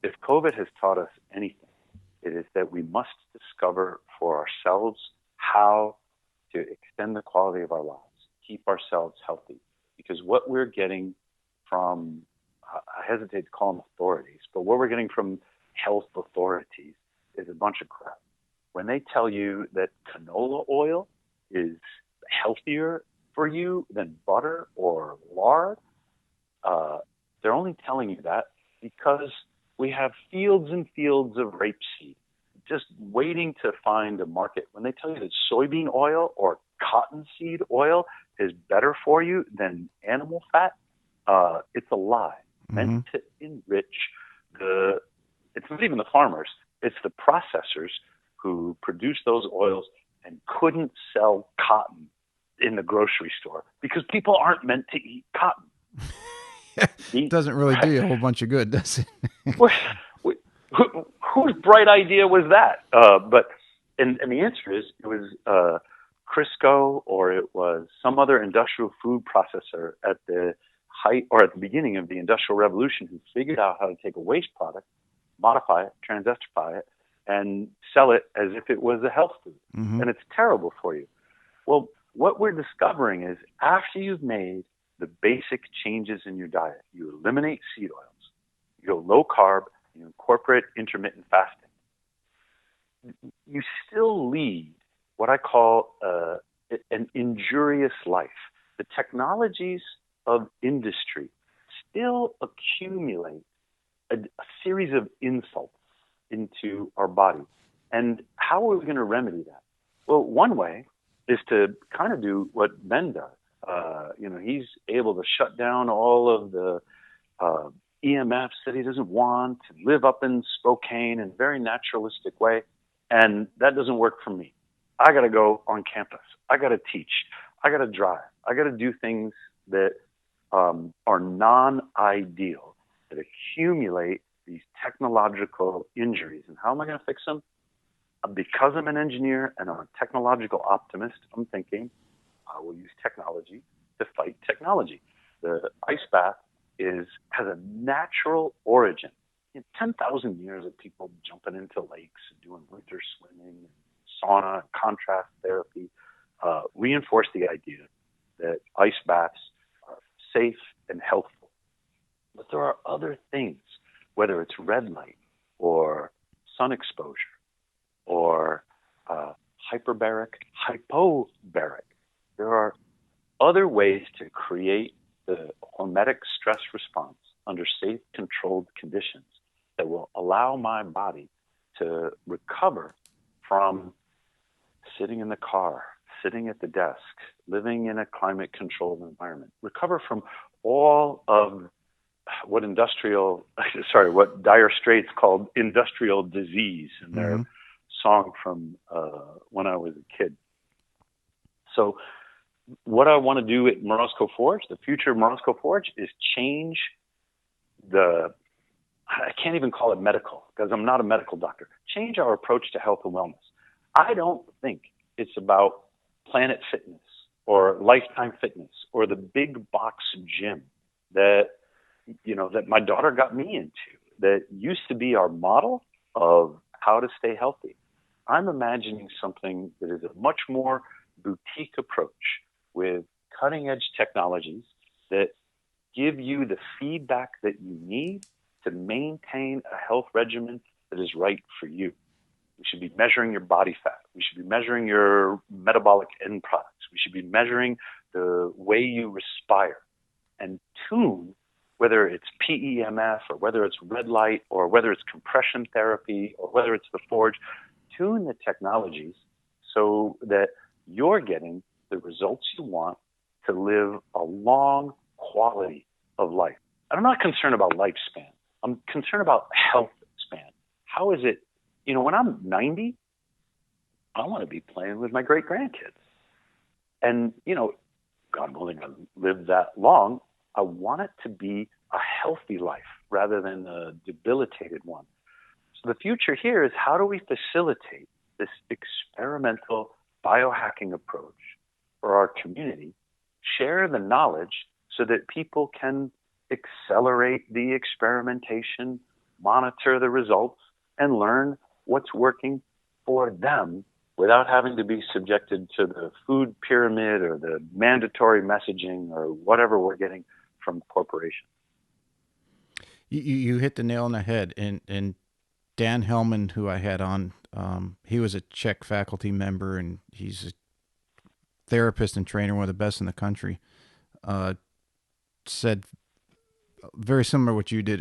If COVID has taught us anything, it is that we must discover for ourselves how to extend the quality of our lives, keep ourselves healthy. Because what we're getting from, I hesitate to call them authorities, but what we're getting from health authorities is a bunch of crap. When they tell you that canola oil is healthier for you than butter or lard, they're only telling you that because we have fields and fields of rapeseed just waiting to find a market. When they tell you that soybean oil or cottonseed oil is better for you than animal fat, it's a lie. Meant to enrich it's not even the farmers, it's the processors who produce those oils and couldn't sell cotton in the grocery store because people aren't meant to eat cotton. It doesn't really do you a whole bunch of good, does it? Whose bright idea was that? But and the answer is it was Crisco, or it was some other industrial food processor at the height or at the beginning of the Industrial Revolution who figured out how to take a waste product, modify it, transestify it, and sell it as if it was a health food. Mm-hmm. And it's terrible for you. Well, what we're discovering is after you've made the basic changes in your diet, you eliminate seed oils, you go low carb, you incorporate intermittent fasting, you still lead what I call an injurious life. The technologies of industry still accumulate a series of insults into our body. And how are we going to remedy that? Well, one way is to kind of do what Ben does. He's able to shut down all of the EMFs that he doesn't want, to live up in Spokane in a very naturalistic way. And that doesn't work for me. I got to go on campus. I got to teach. I got to drive. I got to do things that are non-ideal, that accumulate these technological injuries. And how am I going to fix them? Because I'm an engineer and I'm a technological optimist, I'm thinking I will use technology to fight technology. The ice bath has a natural origin. 10,000 years of people jumping into lakes and doing winter swimming, and sauna, and contrast therapy reinforce the idea that ice baths are safe and healthful. But there are other things, whether it's red light or sun exposure or hyperbaric, hypobaric. There are other ways to create the hormetic stress response under safe, controlled conditions that will allow my body to recover from sitting in the car, sitting at the desk, living in a climate-controlled environment, recover from all of what Dire Straits called industrial disease in their song from when I was a kid. So what I want to do at Morozkoforge, the future of Morozkoforge, is change I can't even call it medical because I'm not a medical doctor, change our approach to health and wellness. I don't think it's about Planet Fitness or Lifetime Fitness or the big box gym that my daughter got me into, that used to be our model of how to stay healthy. I'm imagining something that is a much more boutique approach with cutting edge technologies that give you the feedback that you need to maintain a health regimen that is right for you. We should be measuring your body fat. We should be measuring your metabolic end products. We should be measuring the way you respire and tune, whether it's PEMF or whether it's red light or whether it's compression therapy or whether it's the Forge, tune the technologies so that you're getting the results you want to live a long quality of life. And I'm not concerned about lifespan. I'm concerned about health span. How is it, when I'm 90, I want to be playing with my great grandkids. And, God willing, I live that long. I want it to be a healthy life rather than a debilitated one. So the future here is how do we facilitate this experimental biohacking approach for our community, share the knowledge so that people can accelerate the experimentation, monitor the results, and learn what's working for them without having to be subjected to the food pyramid or the mandatory messaging or whatever we're getting from corporations. You hit the nail on the head. And Dan Hellman, who I had on, he was a Czech faculty member, and he's a therapist and trainer, one of the best in the country, said very similar to what you did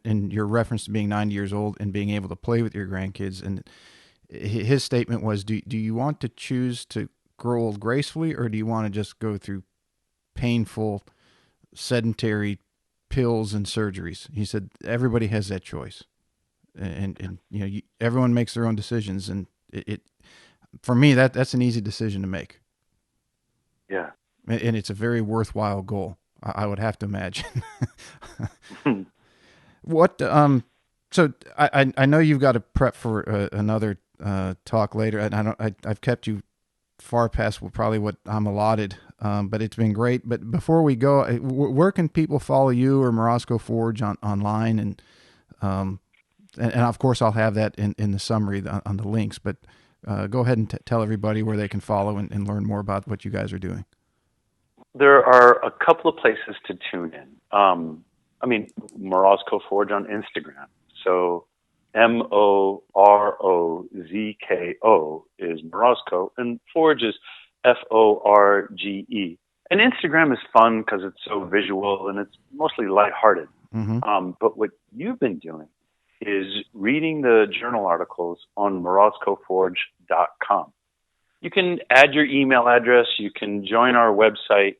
in your reference to being 90 years old and being able to play with your grandkids. And his statement was, do you want to choose to grow old gracefully, or do you want to just go through painful, sedentary pills and surgeries? He said, everybody has that choice. And everyone makes their own decisions. And it for me, that's an easy decision to make. Yeah. And it's a very worthwhile goal, I would have to imagine. What, so I know you've got to prep for another talk later. And I've kept you far past probably what I'm allotted, but it's been great. But before we go, where can people follow you or Morozkoforge online? And of course, I'll have that in the summary on the links. But go ahead and tell everybody where they can follow and learn more about what you guys are doing. There are a couple of places to tune in. Morozkoforge on Instagram. So Morozko is Morozko, and Forge is Forge. And Instagram is fun because it's so visual and it's mostly lighthearted. Mm-hmm. But what you've been doing is reading the journal articles on Morozkoforge.com. You can add your email address. You can join our website.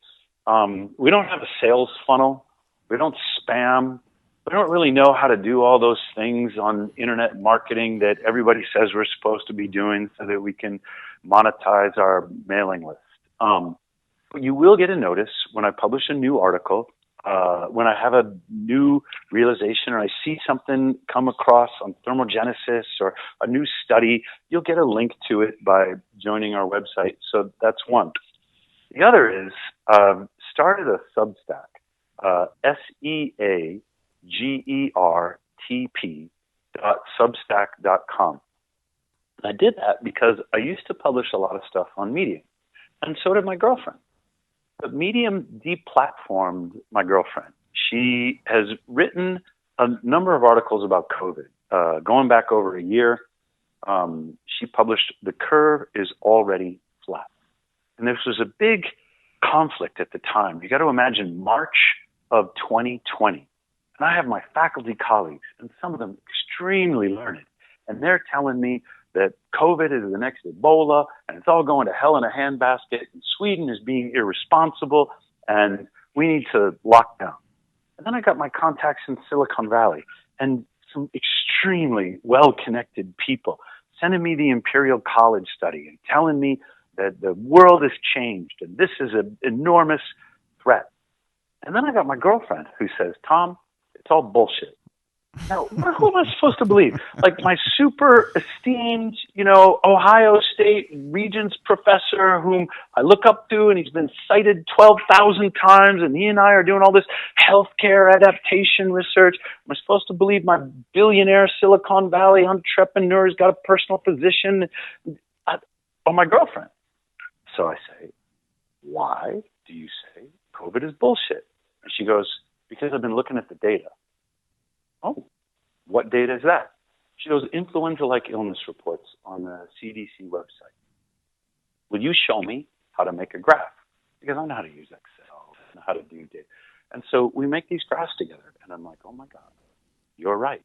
We don't have a sales funnel. We don't spam. We don't really know how to do all those things on internet marketing that everybody says we're supposed to be doing so that we can monetize our mailing list. But you will get a notice when I publish a new article, when I have a new realization or I see something come across on thermogenesis or a new study. You'll get a link to it by joining our website. So that's one. The other is started a Substack, SeagerTP.substack.com. I did that because I used to publish a lot of stuff on Medium, and so did my girlfriend. But Medium deplatformed my girlfriend. She has written a number of articles about COVID, going back over a year. She published "The Curve is Already Flat." And this was a big conflict at the time. You got to imagine March of 2020. And I have my faculty colleagues, and some of them extremely learned. And they're telling me that COVID is the next Ebola, and it's all going to hell in a handbasket, and Sweden is being irresponsible, and we need to lock down. And then I got my contacts in Silicon Valley, and some extremely well-connected people sending me the Imperial College study and telling me that the world has changed, and this is an enormous threat. And then I got my girlfriend who says, Tom, it's all bullshit. Now, who am I supposed to believe? Like my super esteemed, Ohio State Regents professor whom I look up to, and he's been cited 12,000 times, and he and I are doing all this healthcare adaptation research. Am I supposed to believe my billionaire Silicon Valley entrepreneur has got a personal physician? Or my girlfriend? So I say, why do you say COVID is bullshit? And she goes, because I've been looking at the data. Oh, what data is that? She goes, influenza-like illness reports on the CDC website. Will you show me how to make a graph? Because I know how to use Excel, I know how to do data. And so we make these graphs together. And I'm like, oh my God, you're right.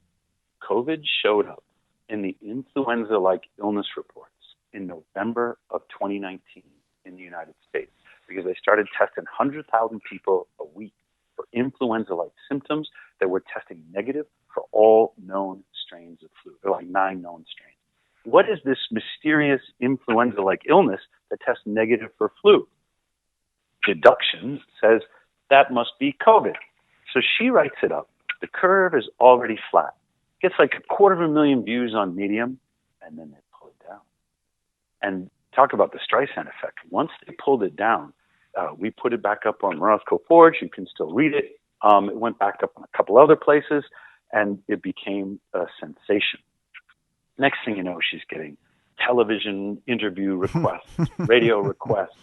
COVID showed up in the influenza-like illness reports in November of 2019 in the United States, because they started testing 100,000 people a week for influenza-like symptoms that were testing negative for all known strains of flu. There are like 9 known strains. What is this mysterious influenza-like illness that tests negative for flu? Deduction says that must be COVID. So she writes it up. The curve is already flat. Gets like 250,000 views on Medium, and then they pull it down. And talk about the Streisand effect. Once they pulled it down, we put it back up on Morozkoforge. You can still read it. It went back up on a couple other places, and it became a sensation. Next thing you know, she's getting television interview requests, radio requests,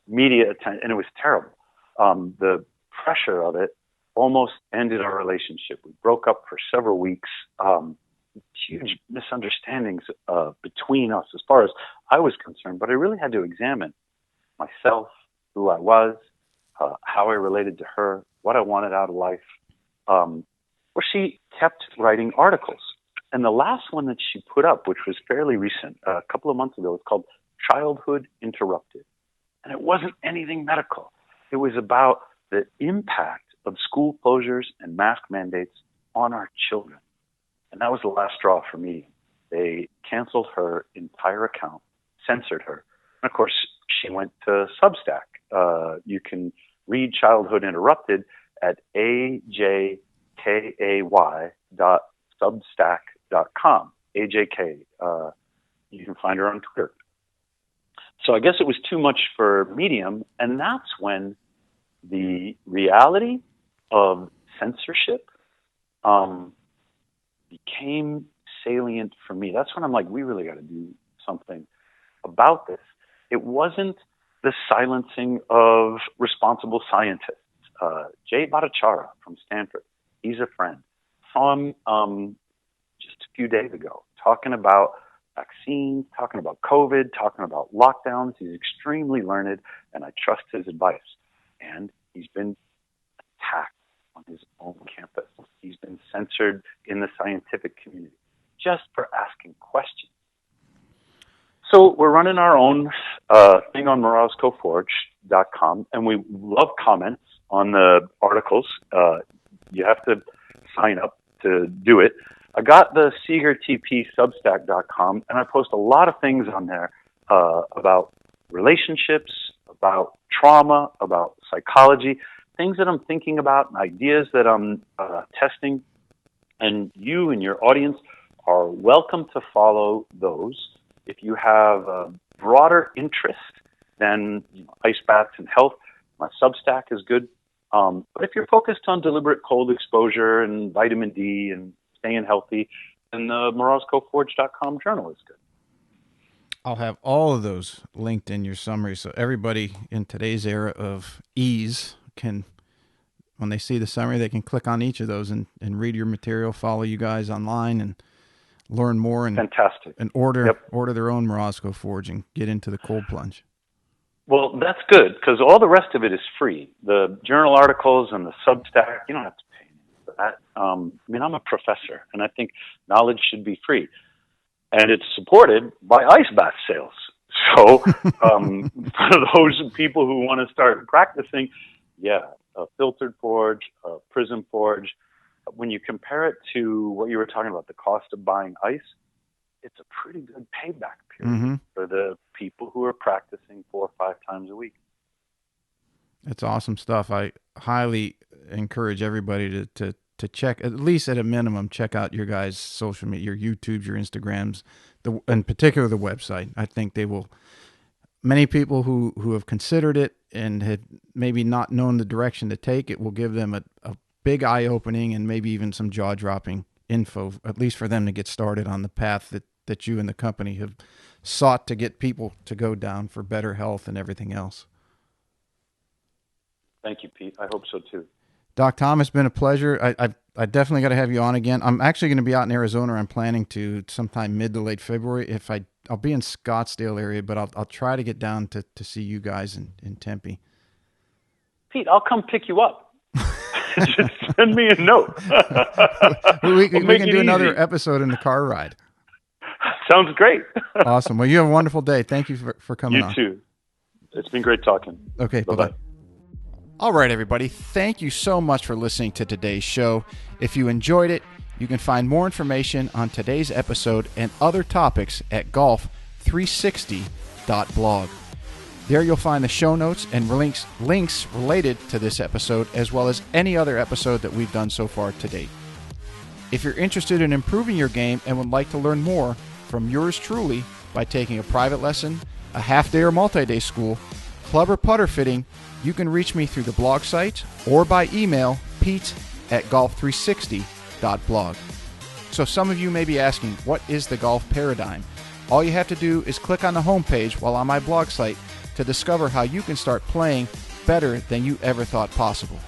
media attention, and it was terrible. The pressure of it almost ended our relationship. We broke up for several weeks. Huge misunderstandings between us as far as I was concerned, but I really had to examine myself, who I was, how I related to her, what I wanted out of life. Where she kept writing articles. And the last one that she put up, which was fairly recent, a couple of months ago, it's called Childhood Interrupted. And it wasn't anything medical. It was about the impact of school closures and mask mandates on our children. And that was the last straw for me. They canceled her entire account, censored her. And of course, she went to Substack. You can read Childhood Interrupted at ajkay.substack.com. AJK. You can find her on Twitter. So I guess it was too much for Medium, and that's when the reality of censorship became salient for me. That's when I'm like, we really got to do something about this. It wasn't the silencing of responsible scientists. Jay Bhattacharya from Stanford, he's a friend. Saw him just a few days ago talking about vaccines, talking about COVID, talking about lockdowns. He's extremely learned, and I trust his advice. And he's been attacked on his own campus. He's been censored in the scientific community just for asking questions. So we're running our own thing on Morozkoforge.com, and we love comments on the articles. You have to sign up to do it. I got the Seager Substack.com, and I post a lot of things on there about relationships, about trauma, about psychology, things that I'm thinking about, and ideas that I'm testing. And you and your audience are welcome to follow those. If you have a broader interest than ice baths and health, my Substack is good. But if you're focused on deliberate cold exposure and vitamin D and staying healthy, then the Morozkoforge.com journal is good. I'll have all of those linked in your summary, so everybody in today's era of ease can, when they see the summary, they can click on each of those and read your material, follow you guys online, and learn more, and fantastic, and order their own Morozkoforge and get into the cold plunge. Well, that's good, because all the rest of it is free. The journal articles and the Substack, you don't have to pay for that. I'm a professor, and I think knowledge should be free. And it's supported by ice bath sales. So for those people who want to start practicing, a filtered forge, a prism forge. When you compare it to what you were talking about, the cost of buying ice, it's a pretty good payback period for the people who are practicing 4 or 5 times a week. It's awesome stuff. I highly encourage everybody to check, at least at a minimum, check out your guys' social media, your YouTubes, your Instagrams, in particular the website. I think they will. Many people who have considered it and had maybe not known the direction to take, it will give them a big eye-opening and maybe even some jaw-dropping info, at least for them to get started on the path that you and the company have sought to get people to go down for better health and everything else. Thank you, Pete. I hope so too. Doc Tom, it's been a pleasure. I definitely got to have you on again. I'm actually going to be out in Arizona. I'm planning to sometime mid to late February. I'll be in Scottsdale area, but I'll try to get down to see you guys in Tempe. Pete, I'll come pick you up. Just send me a note. we can do another episode in the car ride. Sounds great. Awesome. Well, you have a wonderful day. Thank you for coming on. You too. It's been great talking. Okay, bye-bye. All right, everybody. Thank you so much for listening to today's show. If you enjoyed it, you can find more information on today's episode and other topics at golf360.blog. There you'll find the show notes and links related to this episode, as well as any other episode that we've done so far to date. If you're interested in improving your game and would like to learn more from yours truly by taking a private lesson, a half-day or multi-day school, club or putter fitting, you can reach me through the blog site or by email, pete@golf360.blog. So some of you may be asking, what is the golf paradigm? All you have to do is click on the homepage while on my blog site to discover how you can start playing better than you ever thought possible.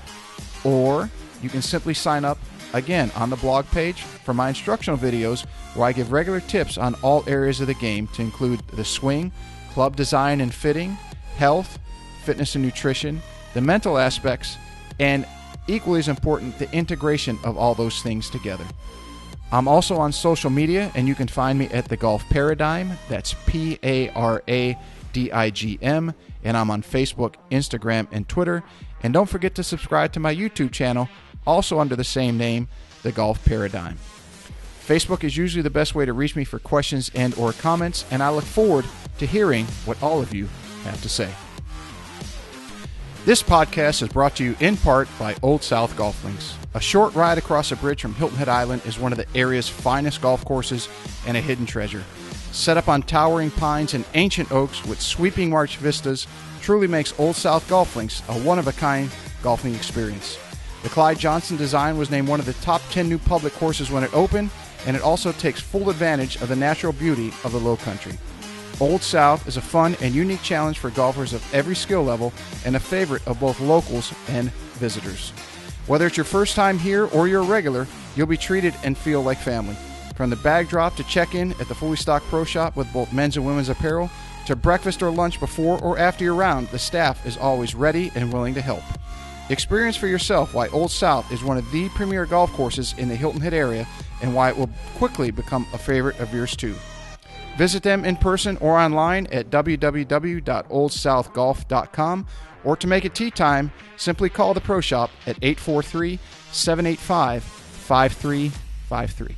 Or you can simply sign up, again, on the blog page for my instructional videos where I give regular tips on all areas of the game to include the swing, club design and fitting, health, fitness and nutrition, the mental aspects, and equally as important, the integration of all those things together. I'm also on social media, and you can find me at The Golf Paradigm. That's PARADIGM, and I'm on Facebook, Instagram, and Twitter. And don't forget to subscribe to my YouTube channel, also under the same name, The Golf Paradigm. Facebook is usually the best way to reach me for questions and or comments, and I look forward to hearing what all of you have to say. This podcast is brought to you in part by Old South Golf Links. A short ride across a bridge from Hilton Head Island is one of the area's finest golf courses and a hidden treasure. set up on towering pines and ancient oaks with sweeping marsh vistas, truly makes Old South Golf Links a one-of-a-kind golfing experience. The Clyde Johnson design was named one of the top 10 new public courses when it opened, and it also takes full advantage of the natural beauty of the Lowcountry. Old South is a fun and unique challenge for golfers of every skill level and a favorite of both locals and visitors. Whether it's your first time here or you're a regular, you'll be treated and feel like family. From the bag drop to check-in at the fully stocked pro shop with both men's and women's apparel, to breakfast or lunch before or after your round, the staff is always ready and willing to help. Experience for yourself why Old South is one of the premier golf courses in the Hilton Head area and why it will quickly become a favorite of yours too. Visit them in person or online at www.oldsouthgolf.com, or to make it tee time, simply call the pro shop at 843-785-5353.